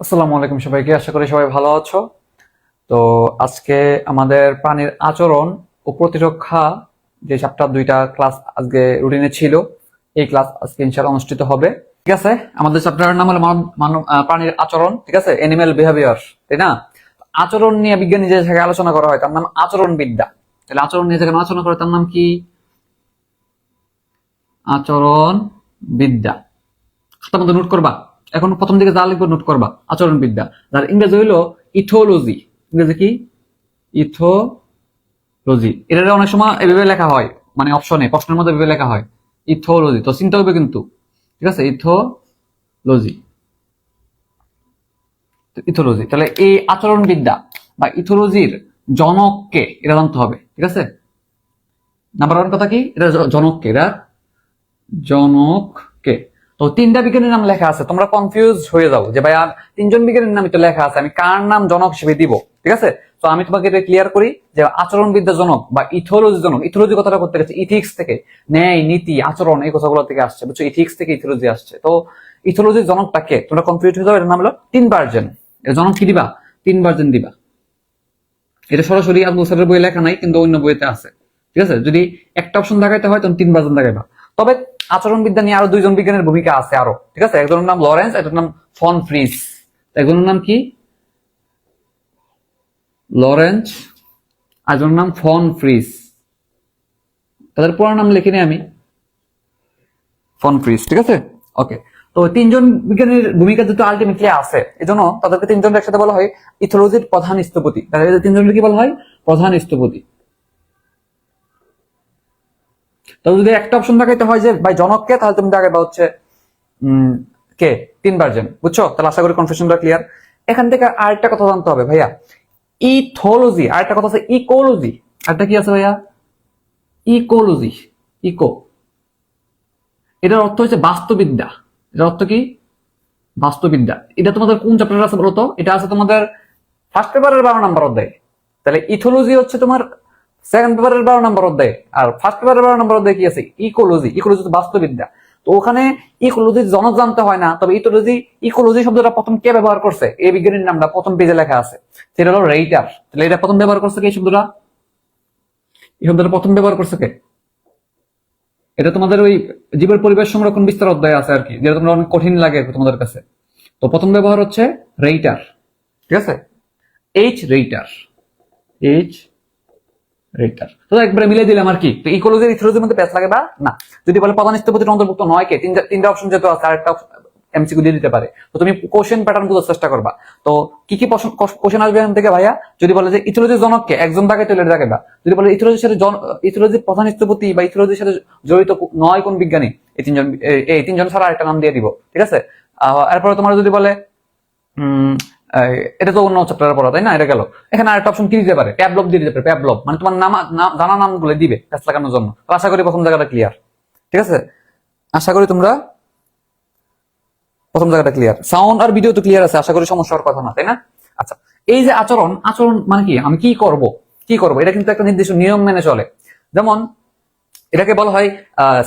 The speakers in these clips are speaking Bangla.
আসসালামু আলাইকুম সবাইকে, আশা করি সবাই ভালো আছো। তো আজকে আমাদের প্রাণীর আচরণ ও প্রতিরক্ষা যে চ্যাপ্টার দুইটা ক্লাস আজকে রুটিনে ছিল, এই ক্লাস আজকে ইনশাআল্লাহ অনুষ্ঠিত হবে। ঠিক আছে, আমাদের চ্যাপ্টারের নাম হলো প্রাণীর আচরণ। ঠিক আছে, অ্যানিমেল বিহেভিয়ার, তাই না? আচরণ নিয়ে বিজ্ঞানী যে জায়গায় আলোচনা করা হয় তার নাম আচরণ বিদ্যা। তাহলে আচরণ নিয়ে যেখানে আলোচনা করে তার নাম কি? আচরণ বিদ্যা। খাতার মধ্যে নোট করবা, এখন প্রথম দিকে যা লিখবো নোট করবা। আচরণ বিদ্যা, যার ইংরেজি হইলো ইথোলজি। ইংরেজি কি? ইথোলজি। এটা অনেক সময় এভাবে লেখা হয়, মানে অপশনে প্রশ্নের মধ্যে এভাবে লেখা হয় ইথোলজি। তো চিন্তা হবে কিন্তু, ঠিক আছে, ইথোলজি। ইথোলজি, তাহলে এই আচরণ বিদ্যা বা ইথোলজির জনককে এটা জানতে হবে। ঠিক আছে, নাম্বার ওয়ান কথা কি, এটা জনককে, এটা জনককে। তো তিনটা বিজ্ঞানীর নাম লেখা আছে, তোমরা কনফিউজ হয়ে যাও যে ভাই আর তিনজন বিজ্ঞানীর নামই তো লেখা আছে, আমি কার নাম জনক হিসেবে দিব? ঠিক আছে, তো আমি তোমাকে এটা ক্লিয়ার করি যে আচরণবিদ্যা জনক বা ইথোলজি জনক। ইথোলজি কথাটা করতে গেছে ইথিক্স থেকে, ন্যায় নীতি আচরণ এই কথাগুলো থেকে আসছে, বুঝছো? ইথিক্স থেকে ইথোলজি আসছে। তো ইথোলজির জনকটাকে তোমরা কনফিউজ হয়ে যাও, এটার নাম হলো তিন ভার্জন। এটা জনক কি দিবা? তিন ভার্জন দিবা। এটা সরাসরি আবুল স্যারের বই লেখা নাই, কিন্তু অন্য বইতে আছে। ঠিক আছে, যদি একটা অপশন দেখাইতে হয় তখন তিন ভার্জন দেখাইবা। তবে আচরণ বিদ্যা নিয়ে আরো দুইজন বিজ্ঞানের ভূমিকা আছে আরো। ঠিক আছে, একজনের নাম লরেন্স, একজনের নাম ফন ফ্রিস। একজনের নাম কি? লরেন্স, একজনের নাম ফন ফ্রিস। তাদের পুরো নাম লিখে নিই আমি, ফন ফ্রিস। ঠিক আছে, ওকে। তো তিনজন বিজ্ঞানীর ভূমিকা যেহেতু আলটিমেটলি আছে, এজন্য তাদেরকে তিনজনের একসাথে বলা হয় ইথোলজির প্রধান স্থপতি। তাহলে তিনজনের কি বলা হয়? প্রধান স্থপতি। তাহলে যদি একটা অপশন দেখাইতে হয় যে ভাই জনককে, তাহলে তুমি দেখাইবা হচ্ছে কে, তিন ভার্জন। বুঝছো? তাহলে আশা করি কনফিউশনটা ক্লিয়ার। এখান থেকে আরেকটা কথা জানতে হবে ভাইয়া, ইথোলজি। আরেকটা কথা আছে ইকোলজি। আরেকটা কি আছে ভাইয়া? ইকোলজি। ইকো, এটার অর্থ হচ্ছে বাস্তুবিদ্যা। এটার অর্থ কি? বাস্তুবিদ্যা। এটা তোমাদের কোন চ্যাপ্টারে আছে বলতো? এটা আছে তোমাদের ফার্স্ট পেপারের 12 নম্বর অধ্যায়। তাহলে ইথোলজি হচ্ছে তোমার সেকেন্ড পেপারের 12 নম্বর অধ্যায়, আর ফার্স্ট পেপারের 12 নম্বর অধ্যায় কি আছে? ইকোলজি। ইকোলজি তো বাস্তুবিদ্যা। তো ওখানে ইকোলজির জনক জানতে হয় না, তবে ইথোলজি, ইকোলজি শব্দটা প্রথম কে ব্যবহার করছে এই বিজ্ঞানীর নামটা প্রথম পেজে লেখা আছে, সেটা হলো রেইটার। তাহলে এটা প্রথম ব্যবহার করছে কে? এই শব্দটা, এই শব্দটা প্রথম ব্যবহার করছে কে? এটা তোমাদের ওই জীবের পরিবেশ সংরক্ষণ বিস্তার অধ্যায় আছে আর কি, যেটা তোমরা অনেক কঠিন লাগে তোমাদের কাছে। তো প্রথম ব্যবহার হচ্ছে রেইটার। ঠিক আছে, এইচ রেইটার। এইচ রেটার। তো একবারে মিলে দিলাম আর কি। তো ইকোলজির ইথোলজির মধ্যে প্যাচ লাগে বা না। যদি বলে প্রধান স্থপতির অন্তর্ভুক্ত নয় কে, তিনটা অপশন যেহেতু আছে, আরেকটা এমসিকিউ দিয়ে দিতে পারে। তো তুমি কোশ্চেন প্যাটার্ন বোঝার চেষ্টা করবা। তো কি কি কোশ্চেন আসবে এখান থেকে ভাইয়া? যদি বলে যে ইথোলজির জনককে, একজন দাগে তৈরি দেখাবা। যদি বলে ইথোলজির সাথে ইথোলজির প্রধান স্থপতি বা ইথোলজির সাথে জড়িত নয় কোন বিজ্ঞানী, এই তিনজন ছাড়া আরেকটা নাম দিয়ে দিব। ঠিক আছে, এরপরে তোমার যদি বলে এটা তো অন্য চ্যাপ্টারে পড়া, তাই না? এটা গেল। এখানে আরেকটা অপশন কি দিতে পারে? প্যাবলব দিয়ে দিতে পারে। প্যাবলব মানে তোমার নাম, জানা নামগুলো দিবে প্যাচ লাগানোর জন্য। তো আশা করি প্রথম জায়গাটা ক্লিয়ার। ঠিক আছে, আশা করি তোমরা প্রথম জায়গাটা ক্লিয়ার। সাউন্ড আর ভিডিও তো ক্লিয়ার আছে, আশা করি সমস্যা হওয়ার কথা না, তাই না? আচ্ছা, এই যে আচরণ, আচরণ মানে কি? আমি কি করব, কি করব, এটা কিন্তু একটা নির্দিষ্ট নিয়ম মেনে চলে। যেমন এটাকে বলা হয়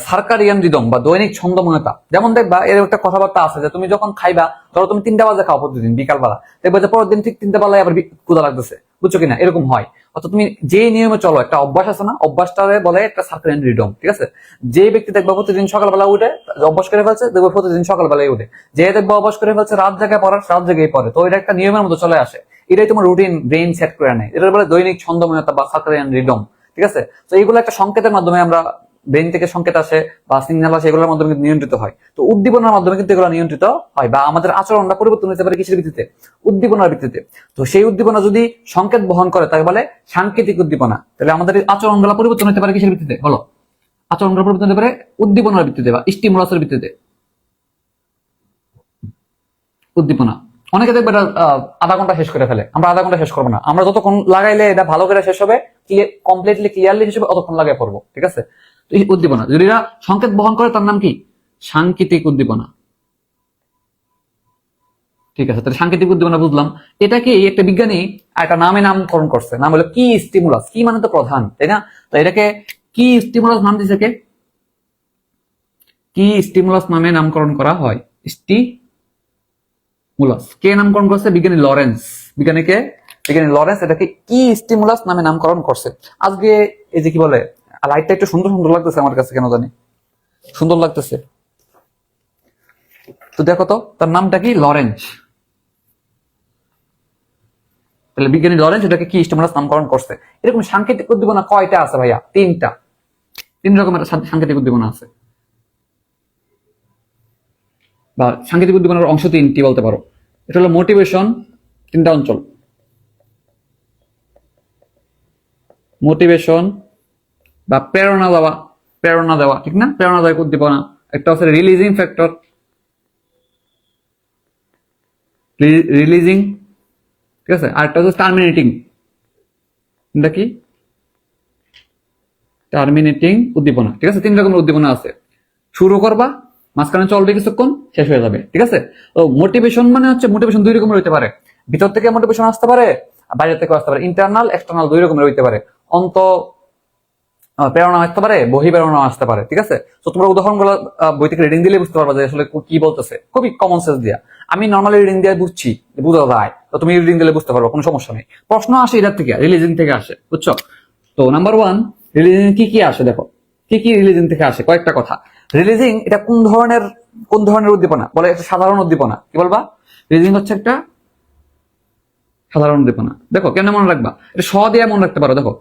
সার্কারিয়ান রিদম বা দৈনিক ছন্দময়তা। যেমন দেখবা এর একটা কথাবার্তা আছে যে তুমি যখন খাইবা, ধরো তুমি 3টা বাজে খাও প্রতিদিন বিকালবেলা, দেখবা যে পরের দিন ঠিক 3টা বেলায় আবার ক্ষুধা লাগতেছে, বুঝছো কিনা? এরকম হয়। অর্থাৎ তুমি যে নিয়মে চলো, একটা অভ্যাস আছে না, অভ্যাসটারে বলে একটা সার্কারিয়ান রিদম। ঠিক আছে, যে ব্যক্তি দেখবা প্রতিদিন সকালবেলা উঠে অভ্যাস করে ফেলছে, দেখবো প্রতিদিন সকালবেলায় উঠে। যে দেখবা অভ্যাস করে ফেলছে রাত জায়গায় পড়ার, রাত জায়গায় পড়ে। তো এটা একটা নিয়মের মতো চলে আসে। এটাই তোমার রুটিন ব্রেইন সেট করে নেয়। এটা বলে দৈনিক ছন্দময়তা বা সার্কারিয়ান রিদম। ঠিক আছে, তো এইগুলো একটা সংকেতের মাধ্যমে আমরা, ব্রেন থেকে সংকেত আসে বা সিগন্যাল আসে, এগুলোর মাধ্যমে কিন্তু নিয়ন্ত্রিত হয়। তো উদ্দীপনার মাধ্যমে কিন্তু এগুলো নিয়ন্ত্রিত হয়, বা আমাদের আচরণটা পরিবর্তন হতে পারে কিসের ভিত্তিতে? উদ্দীপনার ভিত্তিতে। তো সেই উদ্দীপনা যদি সংকেত বহন করে তাকে বলে সাংকেতিক উদ্দীপনা। তাহলে আমাদের আচরণগুলো পরিবর্তন হতে পারে কিসের ভিত্তিতে বলো? আচরণগুলো পরিবর্তন হতে পারে উদ্দীপনার ভিত্তিতে বা স্টিমুলাসের ভিত্তিতে। উদ্দীপনা, অনেকে দেখবে এটা আধা ঘন্টা শেষ করে ফেলে। আমরা আধা ঘন্টা শেষ করবো না, আমরা যতক্ষণ লাগাইলে এটা ভালো করে শেষ হবে, কমপ্লিটলি ক্লিয়ারলি শেষ হবে, অতক্ষণ লাগাই পড়বো। ঠিক আছে, তো এই উদ্দীপনা যদি এরা সংকেত বহন করে তার নাম কি? সাংকেতিক উদ্দীপনা। ঠিক আছে, তাহলে সাংকেতিক উদ্দীপনা বুঝলাম। এটাকে একটা বিজ্ঞানী একটা নামে নামকরণ করছে, নাম হলো কি স্টিমুলাস। কি মানে তো প্রধান, তাই না? তো এটাকে কি স্টিমুলাস নাম দিয়েছে কে? কি স্টিমুলাস নামে নামকরণ করা হয়। মুলাস। কে নামকরণ করছে? বিজ্ঞানী লরেন্স। বিজ্ঞানী লরেন্স এটাকে কি স্টিমুলাস নামে নামকরণ করছে। আজকে এই যে কি বলে, লাইটটা একটু সুন্দর সুন্দর লাগতেছে আমার কাছে, কেন জানি সুন্দর লাগতেছে। তো দেখো তো তার নামটা কি? লরেন্স। তাহলে বিজ্ঞানী লরেন্স এটাকে কি স্টিমুলাস নামকরণ করছে। এরকম সাংকেতিক উদ্দীপনা কয়টা আছে ভাইয়া? তিন রকমের সাংকেতিক উদ্দীপনা আছে, বা সাংকেতিক উদ্দীপনার অংশ তিনটি বলতে পারো। এটা হলো মোটিভেশন, তিনটা অঞ্চল, মোটিভেশন বা প্রেরণা দেওয়া, ঠিক না? প্রেরণাদায়ক উদ্দীপনা। একটা হচ্ছে রিলিজিং ফ্যাক্টর, রিলিজিং, ঠিক আছে। আর একটা হচ্ছে টার্মিনেটিং। এটা কি? টার্মিনেটিং উদ্দীপনা, ঠিক আছে। তিন রকমের উদ্দীপনা আছে। শুরু করবা, মাঝখানে চলবে কিছুক্ষণ, শেষ হয়ে যাবে, ঠিক আছে। তো মোটিভেশন মানে হচ্ছে, মোটিভেশন দুই রকমের হইতে পারে। ভিতর থেকে মোটিভেশন আসতে পারে, বাইরে থেকে আসতে পারে। ইন্টারনাল এক্সটার্নাল দুই রকমের হইতে পারে। অন্ত প্রেরণা আসতে পারে, বহি প্রেরণা আসতে পারে, ঠিক আছে। তো তোমরা উদাহরণগুলো বই থেকে রিডিং দিলে বুঝতে পারবা যে আসলে কি বলতেছে, খুবই কমন সেন্স দিয়া। আমি নর্মালি রিডিং দিয়ে বুঝছি, বোঝা যায়। তো তুমি রিডিং দিলে বুঝতে পারবা, কোনো সমস্যা নেই। প্রশ্ন আসে এটার থেকে, রিলিজিং থেকে আসে, বুঝছো? তো নাম্বার 1, রিলিজিং কি কি আসে দেখো। কি কি রিলিজিং থেকে আসে, কয়েকটা কথা। রিলিজিং এটা কোন ধরনের উদ্দীপনা বলে? একটা সাধারণ উদ্দীপনা। কি বলবা? রিলিজিং হচ্ছে একটা সাধারণ উদ্দীপনা। দেখো কেন মনে রাখবা, এটা দিয়ে মনে রাখতে পারো। দেখো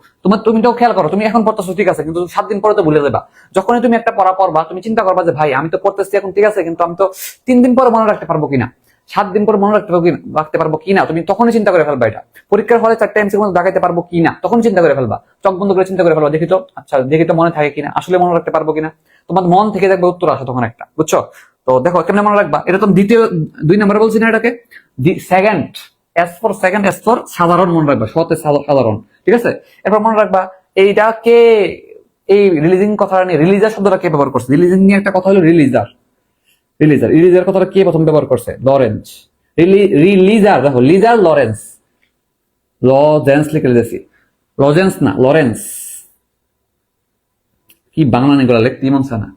তুমিটাও খেয়াল করো, তুমি এখন পড়তেছো, ঠিক আছে, কিন্তু 7 দিন পরে তো ভুলে যাবা। যখনই তুমি একটা পড়া পড়বা, তুমি চিন্তা করবা যে ভাই আমি তো পড়তেছি এখন, ঠিক আছে, কিন্তু আমি তো 3 দিন পরে মনে রাখতে পারবো কিনা, 7 দিন পরে মনে রাখতে পারবো কিনা, তুমি তখনই চিন্তা করে ফেলবা। এটা পরীক্ষার হলে 4টা এমসিকিউ মধ্যে দেখাইতে পারবো কিনা, তখন চিন্তা করে ফেলবা। চোখ বন্ধ করে চিন্তা করে ফেলবা, দেখি তো মনে থাকে কিনা, আসলে মনে রাখতে পারবো কিনা। তোমার মন থেকে দেখবে উত্তর আসে তখন একটা, বুঝছো? তো দেখো কেমনে মনে রাখবা। এটা তো দ্বিতীয় 2 নম্বরে বলছি না এটাকে। সেকেন্ড, এস ফর সাধারণ মনে রাখবা, সাধারণ, ঠিক আছে। এরপর মনে রাখবা এইটা কে, এই রিলিজিং কথাটা নিয়ে, রিলিজার শব্দটা কে ব্যবহার করছে। রিলিজিং নিয়ে একটা কথা হলো রিলিজার কথাটা কে প্রথম ব্যবহার করছে? লরেন্স। রিলিজার, দেখো লিজার লরেন্স, লজেন্স লিখে দিয়েছি, লজেন্স না লরেন্স। কি বাংলা নেগুলা লিখতে মন চায় না।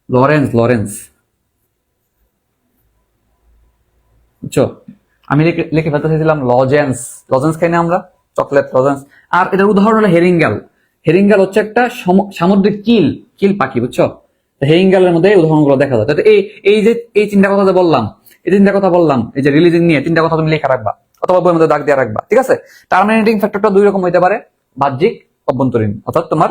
লরেন্স, বুঝছো? আমি লিখে ফেলতে চাইছিলাম লজেন্স খাই না আমরা, চকলেট লজেন্স। আর এটার উদাহরণ হলো হেরিঙ্গাল হচ্ছে একটা সামুদ্রিক কিল পাখি, বুঝছো? হেরিঙ্গালের মধ্যে উদাহরণগুলো দেখা যায়। এই তিনটা কথা যে বললাম, এই যে রিলিজিং নিয়ে 3টা কথা তুমি লেখা রাখবা, অথবা বইয়ের মধ্যে দাগ দিয়ে রাখবা, ঠিক আছে। টার্মিনেটিং ফ্যাক্টরটা 2 রকম হইতে পারে, বাহ্যিক, অভ্যন্তরীণ। অর্থাৎ তোমার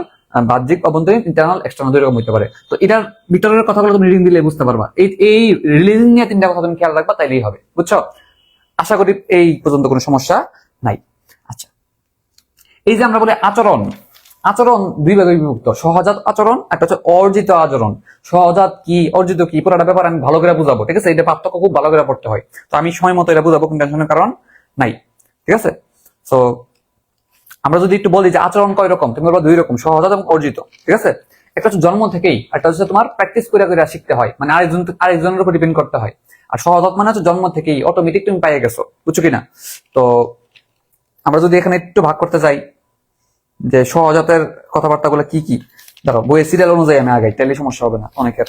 বাহ্যিক, অভ্যন্তরীণ, ইন্টারনাল, এক্সটার্নাল 2 রকম হইতে পারে। তো এটার ভিতরের কথাগুলো তুমি রিডিং দিলে বুঝতে পারবা। এই রিলিজিং নিয়ে 3টা কথা তুমি খেয়াল রাখবা, তাইলেই হবে, বুঝছো? আশা করি এই পর্যন্ত কোনো সমস্যা নাই। আচ্ছা, এই যে আমরা বলি আচরণ 2 ভাগে বিভক্ত। সহজাত আচরণ, একটা হচ্ছে অর্জিত আচরণ। সহজাত কি, অর্জিত কি, পুরোটা ব্যাপার আমি ভালো করে বুঝাবো, ঠিক আছে। এটা পার্থক্য খুব ভালো করে পড়তে হয়। তো আমি সময় মতো এটা বুঝাবো, কোনো টেনশনের কারণ নাই, ঠিক আছে। তো আমরা যদি একটু বলি যে আচরণ কয় রকম, তুমি বলবা 2 রকম, সহজাত এবং অর্জিত, ঠিক আছে। একটা হচ্ছে জন্ম থেকেই, একটা হচ্ছে তোমার প্র্যাকটিস করে শিখতে হয়, মানে আরেকজনের উপর ডিপেন্ড করতে হয়। আর সহজাত মানে হচ্ছে জন্ম থেকেই অটোমেটিক তুমি পাইয়ে গেছো, বুঝছো কিনা। তো আমরা যদি এখানে একটু ভাগ করতে চাই যে সহজাতের কথাবার্তাগুলো কি কি, ধরো বইয়ের সিরিয়াল অনুযায়ী আমি আগাই, তাইলে সমস্যা হবে না অনেকের।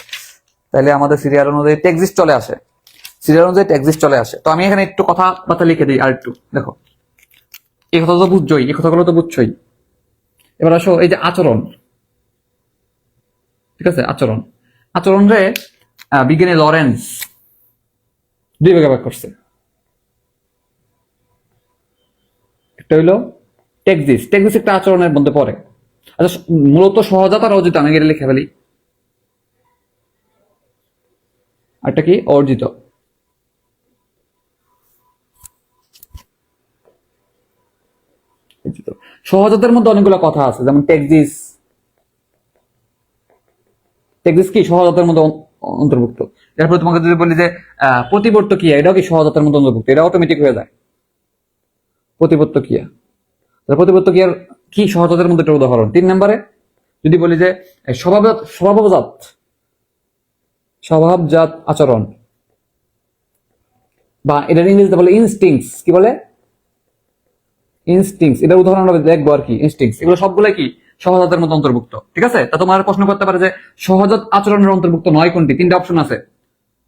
তাইলে আমাদের সিরিয়াল অনুযায়ী টেক্সট চলে আসে। তো আমি এখানে একটু কথাবার্তা লিখে দিই আর একটু দেখো। এই কথা তো বুঝছোই, এই কথাগুলো তো বুঝছোই। এবার আসো এই যে আচরণ, ঠিক আছে। আচরণ রে বিজ্ঞানী লরেন্স 2 ভাগে ভাগ করছে। একটা হইলো টেক্সিস একটা আচরণের মধ্যে পড়ে। আচ্ছা, মূলত সহজাত আর অর্জিত, আমি এটা লিখে ফেলি। একটা কি অর্জিত। সহজাতের মধ্যে অনেকগুলো কথা আছে, যেমন টেক্সিস কি সহজাতের মধ্যে অন্তর্ভুক্ত। এরপরে তোমাকে যদি বলি যে প্রতিবর্ত ক্রিয়া, এটাও কি সহজাতের মধ্যে অন্তর্ভুক্ত, এটা অটোমেটিক হয়ে যায়। প্রতিবর্ত ক্রিয়ার কি সহজাতের মধ্যে একটা উদাহরণ। 3 নম্বরে যদি বলি যে স্বভাবজাত আচরণ, বা এটা ইংরেজিতে বলে ইনস্টিংস। কি বলে? ইনস্টিংস। এটার উদাহরণ আমরা দেখবো আর কি। ইনস্টিংস এগুলো সবগুলো কি সহজাতের মধ্যে অন্তর্ভুক্ত, ঠিক আছে। তা তোমার প্রশ্ন করতে পারে যে সহজাত আচরণের অন্তর্ভুক্ত নয় কোনটি? 3টা অপশন আছে,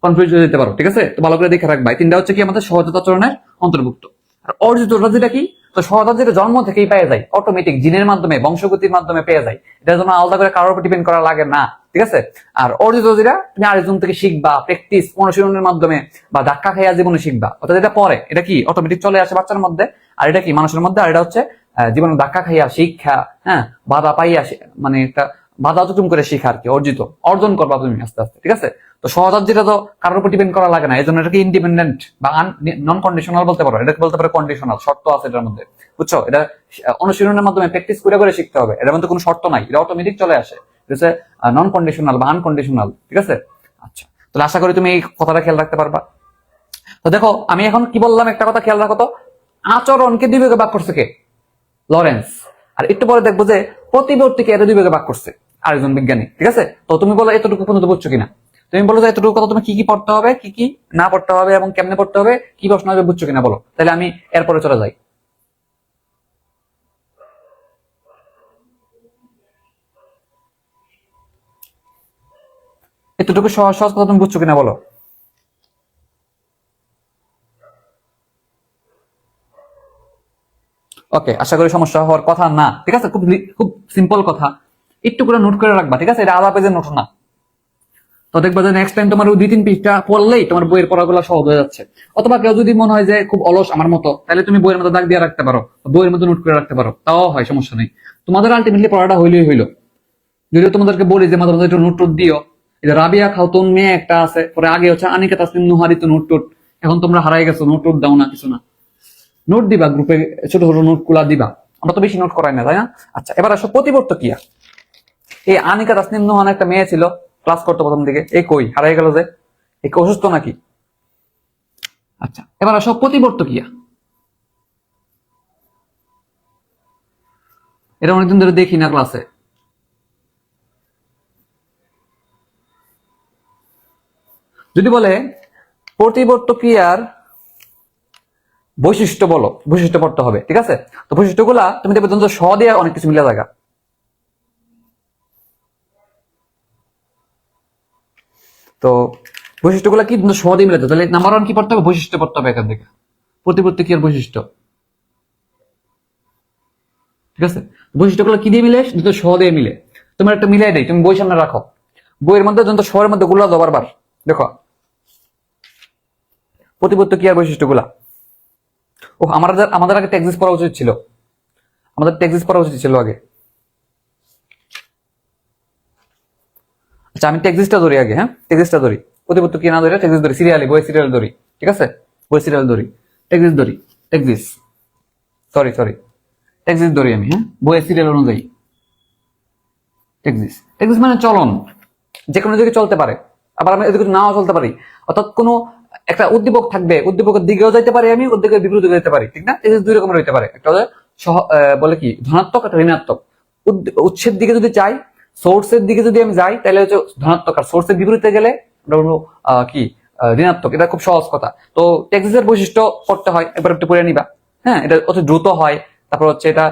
কনফিউজ হয়ে যেতে পারো, ঠিক আছে? তো ভালো করে দেখে রাখবা। এই তিনটা হচ্ছে কি আমাদের সহজাত আচরণের অন্তর্ভুক্ত। আর অর্জিতটা যেটা কি, তো সহজাত যেটা জন্ম থেকেই পেয়ে যায়, অটোমেটিক জিনের মাধ্যমে, বংশগতির মাধ্যমে পেয়ে যায়, এটার জন্য আলাদা করে কারোর উপর ডিপেন্ড করা লাগে না, ঠিক আছে? আর অর্জিত যেটা তুমি আরেকজন থেকে শিখবা, প্র্যাকটিস, অনুশীলনের মাধ্যমে বা ধাক্কা খাইয়া জীবনে শিখবা, অর্থাৎ যেটা পরে এটা কি অটোমেটিক চলে আসে বাচ্চার মধ্যে। আর এটা কি মানুষের মধ্যে, আর এটা হচ্ছে জীবনে ধাক্কা খাইয়া শিক্ষা, হ্যাঁ, বাধা পাইয়া, মানে একটা বাধা অতিক্রম করে শিখা আর কি, অর্জন করবা তুমি আস্তে আস্তে, ঠিক আছে? তো সহজাত যেটা তো কারোর উপর ডিপেন্ড করা লাগে না, এই জন্য এটাকে ইন্ডিপেন্ডেন্ট বা নন কন্ডিশনাল বলতে পারো, এটাকে বলতে পারো কন্ডিশনাল, শর্ত আছে এটার মধ্যে, বুঝছো? এটা অনুশীলনের মাধ্যমে প্র্যাকটিস করে করে শিখতে হবে, এটার মধ্যে কোনো শর্ত নাই, এটা অটোমেটিক চলে আসে, এটা হচ্ছে নন কন্ডিশনাল বা আনকন্ডিশনাল, ঠিক আছে? আচ্ছা, তাহলে আশা করি তুমি এই কথাটা খেয়াল রাখতে পারবা। তো দেখো আমি এখন কি বললাম, একটা কথা খেয়াল রাখো তো, আচরণকে দুই ভাগে ভাগ করছে কে? লরেন্স। আর একটু পরে দেখবো যে প্রতিবর্তীকে এটা দুই ভাগে ভাগ করছে আরেকজন বিজ্ঞানী, ঠিক আছে? তো তুমি বলো এতটুকু পর্যন্ত বুঝছো কিনা? তুমি বলো যে এতটুকু কথা তুমি কি কি পড়তে হবে, কি কি না পড়তে হবে এবং কেমনে পড়তে হবে, কি প্রশ্ন হবে, বুঝছো কিনা বলো, তাহলে আমি এরপরে চলে যাই। এতটুকু সহজ সহজ কথা তুমি বুঝছো কিনা বলো। ওকে, আশা করি সমস্যা হওয়ার কথা না, ঠিক আছে? খুব খুব সিম্পল কথা, একটু করে নোট করে রাখবা, ঠিক আছে? এটা আধা পেজের নোট না। তো দেখবা যে নেক্সট টাইম তোমার 2-3 পৃষ্ঠা পড়লেই তোমার বইয়ের পড়াগুলো সহজ হয়ে যাচ্ছে। অথবা কেউ যদি মনে হয় যে খুব অলস আমার মতো, তাহলে তুমি বইয়ের মধ্যে দাগ দিয়ে রাখতে পারো, বইয়ের মধ্যে নোট করে রাখতে পারো, তাও হয়, সমস্যা নেই। তোমাদের আলটিমেটলি পড়াটা হইলেই হইলো। যদিও তোমাদেরকে বলি যে মাঝে মাঝে একটু নোট টোট দিও। এই যে রাবিয়া খাতুন মেয়ে একটা আছে, পরে আগে হচ্ছে আনিকা তাসনিম নুহারি, তো নোট টোট, এখন তোমরা হারাই গেছো, নোট টোট দাও না, কিছু না। নোট দিবা গ্রুপে, ছোট ছোট নোট গুলা দিবা, আমরা তো বেশি নোট করাই না, তাই না? আচ্ছা, এবার আসো প্রতিবর্ত কিয়া। এই আনিকা তাসনিম নুহান একটা মেয়ে ছিল, ক্লাস করতো প্রথম দিকে, এই কই হারাই গেল যে, এই কি অসুস্থ নাকি? আচ্ছা, এবার আসো প্রতিবর্ত কিয়া। এটা অনেকদিন ধরে দেখি না ক্লাসে। যদি বলে প্রতিবর্ত ক্রিয়ার বৈশিষ্ট্য বলো, বৈশিষ্ট্য পড়তে হবে, ঠিক আছে? তো বৈশিষ্ট্যগুলা তুমি দেখবে স দিয়ে অনেক কিছু মিলে জায়গা। তো বৈশিষ্ট্যগুলা কি স দিয়ে মিলে, তাহলে নাম্বার 1 কি পড়তে হবে? বৈশিষ্ট্য পড়তে হবে এখান থেকে, প্রতিবর্ত ক্রিয়ার বৈশিষ্ট্য, ঠিক আছে? বৈশিষ্ট্যগুলো কি দিয়ে মিলে? দুটো স দিয়ে মিলে। তোমার একটা মিলাই দেয়, তুমি বই সামনে রাখো, বইয়ের মধ্যে যত শহরের মধ্যে গুলা দাও বারবার, দেখো প্রতিবর্ত ক্রিয়ার বৈশিষ্ট্যগুলা। ও আমাদের আমাদের আগে টেক্সট পড়া উচিত ছিল, আমাদের টেক্সট পড়া উচিত ছিল আগে। আচ্ছা, আমি টেক্সটটা ধরি আগে, হ্যাঁ, টেক্সটটা ধরি, প্রতিবর্ত কি না ধরি, টেক্সট ধরি, সিরিয়ালি বই সিরিয়াল ধরি, ঠিক আছে? বই সিরিয়াল ধরি, টেক্সট ধরি, টেক্সট, সরি সরি, টেক্সট ধরি আমি, হ্যাঁ, বই সিরিয়াল অনুযায়ী। টেক্সট, টেক্সট মানে চলন, যে কোনো দিকে চলতে পারে, আবার আমি এদিকে নাও চলতে পারি, অর্থাৎ কোনো একটা উদ্দীপক থাকবে, উদ্দীপকের দিকেও যাইতে পারি আমি, উদ্দীপকের বিপরীতে যেতে পারি, ঠিক না? টেক্সট দুই রকমের হইতে পারে, একটা হচ্ছে বলে কি ধনাত্মক, একটা ঋণাত্মক। উৎসের দিকে যদি চাই, সোর্সের দিকে যদি আমি যাই, তাহলে হচ্ছে ধনাত্মক, আর সোর্সের বিপরীতে গেলে আমরা বলবো কি ঋণাত্মক। এটা খুব সহজ কথা। তো টেক্সটের বৈশিষ্ট্য পড়তে হয়, একবার একটু পড়ে নিবা, হ্যাঁ, এটা অত দ্রুত হয়। তারপর হচ্ছে এটা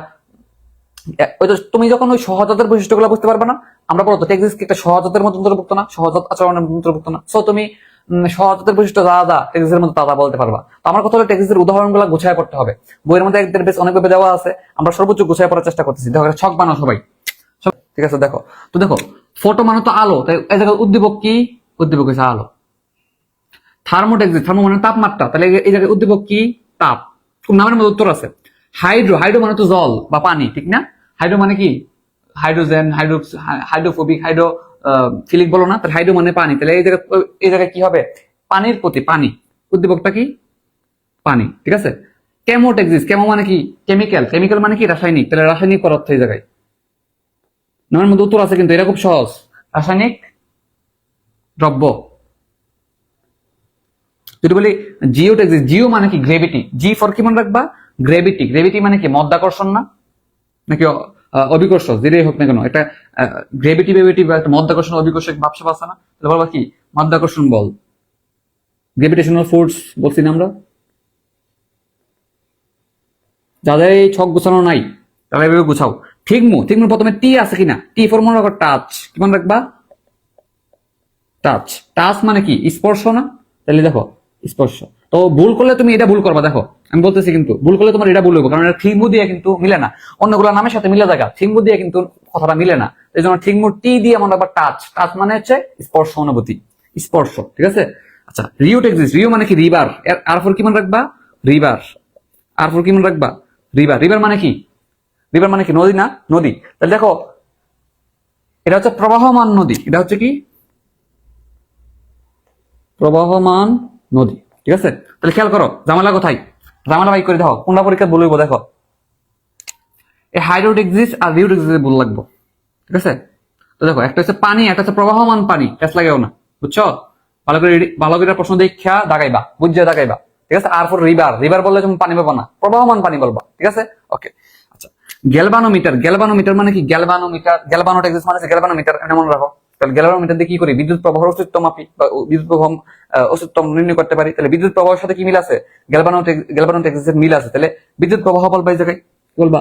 ওই তো তুমি যখন ওই সহজাতের বৈশিষ্ট্যগুলো বুঝতে পারবে না, আমরা বলতো টেক্সট কি একটা সহজাতের মধ্যে অন্তর্ভুক্ত না, সহজাত আচরণের মধ্যে অন্তর্ভুক্ত না, সো তুমি সহজাতের বৈশিষ্ট্য দাদা টেক্সটের মধ্যে দাদা বলতে পারবা। তো আমার কথা হলো টেক্সটের উদাহরণগুলো গুছায় পড়তে হবে, বইয়ের মধ্যে একদের বেশ অনেকভাবে দেওয়া আছে, আমরা সর্বোচ্চ গুছায় পড়ার চেষ্টা করতেছি। দেখো ছক বানাও সবাই, ঠিক আছে? দেখো তো, দেখো ফটো মানে তো আলো, তাই এই জায়গায় উদ্দীপক কি? উদ্দীপক হচ্ছে আলো। থার্মোটেক্সিস, থার্মো মানে তাপমাত্রা, তাহলে এই জায়গায় উদ্দীপক কি? তাপ। খুব নামের মধ্যে উত্তর আছে। হাইড্রো, হাইড্রো মানে তো জল বা পানি, ঠিক না? হাইড্রো মানে কি? হাইড্রোজেন, হাইড্রোফোবিক, হাইড্রো ফিলিক বলো না, তাহলে হাইড্রো মানে পানি, তাহলে এই জায়গায় কি হবে? পানির প্রতি পানি, উদ্দীপকটা কি? পানি, ঠিক আছে? কেমোটেক্সিস, কেমো মানে কি? কেমিক্যাল, কেমিক্যাল মানে কি? রাসায়নিক, তাহলে রাসায়নিক পদার্থ এই জায়গায়। নামের মধ্যে উত্তর আছে কিন্তু, এটা খুব সহজ, রাসায়নিক দ্রব্য। যদি বলি জিওটেক্সিস, জিও মানে কি? গ্রেভিটি, জি ফর কি মনে রাখবা? গ্রেভিটি। গ্রেভিটি মানে কি? মধ্যাকর্ষণ না, নাকি অভিকর্ষ, যেটাই হোক না কেন, একটা গ্রেভিটি বেভিটি বা একটা মধ্যাকর্ষণ অভিকর্ষক ভাবসাব আছে না, তাহলে বলবা কি? মধ্যাকর্ষণ বল, গ্রেভিটেশনাল ফোর্স বলছি না আমরা। যাদের এই ছক গুছানো নাই তাহলে এভাবে গুছাও। ঠিকমু, ঠিকমু প্রথমে টি আছে কিনা, টি ফর মনে রাখো টাচ, কি মনে রাখবা? টাচ। টাচ মানে কি? স্পর্শ না? তাহলে দেখো স্পর্শ। তো ভুল করলে তুমি এটা ভুল করবা, দেখো আমি বলতেছি কিন্তু ভুল করলে তোমার এটা ভুল হইব, কারণ এটা থিংমু দিয়ে কিন্তু মিলে না, অন্যগুলো নামের সাথে মিলে জায়গা, থিংমু দিয়ে কিন্তু কথাটা মিলে না। এই জন্য থিংমু টি দিয়ে মনে রাখবা টাচ। টাচ মানে হচ্ছে স্পর্শ অনুভূতি, স্পর্শ, ঠিক আছে? আচ্ছা, রিওট এক্সিস্ট। রিও মানে কি? রিভার। আর ফর কি মনে রাখবা? রিভার। আর ফর কি মনে রাখবা? রিভার। রিভার মানে কি? রিভার মানে কি? নদী না? নদী। তাহলে দেখো এটা হচ্ছে প্রবাহমান নদী। এটা হচ্ছে কি? প্রবাহমান নদী, ঠিক আছে? তাহলে খেয়াল করো জামালা কোথায়? জামালা বাই করে দেখো, কোনটা পরীক্ষা বলবো দেখো, এই হাইড্রোট এক্সিস্ট আর রিওট এক্সিস্ট বল লাগবো, ঠিক আছে? তো দেখো একটা হচ্ছে পানি, একটা হচ্ছে প্রবাহমান পানি, টেস্ট লাগেও না, বুঝছো? ভালো করে প্রশ্ন দেখা দাগাইবা, বুঝছে দাগাইবা, ঠিক আছে? আর ফর রিভার। রিভার বললে তুমি পানি পাবা না, প্রবাহমান পানি বলবা, ঠিক আছে? ওকে। আচ্ছা, গ্যালভানোমিটার। গ্যালভানোমিটার মানে কি? গ্যালভানোমিটার, গ্যালভানোট এক্সিস্ট মানে গ্যালভানোমিটার, এটা মনে রাখো। তাহলে গ্যালভানোমিটার দিয়ে কি করি? বিদ্যুৎ প্রবাহের অস্তিত্ব মাপি বা বিদ্যুৎ প্রবাহ অস্তিত্ব নির্ণয় করতে পারি। তাহলে বিদ্যুৎ প্রবাহের সাথে কি মিল আছে? গ্যালভানোট এক্সিস্টের মিল আছে। তাহলে বিদ্যুৎ প্রবাহ বলবা এই জায়গায়, কি বলবা?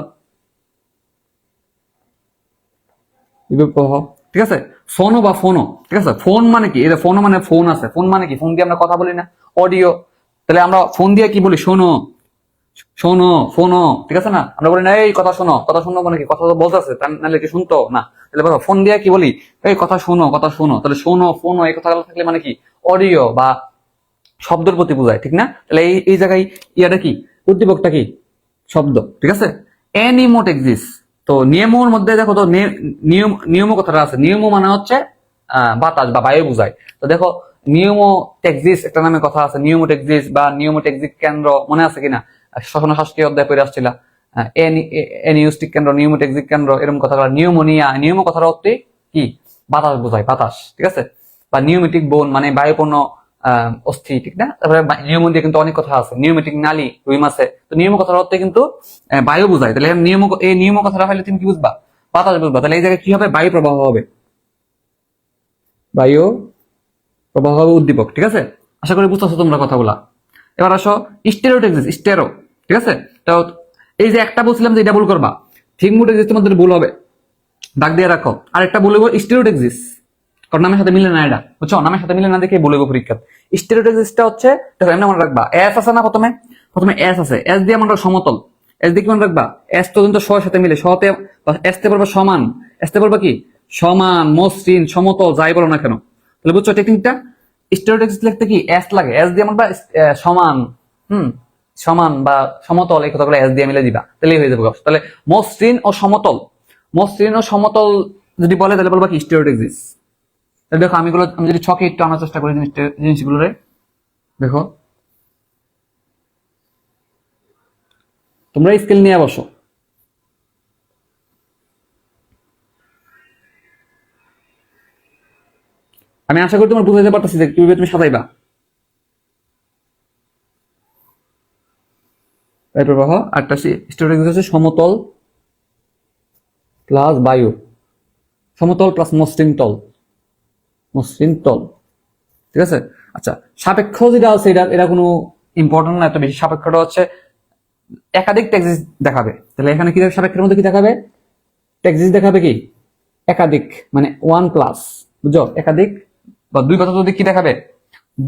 বিদ্যুৎ প্রবাহ, ঠিক আছে? ফোনো বা ফোনো, ঠিক আছে? ফোন মানে কি? এটা ফোনো মানে ফোন আছে। ফোন মানে কি? ফোন দিয়ে আমরা কথা বলি না, অডিও। তাহলে আমরা ফোন দিয়ে কি বলি? শোনো, শোনো, ফোনো, ঠিক আছে না? আমরা বলি না এই কথা শোনো। কথা শোনো মানে কি? কথা তো বলতেছে, তার নাহলে কি শুনতো না? তাহলে বলো ফোন দিয়ে কি বলি? এই কথা শোনো, কথা শোনো। তাহলে শোনো, ফোনো এই কথাগুলো থাকলে মানে কি? অডিও বা শব্দের প্রতি বোঝায়, ঠিক না? তাহলে এই জায়গায় ইয়াটা কি? উদ্দীপকটা কি? শব্দ, ঠিক আছে? অ্যানিমোট এক্সিস্ট। তো নিয়মের মধ্যে দেখো তো নিয়ম কথাটা আছে। নিয়ম মানে হচ্ছে বাতাস বা বায়ু বুঝায়। তো দেখো নিউমোটেক্সিস একটা নামে কথা আছে, নিউমোটেক্সিস বা নিউমোটেক্সিক কেন্দ্র, মনে আছে কিনা? শ্বসন শাস্ত্রীয় অধ্যায় পড়ে আসছিলা। এনিউস্টিক কেন্দ্র, নিউমোটেক্সিক কেন্দ্র, এরকম কথা। নিউমোনিয়া, নিউমো কথার অর্থ কি? বাতাস বোঝায়, বাতাস, ঠিক আছে? বা নিউমেটিক বোন মানে বায়ুপূর্ণ অস্থি, ঠিক না? তারপরে নিয়ম দিয়ে কিন্তু অনেক কথা আছে, নিউমেটিক নালী রুই মাছে। তো নিয়ম কথার অর্থে কিন্তু বায়ু বোঝায়। তাহলে এই নিয়ম কথাটা হলে তুমি কি বুঝবা? বাতাস বুঝবা। তাহলে এই জায়গায় কি হবে? বায়ু প্রবাহ হবে, বায়ু প্রবাহ হবে উদ্দীপক, ঠিক আছে? আশা করি বুঝতেছো তোমরা কথাগুলা। এবার আসো স্টেরোটেক্সিস। স্টেরো, ঠিক আছে? তো এই যে একটা বলছিলাম যে এটা ভুল করবা, থিংমোটেক্সিস তোমাদের ভুল হবে, দাগ দিয়ে রাখো। আর একটা বলবো স্টেরোটেক্সিস, কারণ নামের সাথে মিলে না, এটা বুঝছো? নামের সাথে মিলে না দেখে বলবো পরীক্ষা। স্টেরোটেক্সিসটা হচ্ছে দেখো এমনি মনে রাখবা, এস আছে না? প্রথমে প্রথমে এস আছে, এস দিয়ে মনে সমতল, এস দিয়ে কি মনে রাখবা? এস তো কিন্তু স সাথে মিলে, সতে এস তে বলবা সমান, এস তে বলবা কি? সমান, মসৃণ, সমতল, যাই বলো না কেন। তাহলে বুঝছো টেকনিকটা? স্টেরোটেক্সিস লিখতে কি এস লাগে, এস দিয়ে মনে সমান, সমান বা সমতল, এই কথাগুলো এস দিয়ে মিলে দিবা, তাহলেই হয়ে যাবে। তাহলে মসৃণ ও সমতল, মসৃণ ও সমতল যদি বলে তাহলে বলবা কি? স্টেরোটেক্সিস। দেখো আমি যদি ছকে একটু আনার চেষ্টা করি জিনিসগুলো রে, দেখো তোমরা স্কেল নিয়ে বসো। আমি আশা করি তোমার বুঝাইতে পারতেছি যে কিভাবে তুমি সাজাইবা বায়ু প্রবাহ। আরটা স্টেরোটেক্সিস হচ্ছে সমতল প্লাস বায়ু, সমতল প্লাস মসৃণ তল, মসৃণ তল, ঠিক আছে? আচ্ছা, সাপেক্ষ যেটা আছে এটা কোনো ইম্পর্টেন্ট না এত বেশি। সাপেক্ষটা হচ্ছে একাধিক টেক্সিস দেখাবে। তাহলে এখানে কি সাপেক্ষের মধ্যে কি দেখাবে? টেক্সিস দেখাবে কি? একাধিক, মানে ওয়ান প্লাস, বুঝছো? একাধিক বা দুই কথা যদি কি দেখাবে?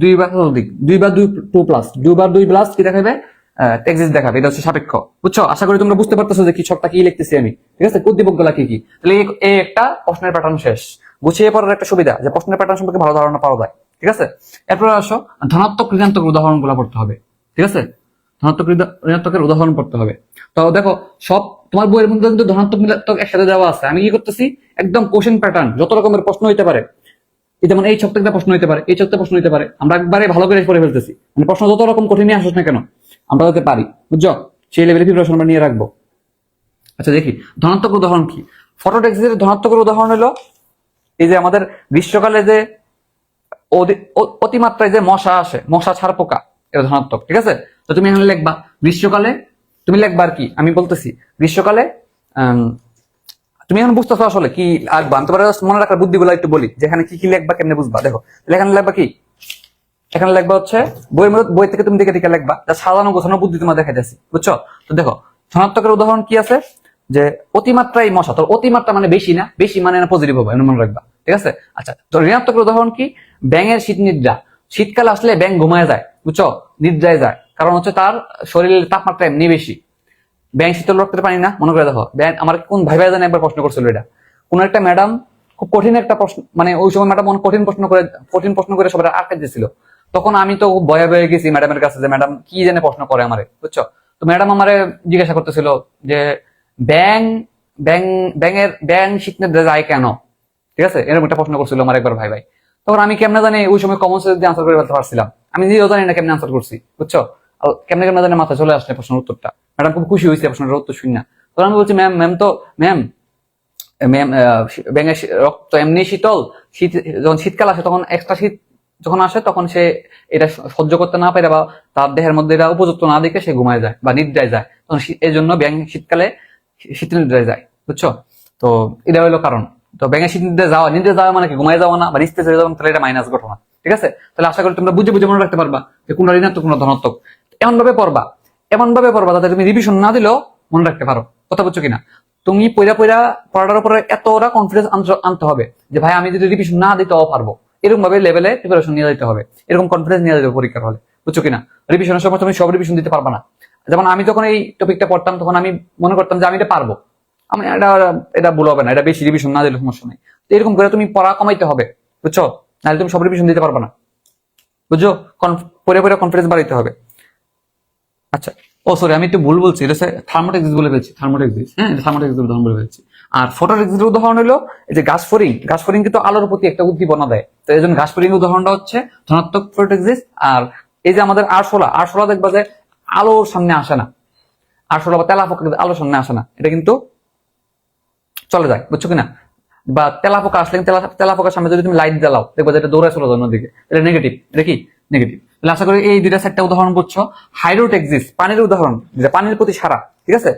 দুই বা ততোধিক, দুই বা দুই টু প্লাস, দুই বা দুই প্লাস কি দেখাবে? টেক্সিস দেখাবে। এটা হচ্ছে সাপেক্ষ, বুঝছো? আশা করি তোমরা বুঝতে পারতেছো যে কি ছকটা কি লিখতেছি আমি, ঠিক আছে? উদ্দীপক গুলা কি কি। তাহলে এই একটা প্রশ্নের প্যাটার্ন শেষ। গুছিয়ে পড়ার একটা সুবিধা যে প্রশ্নের প্যাটার্ন সম্পর্কে ভালো ধারণা পাওয়া যায়, ঠিক আছে? এরপর আসো ধনাত্মক ঋণাত্মক উদাহরণ গুলা পড়তে হবে, ঠিক আছে? ধনাত্মক ঋণাত্মকের উদাহরণ পড়তে হবে। তো দেখো সব তোমার বইয়ের মধ্যে কিন্তু ধনাত্মক ঋণাত্মক একসাথে দেওয়া আছে। আমি কি করতেছি? একদম কোশ্চেন প্যাটার্ন, যত রকমের প্রশ্ন হইতে পারে, এই যেমন এই ছক থেকে প্রশ্ন হইতে পারে, এই ছক থেকে প্রশ্ন হইতে পারে, আমরা একবারে ভালো করে পড়ে ফেলতেছি। মানে প্রশ্ন যত রকম কঠিনই আসুক না কেন আমরা যাতে পারি, বুঝছো? সেই লেভেলে প্রিপারেশন আমরা নিয়ে রাখবো। আচ্ছা দেখি ধনাত্মক উদাহরণ কি। ফটোটেক্সিসের ধনাত্মকের উদাহরণ হলো এই যে আমাদের গ্রীষ্মকালে যে অতিমাত্রায় যে মশা আসে, মশা ছাড় পোকা, এটা ধনাত্মক, ঠিক আছে? তো তুমি এখানে লিখবা গ্রীষ্মকালে, তুমি লিখবা আর কি আমি বলতেছি গ্রীষ্মকালে তুমি এখন বুঝতেছো আসলে কি আঁকবা। আমি তোমার মনে রাখার বুদ্ধিগুলো একটু বলি, যেখানে কি কি লিখবা কেমনে বুঝবা। দেখো এখানে লিখবা কি? এখানে লিখবা হচ্ছে বইয়ের মধ্যে, বই থেকে তুমি দেখে দেখে লিখবা, যা সাজানো গোছানো বুদ্ধি তোমার দেখা যাচ্ছে, বুঝছো? তো দেখো ধনাত্মকের উদাহরণ কি আছে? যে অতিমাত্রায় মশা, তো অতিমাত্রা মানে বেশি না, বেশি মানে না পজিটিভ হবে, মনে রাখবা। ঠিক আছে? আচ্ছা, তো ঋণাত্মক উদাহরণ কি? ব্যাঙের শীত নিদ্রা। শীতকাল আসলে ব্যাঙ ঘুমায় যায়, বুঝছো, নিদ্রায় যায়, কারণ হচ্ছে তার শরীরের তাপমাত্রা এমনি বেশি। ব্যাঙ শীতল রক্তের পানি না, মনে করে দেখো। ব্যাঙ আমার কোন ভাই ভাই জানে একবার প্রশ্ন করছিল এটা, কোন একটা ম্যাডাম খুব কঠিন একটা প্রশ্ন, মানে ওই সময় ম্যাডাম অনেক কঠিন প্রশ্ন করে সবাই আটকে দিয়েছিল। তখন আমি তো ভয়ে ভয়ে গেছি ম্যাডামের কাছে যে ম্যাডাম কি জানে প্রশ্ন করে আমারে, বুঝছো। তো ম্যাডাম আমারে জিজ্ঞাসা করতেছিল যে ব্যাং ব্যাং ব্যাং শীত নিদ্রা যায় কেন, ঠিক আছে, এরকম একটা প্রশ্ন করছিল আমার একবার ভাই ভাই। তখন আমি কেমনে জানি ওই সময় কমন সেন্স দিয়ে আনসার করে ফেলতে পারছিলাম, আমি নিজেও জানি না কেমনে আনসার করছি, বুঝছো। কেমনে কেমনে জানি মাথায় চলে আসছে প্রশ্নের উত্তরটা। ম্যাডাম খুব খুশি হয়েছে প্রশ্নের উত্তর শুনি না। তখন আমি বলছি ম্যাম ম্যাম তো ম্যাম ম্যাম ব্যাঙের রক্ত এমনি শীতল, শীত যখন শীতকাল আসে তখন এক্সট্রা শীত যখন আসে তখন সে এটা সহ্য করতে না পারে বা তার দেহের মধ্যে এটা উপযুক্ত না দেখে সে ঘুমায় যায় বা নিদ্রায় যায়, তখন এই জন্য ব্যাঙ শীতকালে শীত নিদ্রায় যায়, বুঝছো। তো এটা হলো কারণ। তো ব্যাঙের শীত নিদ্রা যাওয়া মানে কি ঘুমায় যাওয়া না বা নিস্তে চলে যাওয়া, তাহলে এটা মাইনাস ঘটনা, ঠিক আছে। তাহলে আশা করি তোমরা বুঝে বুঝে মনে রাখতে পারবা যে কোনটা ঋণাত্মক কোনটা ধনাত্মক। এমন ভাবে পড়বা যাতে তুমি রিভিশন না দিলেও মনে রাখতে পারো, কথা বুঝছো কিনা। তুমি পড়াটার উপরে এতটা কনফিডেন্স আনতে হবে যে ভাই আমি যদি রিভিশন না দিতেও পারবো, এরকম ভাবে লেভেলে প্রিপারেশন নিয়ে যেতে হবে, এরকম কনফিডেন্স নিয়ে যেতে হবে পরীক্ষার হলে, বুঝছো কিনা। রিভিশনের সময় তুমি সব রিভিশন দিতে পারবা না। যেমন আমি যখন এই টপিকটা পড়তাম তখন আমি মনে করতাম যে আমি এটা পারবো, আমি এটা ভুল হবে না, এটা বেশি রিভিশন না দিলে সমস্যা নেই। তো এরকম করে তুমি পড়া কমাইতে হবে, বুঝছো, নাহলে তুমি সব রিভিশন দিতে পারবা না, বুঝছো। পরে কনফিডেন্স বাড়াইতে হবে। আচ্ছা, ও সরি, আমি একটু ভুল বলছি, এটা থার্মোটেক্সিস বলে ফেলছি, থার্মোটেক্সিস, হ্যাঁ, থার্মোটেক্সিস উদাহরণ বলে ফেলছি। আর ফটোটেক্সিসের উদাহরণ হলো এই যে গাছ ফড়িং কিন্তু আলোর প্রতি একটা উদ্দীপনা দেয়, তো এই জন্য গাছ ফড়িং উদাহরণটা হচ্ছে ধনাত্মক ফটোটেক্সিস। আর এই যে আমাদের আরশোলা দেখবা যে আলোর সামনে আসে না, আরশোলা বা তেলাপোকা আলোর সামনে আসে না, এটা কিন্তু চলে যায়, বুঝছো কিনা। বা তেলাপোকা আসলে তেলাপোকার সামনে যদি তুমি লাইট জ্বালাও দেখবো যে এটা দৌড়ায় চলে যায় অন্যদিকে, এটা নেগেটিভ, এটা কি নেগেটিভ। তাহলে আশা করি এই দুইটা চারটা উদাহরণ বুঝছো। হাইড্রোটেক্সিস পানির উদাহরণ, যেটা পানির প্রতি সারা, ঠিক আছে।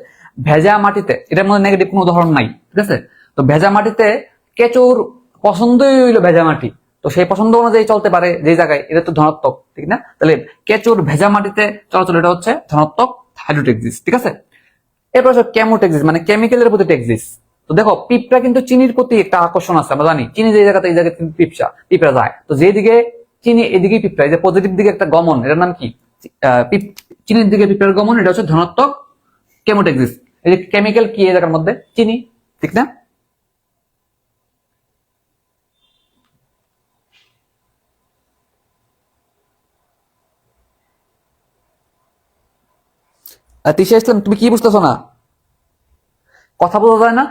ভেজা মাটিতে, এটার মধ্যে নেগেটিভ কোনো উদাহরণ নাই, ঠিক আছে। তো ভেজা মাটিতে কেঁচুর পছন্দই হইলো ভেজা মাটি, তো সেই পছন্দ অনুযায়ী চলতে পারে যে জায়গায়, এটা তো ধনাত্মক, ঠিক না। তাহলে কেঁচুর ভেজা মাটিতে চলাচল, এটা হচ্ছে ধনাত্মক হাইড্রোটেক্সিস, ঠিক আছে। এরপর কেমোটেক্সিস মানে কেমিক্যালের প্রতি টেক্সিস। তো দেখো পিঁপড়া কিন্তু চিনির প্রতি একটা আকর্ষণ আছে, আমরা জানি চিনি যে জায়গাতে এই জায়গায় পিঁপড়া যায়, তো যেদিকে চিনি এদিকেই পিঁপড়া, এই যে পজিটিভ দিকে একটা গমন, এটার নাম কি, চিনির দিকে পিঁপড়ার গমন, এটা হচ্ছে ধনাত্মক কেমোটেক্সিস। এই যে কেমিক্যাল কি এই জায়গার মধ্যে চিনি, ঠিক না। তিশা ইসলাম, তুমি কি বুঝতেছো না, কথা বোঝা যায় না,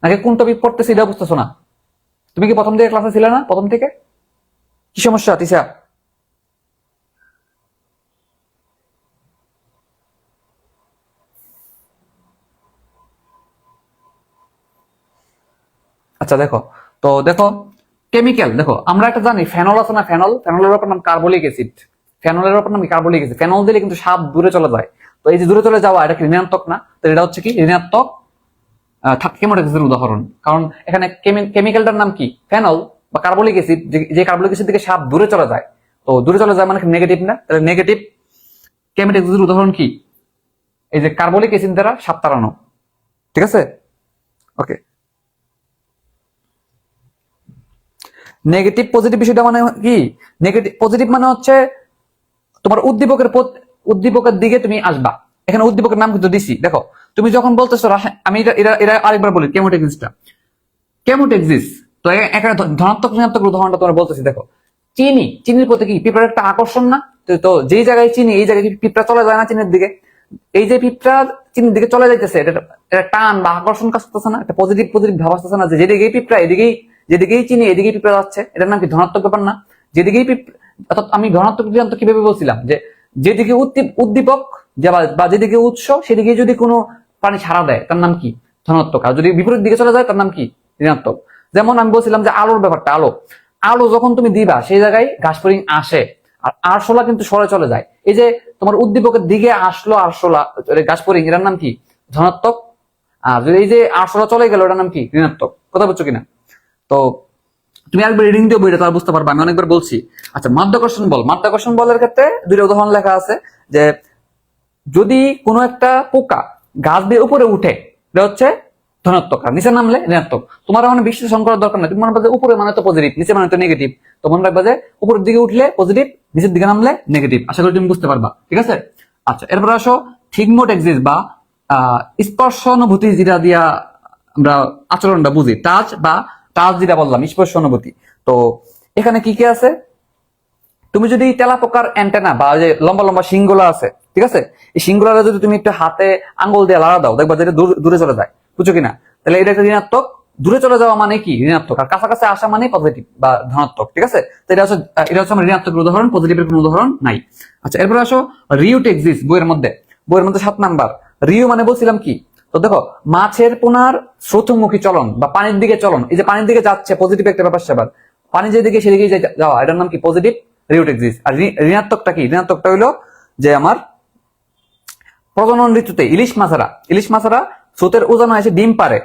নাকি কোন টপিক পড়তেছি এটা বুঝতেছো না? তুমি কি প্রথম থেকে ক্লাসে ছিলে না, প্রথম থেকে? কি সমস্যা তিশা? আচ্ছা দেখো, তো দেখো কেমিক্যাল, দেখো আমরা একটা জানি ফেনল আছে না, ফেনলের অপর নাম কার্বলিক অ্যাসিড, ফেনলের অপর নাম কার্বলিক অ্যাসিড। ফেনল দিলে কিন্তু সাপ দূরে চলে যায়, তো এই যে দূরে চলে যাওয়া এটা কি ঋণাত্মক না, তো এটা হচ্ছে কি ঋণাত্মক কেমোটেক্সিসের উদাহরণ। কারণ এখানে কেমিক্যালটার নাম কি ফেনল বা কার্বলিক অ্যাসিড, যে কার্বলিক অ্যাসিড থেকে সাপ দূরে চলে যায়, তো দূরে চলে যায় মানে নেগেটিভ না, তাহলে নেগেটিভ কেমোটেক্সিসের উদাহরণ কি, এই যে কার্বলিক অ্যাসিড দ্বারা সাপ তাড়ানো, ঠিক আছে। ওকে, নেগেটিভ পজিটিভ বিষয়টা মানে কি, নেগেটিভ পজিটিভ মানে হচ্ছে তোমার উদ্দীপকের দিকে তুমি আসবা। এখানে উদ্দীপকের নাম কিন্তু দিছি, দেখো তুমি যখন বলতেছো আমি এটা আরেকবার বলি, কেমোটেক্সিস। তো এখানে ধনাত্মক ঋণাত্মক উদাহরণটা তোমার বলতেছি, দেখো চিনির প্রতি কি পিঁপড়ার একটা আকর্ষণ না, তো যেই জায়গায় চিনি এই জায়গায় পিঁপড়া চলে যায় না চিনির দিকে, এই যে পিঁপড়া চিনির দিকে চলে যাইতেছে, এটা টান বা আকর্ষণ কাজ করতেছে না, একটা পজিটিভ ভাব আসতেছে না, যে যেদিকেই পিঁপড়া যেদিকেই চিনি এদিকেই পিঁপড়া যাচ্ছে, এটার নাম কি ধনাত্মক ব্যাপার না। যেদিকেই অর্থাৎ আমি ধনাত্মক ঋণাত্মক কিভাবে বলছিলাম, যে যেদিকে উদ্দীপক বা যেদিকে উৎস সেদিকে যদি কোনো প্রাণী সাড়া দেয় তার নাম কি ধনাত্মক, আর যদি বিপরীত দিকে চলে যায় তার নাম কি ঋণাত্মক। যেমন আমি বলছিলাম যে আলোর ব্যাপারটা, আলো যখন তুমি দিবা সেই জায়গায় ঘাসফড়িং আসে, আর আরশোলা কিন্তু সরে চলে যায়। এই যে তোমার উদ্দীপকের দিকে আসলো আরশোলা, ঘাসফড়িং, এটার নাম কি ধনাত্মক। আর যদি এই যে আরশোলা চলে গেল এটার নাম কি ঋণাত্মক, কথা বুঝছো কিনা। তো তুমি একবার রিডিং দিয়ে বইটা তাহলে বুঝতে পারবে, আমি অনেকবার বলছি। আচ্ছা, মাধ্যাকর্ষণ বলের ক্ষেত্রে দুইটা উদাহরণ লেখা আছে, যে যদি কোনো একটা পোকা গাছ দিয়ে উপরে উঠে, এটা হচ্ছে ধনাত্মক, আর নিচে নামলে ঋণাত্মক। তোমার মানে বিশ্লেষণ করার দরকার নাই, তুমি মনে রাখবে উপরে মানে তো পজিটিভ, নিচে মানে তো নেগেটিভ। তো মনে রাখবে যে উপরের দিকে উঠলে পজিটিভ, নিচের দিকে নামলে নেগেটিভ। আশা করি তুমি বুঝতে পারবা, ঠিক আছে? আচ্ছা, এরপর আসো থিগমোটেক্সিস বা স্পর্শানুভূতি, যেটা দিয়া আমরা আচরণটা বুঝি, টাচ যেটা বললাম, স্পর্শানুভূতি। তো এখানে কি কি আছে? তুমি যদি তেলাপোকার অ্যান্টেনা বা যে লম্বা লম্বা শিংগুলো আছে, ঠিক আছে, এই শিংগুলো যদি তুমি একটু হাতে আঙ্গুল দিয়ে লাড়া দাও, দেখবা যেটা দূরে চলে যায়, বুঝছো কিনা? তাহলে এটা একটা ঋণাত্মক। দূরে চলে যাওয়া মানে কি? ঋণাত্মক। আর কাছাকাছি আসা মানে পজিটিভ বা ধনাত্মক, ঠিক আছে? তো এটা হচ্ছে আমার ঋণাত্মকের উদাহরণ, পজিটিভের কোনো উদাহরণ নাই। আচ্ছা, এরপরে আসো রিউটেক্সিস। বইয়ের মধ্যে 7 নাম্বার। রিউ মানে বলছিলাম কি? তো দেখো, মাছের পোনার স্রোতমুখী চলন বা পানির দিকে চলন, এই যে পানির দিকে যাচ্ছে, পজিটিভ একটা ব্যাপার স্যাপার। পানি যেদিকে সেদিকেই যাওয়া, এটার নাম কি? পজিটিভ রিউটেক্সিস। আর ঋণাত্মকটা কি? ঋণাত্মকটা হইলো যে আমার প্রজনন ঋতুতে ইলিশ মাছেরা স্রোতের উজানো এসে ডিম পারে।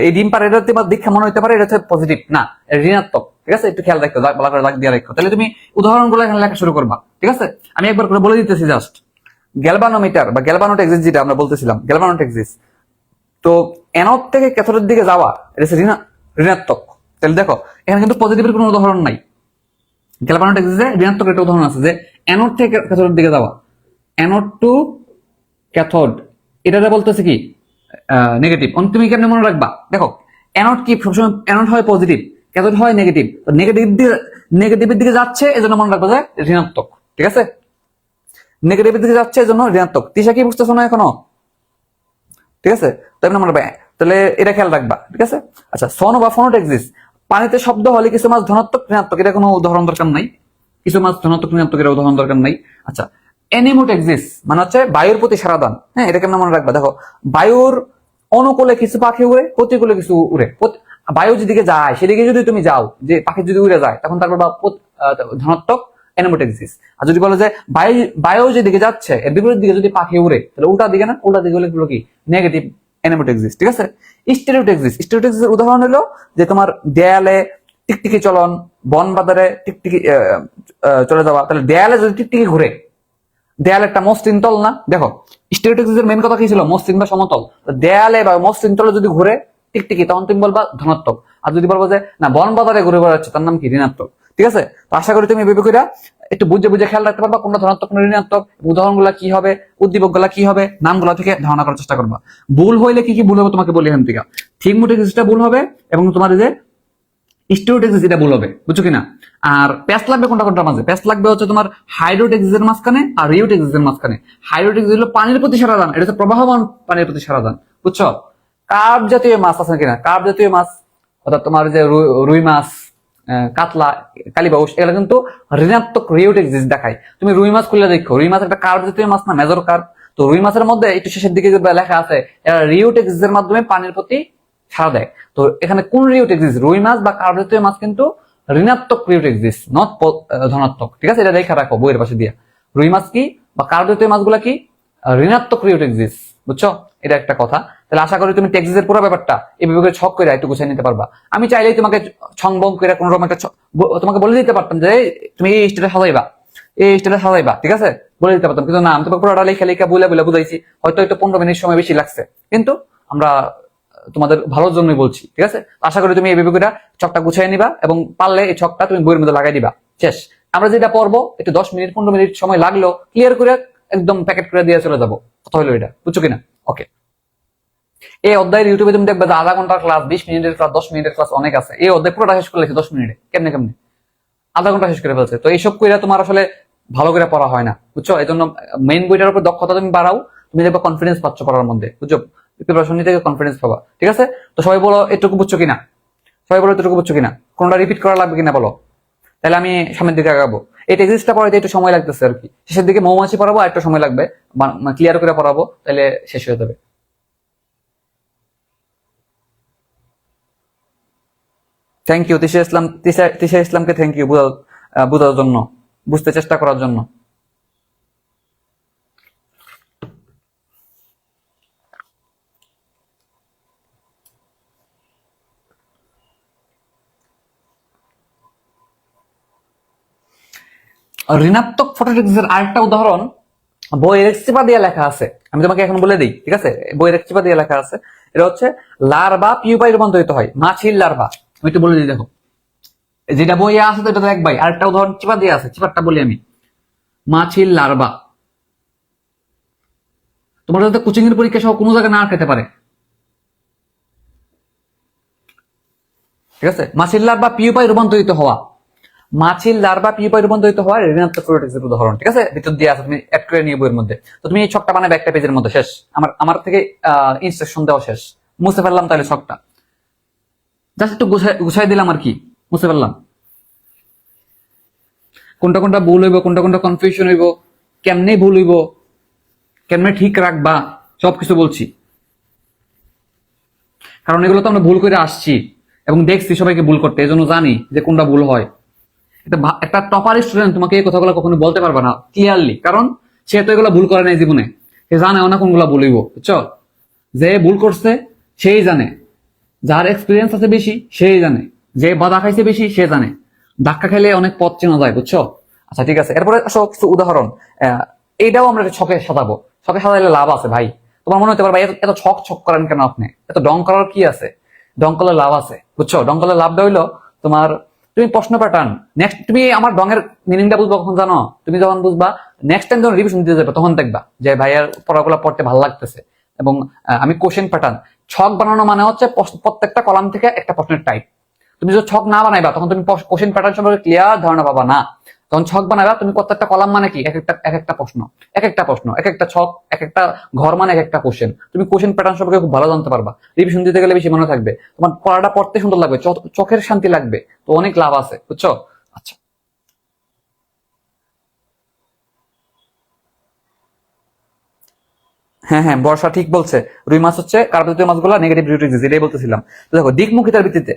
এই ডিম পারে, এটা দীক্ষা মনে হতে পারে এটা হচ্ছে পজিটিভ, না, ঋণাত্মক। ঠিক আছে, একটু খেয়াল রাখো, ভালো করে দাগ দিয়ে রাখো। তাহলে তুমি উদাহরণগুলো এখানে লেখা শুরু করবা, ঠিক আছে? আমি একবার করে বলে দিতেছি জাস্ট। গ্যালভানোমিটার বা গ্যালভানোটেক্সিস, যেটা আমরা বলতেছিলাম, গ্যালভানোটেক্সিস। তো অ্যানোড থেকে ক্যাথোডের দিকে যাওয়া, এটা হচ্ছে ঋণাত্মক। তাহলে দেখো, এখানে কিন্তু পজিটিভের কোনো উদাহরণ নাই। গ্যালভানোটেক্সিসে ঋণাত্মক একটা উদাহরণ আছে, যে অ্যানোড থেকে ক্যাথোডের দিকে যাওয়া, অ্যানোড টু ক্যাথোড, এটা বলতেছে কি? নেগেটিভ। তুমি কেমনে মনে রাখবা? দেখো, অ্যানোড কি সবসময় অ্যানোড হয় পজিটিভ, ক্যাথোড হয় নেগেটিভ। তো নেগেটিভের দিকে যাচ্ছে, এজন্য মনে রাখবা যে ঋণাত্মক, ঠিক আছে? নেগেটিভের দিকে যাচ্ছে, এজন্য ঋণাত্মক। তিশা কি বুঝতেছো না এখনো? ঠিক আছে, তো এমন মনে রাখবা। তাহলে এটা খেয়াল রাখবা, ঠিক আছে? আচ্ছা, সনো বা ফোনোটেক্সিস। পানিতে শব্দ হলে কিছু মাছ ধনাত্মক, ঋণাত্মক, এটা কোনো উদাহরণ দরকার নাই। কিছু মাছ ধনাত্মক, ঋণাত্মক, এটা উদাহরণ দরকার নাই। আচ্ছা, অ্যানিমোটেক্সিস মানে হচ্ছে বায়ুর প্রতি সারাদান। হ্যাঁ, এটা কেমন মনে রাখবা? দেখো, বায়ুর অনুকূলে কিছু পাখি উড়ে, প্রতিকূলে কিছু উড়ে। বায়ু যেদিকে যায় সেদিকে যদি তুমি যাও, যে পাখি যদি উড়ে যায়, তখন তারপর ধনাত্মক, অ্যানিমোটেক্সিস। আর যদি বলো যে বায়ু যেদিকে যাচ্ছে এর বিপরীত দিকে যদি পাখি উড়ে, তাহলে উল্টা দিকে না, উল্টা দিকে হলে কি? নেগেটিভ, অ্যানিমোটেক্সিস, ঠিক আছে? স্টেরিওটেক্সিস উদাহরণ হলো যে তোমার দেয়ালে টিকটিকি চলন, বন বাজারে টিকটিকি চলে যাওয়া। তাহলে দেয়ালে যদি টিকটিকি ঘুরে, দেয়াল একটা মসৃণ তল না? দেখো, স্টেরিওটেক্সিসের মেন কথা কি ছিল? মসৃণ বা সমতল। দেয়ালে বা মসৃণ তলে যদি ঘুরে টিকটিকি, তখন তুমি বলবা ধনাত্মক। আর যদি বলবো যে না, বন বাজারে ঘুরে বেড়াচ্ছে, তার নাম কি? ঋণাত্মক, ঠিক আছে? তো আশা করি তুমি ভেবে কইরা একটু বুঝে বুঝে খেয়াল রাখতে পারবা কোনটা ধনাত্মক, কোনটা ঋণাত্মক, উদাহরণগুলা কি হবে, উদ্দীপক গুলা কি হবে, নামগুলা থেকে ধারণা করার চেষ্টা করবা। ভুল হইলে কি কি ভুল হবে তোমাকে বলি এখান থেকে। থিগমোটেক্সিসটা ভুল হবে, এবং তোমার যে স্টেরিওটেক্সিস এটা ভুল হবে, বুঝছো কিনা? আর প্যাস্ট লাগবে কোনটার মাঝে? প্যাস্ট লাগবে হচ্ছে তোমার হাইড্রোটেক্সিসের মাঝখানে আর রিওটেক্সিসের মাঝখানে। হাইড্রোটেক্সিস হলো পানির প্রতি সারাদান, এটা হচ্ছে প্রবাহমান পানির প্রতি সারাদান, বুঝছো? কার্প জাতীয় মাছ আছে কিনা? কার্প জাতীয় মাছ অর্থাৎ তোমার যে রুই মাছ, কাতলা, কালীবাউস, এগুলো কিন্তু ঋণাত্মক রিওটেক্সিস দেখায়। তুমি রুই মাছ খুলে দেখো, রুই মাছ একটা কার্প জাতীয় মাছ না, মেজর কার্প। তো রুই মাছের মধ্যে একটু শেষের দিকে যে লেখা আছে, এরা রিওটেক্সিসের মাধ্যমে পানির প্রতি সারা দেয়। তো এখানে কোন রিওটেক্সিস? রুই মাছ বা কার্প জাতীয় মাছ কিন্তু ঋণাত্মক রিওটেক্সিস, নট ধনাত্মক, ঠিক আছে? এটা দেখা রাখো বইয়ের পাশে দিয়ে। রুই মাছ কি বা কার্প জাতীয় মাছগুলা কি? ঋণাত্মক রিওটেক্সিস, বুঝছো? এটা একটা কথা। তাহলে আশা করি তুমি টেক্সিসের পুরো ব্যাপারটা এইভাবে করে ছক করে একটু গুছিয়ে নিতে পারবা। আমি চাইলেই তোমাকে ছংবং করে কোনো রকম একটা তোমাকে বলে দিতে পারতাম যে তুমি এই স্টেটে সাজাইবা, এই স্টেটে সাজাইবা, ঠিক আছে? বলে দিতে পারতাম, কিন্তু না, আমি তোমাকে পুরোটা লেখা লেখা বলে বলে বুঝাইছি। হয়তো একটু 15 মিনিট সময় বেশি লাগছে, কিন্তু আমরা তোমাদের ভালোর জন্যই বলছি, ঠিক আছে? আশা করি তুমি এইভাবে করে ছকটা গুছিয়ে নিবা, এবং পারলে এই ছকটা তুমি বইয়ের মধ্যে লাগাই দিবা। শেষ। আমরা যেটা পড়বো একটু 10 মিনিট 15 মিনিট সময় লাগলো, ক্লিয়ার করে একদম প্যাকেট করে দিয়ে চলে যাবো। কথা হলো এটা, বুঝছো কিনা? ওকে। এই অধ্যায়ের ইউটিউবে তুমি দেখবে যে আধা ঘন্টার ক্লাস, 20 মিনিটের ক্লাস, 10 মিনিটের ক্লাস অনেক আছে। এই অধ্যায় পুরোটা শেষ করে 10 মিনিটে, কেমনে কেমনে আধা ঘন্টা শেষ করে ফেলছে। তো এইসব কইরা তোমার আসলে ভালো করে পড়া হয় না, বুঝছো? এই জন্য মেইন বইটার উপর দক্ষতা তুমি বাড়াও, তুমি দেখবে কনফিডেন্স পাচ্ছ পড়ার মধ্যে, বুঝছো? প্রিপারেশন নিতে কনফিডেন্স পাবা, ঠিক আছে? তো সবাই বলো এটুকু বুঝছো কিনা? সবাই বলো এটুকু বুঝছো কিনা? কোনটা রিপিট করা লাগবে কিনা বলো, তাহলে আমি সামনের দিকে আগাবো। এই টেক্সটটা পড়াইতে একটু সময় লাগতেছে আর কি, শেষের দিকে মৌমাছি পড়াবো, আর একটু সময় লাগবে, ক্লিয়ার করে পড়াবো, তাহলে শেষ হয়ে যাবে। থ্যাংক ইউ তিশা ইসলামকে থ্যাংক ইউ বোঝার জন্য, বুঝতে চেষ্টা করার জন্য। ঋণাত্মক ফটোটেক্সিসের আরেকটা উদাহরণ বইয়ের চিপা দিয়ে লেখা আছে, আমি তোমাকে এখন বলে দিই, ঠিক আছে? বইয়ের চিপা দিয়ে লেখা আছে, এটা হচ্ছে লার্ভা পিউপায় রূপান্তরিত হয়, মাছির লার্ভা। আমি একটু বলে দিই, দেখো যেটা বইয়ে আছে তো এটা তো এক ভাই, আরেকটা উদাহরণ চিপা দিয়ে আছে, চিপারটা বলি আমি। মাছির লার্ভা তোমার যাতে কোচিং এর পরীক্ষা সহ কোনো জায়গায় না আটকাতে পারে, ঠিক আছে? মাছির লার্ভা পিউপায় রূপান্তরিত হওয়া, মাছির লার্ভা পিউপায় রূপান্তরিত হওয়া ঋণাত্মক প্রোটিক্সের উদাহরণ, ঠিক আছে? ভিতর দিয়ে আছে, তুমি অ্যাড করে নিয়ে বইয়ের মধ্যে। তো তুমি এই ছকটা বানাবে একটা পেজের মধ্যে, শেষ। আমার থেকে ইনস্ট্রাকশন দেওয়া শেষ, মুছে ফেললাম তাহলে ছকটা, জাস্ট একটু গুছাই দিলাম আর কি, মুছে ফেললাম। কোনটা কোনটা ভুল হইব, কোনটা কোনটা কনফিউশন হইব, কেমনে ভুল হইব, কেমনে ঠিক রাখবা, সবকিছু বলছি। কারণ এগুলো তো আমরা ভুল করে আসছি এবং দেখছি সবাইকে ভুল করতে, এই জন্য জানি যে কোনটা ভুল হয়। একটা টপার স্টুডেন্ট তোমাকে এই কথাগুলো কখনো বলতে পারবে না ক্লিয়ারলি, কারণ সে তো এগুলো ভুল করে নাই জীবনে, সে জানে না কোনগুলো ভুল হইব, বুঝছো? যে ভুল করছে সেই জানে, যার এক্সপিরিয়েন্স আছে বেশি সেই জানে, যে বাধা খাইছে বেশি সে জানে, ধাক্কা খাইলে অনেক পথ চেনা যায়, বুঝছো? আচ্ছা ঠিক আছে, এরপরে আসো কিছু উদাহরণ। এইটাও আমরা ছকে সাজাবো, ছকে সাজাইলে লাভ আছে ভাই। তোমার মনে হতে পারে ভাই এত ছক ছক করেন কেন আপনি, এত ডং করার কি আছে? ডং করলে লাভ আছে, বুঝছো? ডং করলে লাভটা হইলো তোমার, তুমি প্রশ্ন প্যাটার্ন নেক্সট, তুমি আমার ডঙের মিনিংটা বুঝবা কখন জানো? তুমি যখন বুঝবা নেক্সট টাইম যখন রিভিশন দিতে যাবে তখন দেখবা যে ভাইয়ার পড়াগুলো পড়তে ভালো লাগতেছে। এবং আমি কোশ্চেন প্যাটার্ন, ছক বানানো মানে হচ্ছে প্রত্যেকটা কলাম থেকে একটা প্রশ্নের টাইপ। তুমি যদি ছক না বানাইবা তখন তুমি কোশ্চেন প্যাটার্ন সম্পর্কে ক্লিয়ার ধারণা পাবা না। তখন ছক বানাইবা তুমি, প্রত্যেকটা কলাম মানে কি এক একটা প্রশ্ন, এক একটা ছক, এক একটা ঘর মানে এক একটা কোশ্চেন। তুমি কোশ্চেন প্যাটার্ন সম্পর্কে খুব ভালো জানতে পারবা, রিভিশন দিতে গেলে বেশি মনে থাকবে, তোমার পড়াটা পড়তে সুন্দর লাগবে, চোখের শান্তি লাগবে, তো অনেক লাভ আছে, বুঝছো? আচ্ছা হ্যাঁ হ্যাঁ, বর্ষা ঠিক বলছে, রুই মাছ হচ্ছে কার্বোজাতীয় মাছগুলো নেগেটিভ রিউটিক্স, এটাই বলতেছিলাম। তো দেখো দিকমুখিতার ভিত্তিতে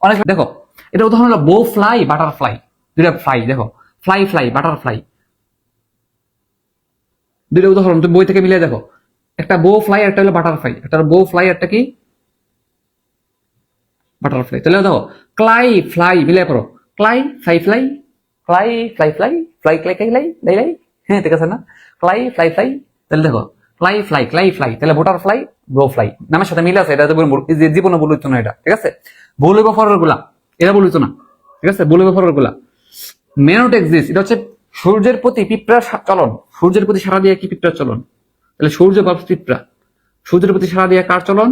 অনেক, দেখো এটা উদাহরণ হলো বো ফ্লাই বাটারফ্লাই, দুইটা ফ্লাই, দেখো ফ্লাই ফ্লাই বাটারফ্লাই, দুইটা উদাহরণ তুমি বই থেকে মিলিয়ে দেখো, একটা বো ফ্লাই, একটা হলো বাটারফ্লাই, একটা বো ফ্লাই, একটা কি বাটারফ্লাই। তাহলে দেখো ক্লাই ফ্লাই মিলিয়ে পড়ো, ক্লাই ফ্লাই ফ্লাই, ক্লাই ফ্লাই ফ্লাই, ফ্লাই ক্লাই ক্লাই লাই লাই লাই, হ্যাঁ ঠিক আছে না? ক্লাই ফ্লাই ফ্লাই, তাহলে দেখো ফ্লাই ফ্লাই ক্লাই ফ্লাই, তাহলে বাটারফ্লাই ব্লো ফ্লাই নামের সাথে মিলে আছে, এটা তো জীবনে ভুল হইতো না এটা, ঠিক আছে? ভুল হইব ফরের গুলা, এটা ভুল হইতো না, ঠিক আছে? ভুল হইব ফরের গুলা। মেনোট এক্সিস্ট, এটা হচ্ছে সূর্যের প্রতি পিঁপড়ার চলন, সূর্যের প্রতি সারা দিয়ে কি পিঁপড়ার চলন, তাহলে সূর্য বা পিঁপড়া, সূর্যের প্রতি সারা দিয়ে কার চলন?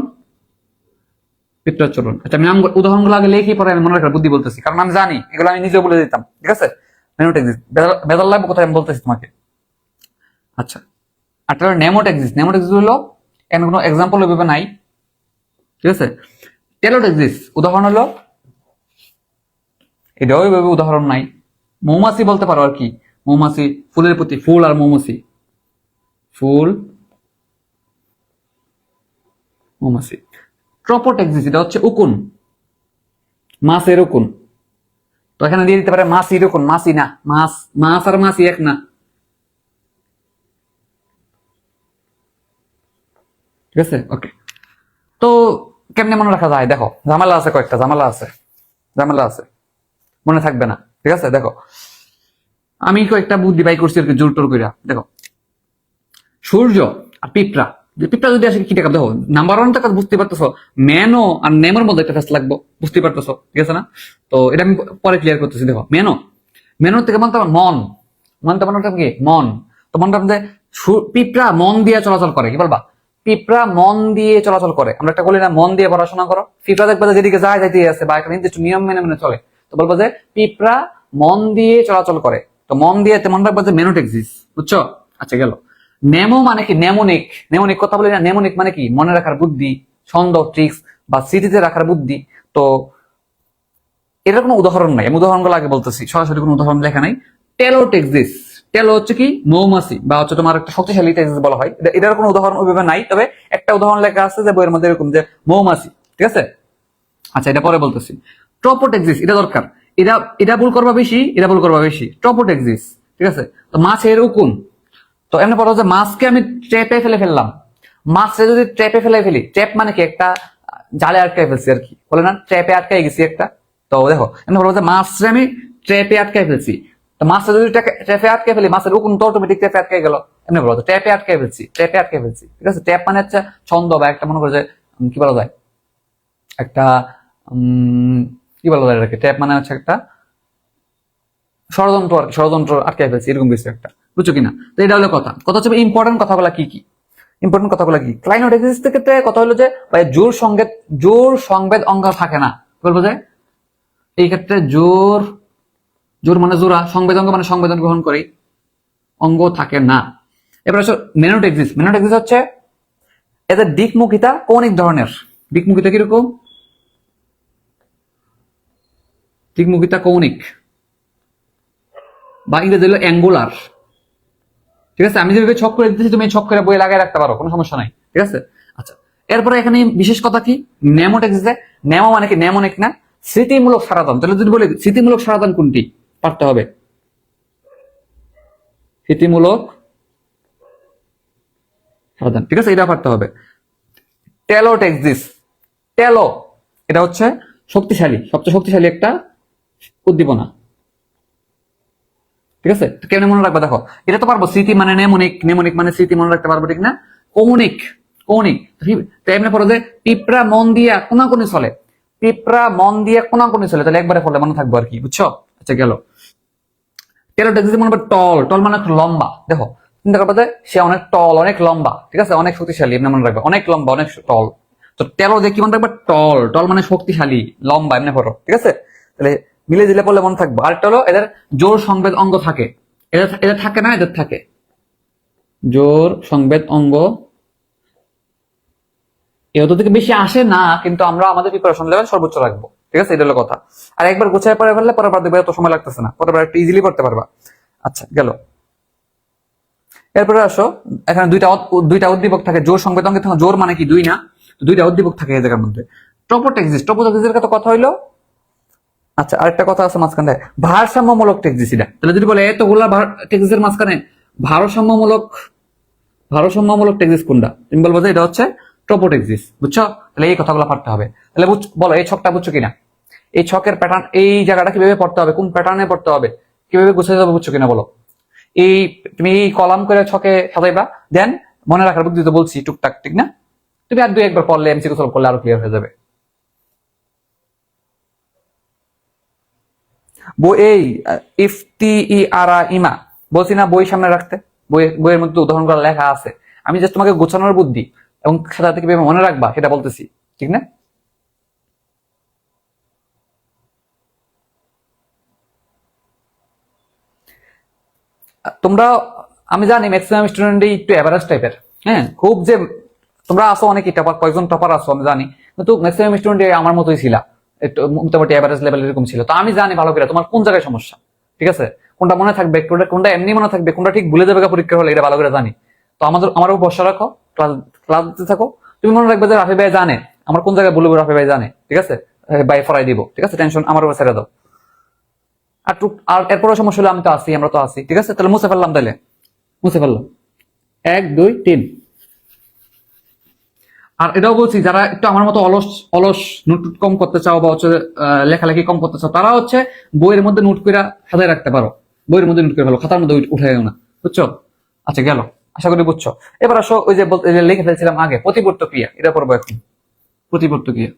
পিঁপড়ার চলন। আচ্ছা আমি উদাহরণগুলো আগে লিখে পরে আমি মনে রাখার বুদ্ধি বলতেছি, কারণ আমি জানি এগুলো, আমি নিজেও বলে দিতাম, ঠিক আছে? মেনোট এক্সিস্ট, বেজাল লাগবে কোথায় আমি বলতেছি তোমাকে। আচ্ছা একটা হলো নেমোট এক্সিস্ট, নেমোট এক্সিস্ট হলো এখানে কোনো এক্সাম্পল ওইভাবে নাই, ঠিক আছে? টেলোট এক্সিস্ট উদাহরণ হলো, এটাও ওইভাবে উদাহরণ নাই। মৌমাছি বলতে পারো আর কি, মৌমাছি ফুলের প্রতি, ফুল আর মৌমাছি, ফুল মৌমাছি। ট্রপোট এক্সিস্ট, এটা হচ্ছে উকুন, মাছের উকুন, তো এখানে দিয়ে দিতে পারে মাছি উকুন, মাছি না, মাছ, মাছ আর মাছি এক না, ঠিক আছে? ওকে, তো কেমনে মনে রাখা যায়? দেখো ঝামেলা আছে, কয়েকটা ঝামেলা আছে, ঝামেলা আছে, মনে থাকবে না, ঠিক আছে? দেখো আমি কয়েকটা বুদ্ধি বাই করছি আর কি, জোর টোর কইরা। দেখো সূর্য আর পিঁপড়া, পিঁপড়া যদি আসে কি টাকা, দেখো নাম্বার ওয়ান তো বুঝতে পারতেছো, ম্যানো আর নেমোর মধ্যে একটা ফেস লাগবো, বুঝতে পারতেছো, ঠিক আছে না? তো এটা আমি পরে ক্লিয়ার করতেছি। দেখো মেনো, মেনোর থেকে বলতে মন, মনটা মনে কি মন, তো মনটা যে পিঁপড়া মন দিয়ে চলাচল করে, কি বলবা? পিঁপড়া মন দিয়ে চলাচল করে, আমরা একটা বলি না মন দিয়ে পড়াশোনা করো, পিঁপড়া দেখবা যেদিকে যায় যাইতে আছে বা একটা নির্দিষ্ট নিয়ম মেনে মেনে চলে, তো বলবো যে পিঁপড়া মন দিয়ে চলাচল করে, তো মন দিয়ে মনে রাখবো যে মেনোট এক্সিস্ট, বুঝছো? আচ্ছা গেল। নেমো মানে কি? নেমোনিক, নেমোনিক কথা বলি না, নেমোনিক মানে কি? মনে রাখার বুদ্ধি, ছন্দ, ট্রিক্স বা স্মৃতিতে রাখার বুদ্ধি। তো এটার কোনো উদাহরণ নাই, আমি উদাহরণগুলো আগে বলতেছি, সরাসরি কোনো উদাহরণ লেখা নাই। টেলোট এক্সিস্ট, টেলো হচ্ছে কি? মৌমাছি বা হচ্ছে তোমার একটা শক্তিশালী এক্সিস্ট বলা হয়, এটার কোনো উদাহরণ ওইভাবে নাই, তবে একটা উদাহরণ লেখা আছে যে বইয়ের মধ্যে এরকম যে মৌমাছি, ঠিক আছে? আচ্ছা এটা পরে বলতেছি। ট্রপোট এক্সিস্ট, এটা দরকার, এটা এটা ভুল করবা বেশি, এটা ভুল করবা বেশি। ট্রপোট এক্সিস্ট, ঠিক আছে? তো মাছের উকুন, তো এমনি পড়ো যে মাছকে আমি ট্র্যাপে ফেলে ফেললাম, মাছকে যদি ট্র্যাপে ফেলে ফেলি, ট্র্যাপ মানে কি? একটা জালে আটকাই ফেলছি আর কি, বলে না ট্র্যাপে আটকাই গেছি একটা। তো দেখো এমনি বলবো যে মাছকে আমি ট্র্যাপে আটকাই ফেলছি, তো মাছটা যদি ট্র্যাপে আটকে ফেলি, মাছের উকুন তো অটোমেটিক ট্র্যাপে আটকে গেল। এমনি বলো ট্র্যাপে আটকে ফেলছি, ট্র্যাপে আটকে ফেলছি, ঠিক আছে? ট্র্যাপ মানে হচ্ছে ছন্দ বা একটা মনে করো যে কি বলা যায়, একটা কি বলা যায় এটাকে, ট্র্যাপ মানে হচ্ছে একটা ষড়যন্ত্র আর কি, ষড়যন্ত্র আটকে ফেলছে এরকম কিছু একটা, বুঝছো কিনা? তো এটা হলো কথা হচ্ছে ইম্পর্টেন্ট কথাগুলো কি কি, ইম্পর্টেন্ট কথাগুলো কি। ক্লাইনোডেক্সিসের ক্ষেত্রে কথা হলো যে ভাই জোর সংবেদ অঙ্গ থাকে না, বলবো যে এই ক্ষেত্রে জোর মানে জোড়া, সংবেদ অঙ্গ মানে সংবেদন গ্রহণ করে অঙ্গ থাকে না। এবার আসো মেনোটেক্সিস হচ্ছে এদের দিকমুখিতা কৌণিক ধরনের। দিকমুখিতা কিরকম? দিকমুখিতা কৌণিক, বা ইংরেজি হলো অ্যাঙ্গুলার। ঠিক আছে, আমি যেভাবে ছক করে দিতেছি তুমি ছক করে বই লাগাই রাখতে পারো, কোনো সমস্যা নাই। ঠিক আছে, আচ্ছা। এরপরে এখানে বিশেষ কথা কি, নেমোটেক্সিসে, নেমো মানে কি, নেমোনিক না, স্মৃতিমূলক সারাদান। তাহলে যদি বলি স্মৃতিমূলক সারাদান কোনটি, পারতে হবে স্মৃতিমূলক সারাদান। ঠিক আছে, এটা পারতে হবে। টেলোটেক্সিস, টেলো এটা হচ্ছে শক্তিশালী, সবচেয়ে শক্তিশালী একটা উদ্দীপনা। ঠিক আছে, কেমনে মনে রাখবা দেখো, এটা তো পারবো, স্মৃতি মানে নেমোনিক মানে স্মৃতি মনে রাখতে পারবো, ঠিক না? কৌণিক, এমনি পড়ো যে পিঁপড়া মন দিয়া কোনাকুনি চলে, পিঁপড়া মন দিয়া কোনাকুনি চলে, তাহলে একবারে পড়লে মনে থাকবো আর কি, বুঝছো? আচ্ছা গেল। টেলোটেক্সিস মনে হবে টল মানে লম্বা। দেখো চিন্তা করবে যে সে অনেক টল, অনেক লম্বা, ঠিক আছে, অনেক শক্তিশালী, এমনি মনে রাখবে, অনেক লম্বা, অনেক টল। তো টেলো যে কি মনে রাখবে, টল মানে শক্তিশালী, লম্বা, এমনি পড়ো। ঠিক আছে, তাহলে মিলে দিলে পড়লে মনে থাকবো। আর হলো এদের জোর সংবেদ অঙ্গ থাকে, এদের থাকে না, এদের থাকে জোর সংবেদ অঙ্গ। এত থেকে বেশি আসে না, কিন্তু আমরা আমাদের প্রিপারেশন লেভেল সর্বোচ্চ রাখবো। ঠিক আছে, এটা হলো কথা। আর একবার গুছায় পড়ে ফেললে পরের বার দেখবে এত সময় লাগতেছে না, পরের বার একটু ইজিলি পড়তে পারবা। আচ্ছা গেল। এরপরে আসো, এখানে দুইটা উদ্দীপক থাকে, জোর সংবেদ অঙ্গে। জোর মানে কি, দুই না, দুইটা উদ্দীপক থাকে এই জায়গার মধ্যে। ট্রপোটেক্সিসের কথা হইলো, আচ্ছা আরেকটা কথা আছে মাঝখানে, ভারসাম্যমূলক টেক্সিস। এটা তাহলে যদি বলে এতগুলা টেক্সিসের মাঝখানে ভারসাম্যমূলক টেক্সিস কোনটা, তুমি বলবো যে এটা হচ্ছে ট্রপোটেক্সিস, বুঝছো? তাহলে এই কথাগুলো পড়তে হবে। তাহলে বলো এই ছকটা বুঝছো কিনা, এই ছকের প্যাটার্ন, এই জায়গাটা কিভাবে পড়তে হবে, কোন প্যাটার্নে পড়তে হবে, কিভাবে গুছিয়ে যাবে, বুঝছো কিনা বলো? এই তুমি এই কলাম করে ছকে সাজাইবা, দেন মনে রাখার বুদ্ধি তো বলছি টুকটাক, ঠিক না? তুমি আর দুই একবার পড়লে, এমসিকিউ সলভ করলে আরো ক্লিয়ার হয়ে যাবে। এই ইফতি ই আরা ইমা বলছি না, বই সামনে রাখতে, বইয়ের মধ্যে উদাহরণ করা লেখা আছে। আমি জাস্ট তোমাকে গোছানোর বুদ্ধি এবং সাথে কিভাবে মনে রাখবা সেটা বলতেছি, ঠিক না? তোমরা, আমি জানি ম্যাক্সিমাম স্টুডেন্টই একটু এভারেজ টাইপের, হ্যাঁ, খুব যে তোমরা আসো অনেকই টপার, কয়েকজন টপার আসো আমি জানি, কিন্তু ম্যাক্সিমাম স্টুডেন্ট আমার মতোই ছিল, একটু মোটামুটি এভারেজ লেভেল এরকম ছিল। তো আমি জানি ভালো করে তোমার কোন জায়গায় সমস্যা, ঠিক আছে, কোনটা মনে থাকবে, কোনটা এমনি মনে থাকবে, কোনটা ঠিক ভুলে যাবে পরীক্ষা হলে, এটা ভালো করে জানি। তো আমার উপর ভরসা রাখো, ক্লাস দিতে থাকো, তুমি মনে রাখবে যে রাফি ভাই জানে আমার কোন জায়গায় ভুলবে, রাফি ভাই জানে, ঠিক আছে, ভাই ফরাই দিব, ঠিক আছে, টেনশন আমার উপর ছেড়ে দাও। আর এরপরে সমস্যা হলে আমি তো আছি, আমরা তো আছি, ঠিক আছে। তাহলে মুছে ফেললাম, তাহলে মুছে ফেললাম, 1 2 3। আর এটাও বলছি, যারা একটু আমার মতো অলস অলস নোট কম করতে চাও, বা হচ্ছে লেখালেখি কম করতে চাও, তারা হচ্ছে বইয়ের মধ্যে নোট করে সাজায় রাখতে পারো, বইয়ের মধ্যে নোট করে ফেলো, খাতার মধ্যে উঠে গেল না, বুঝছো? আচ্ছা গেল, আশা করি বুঝছো। এবার আসো, ওই যে লিখে ফেলছিলাম আগে, প্রতিবর্ত ক্রিয়া, এটা পড়বো এখন। প্রতিবর্ত ক্রিয়া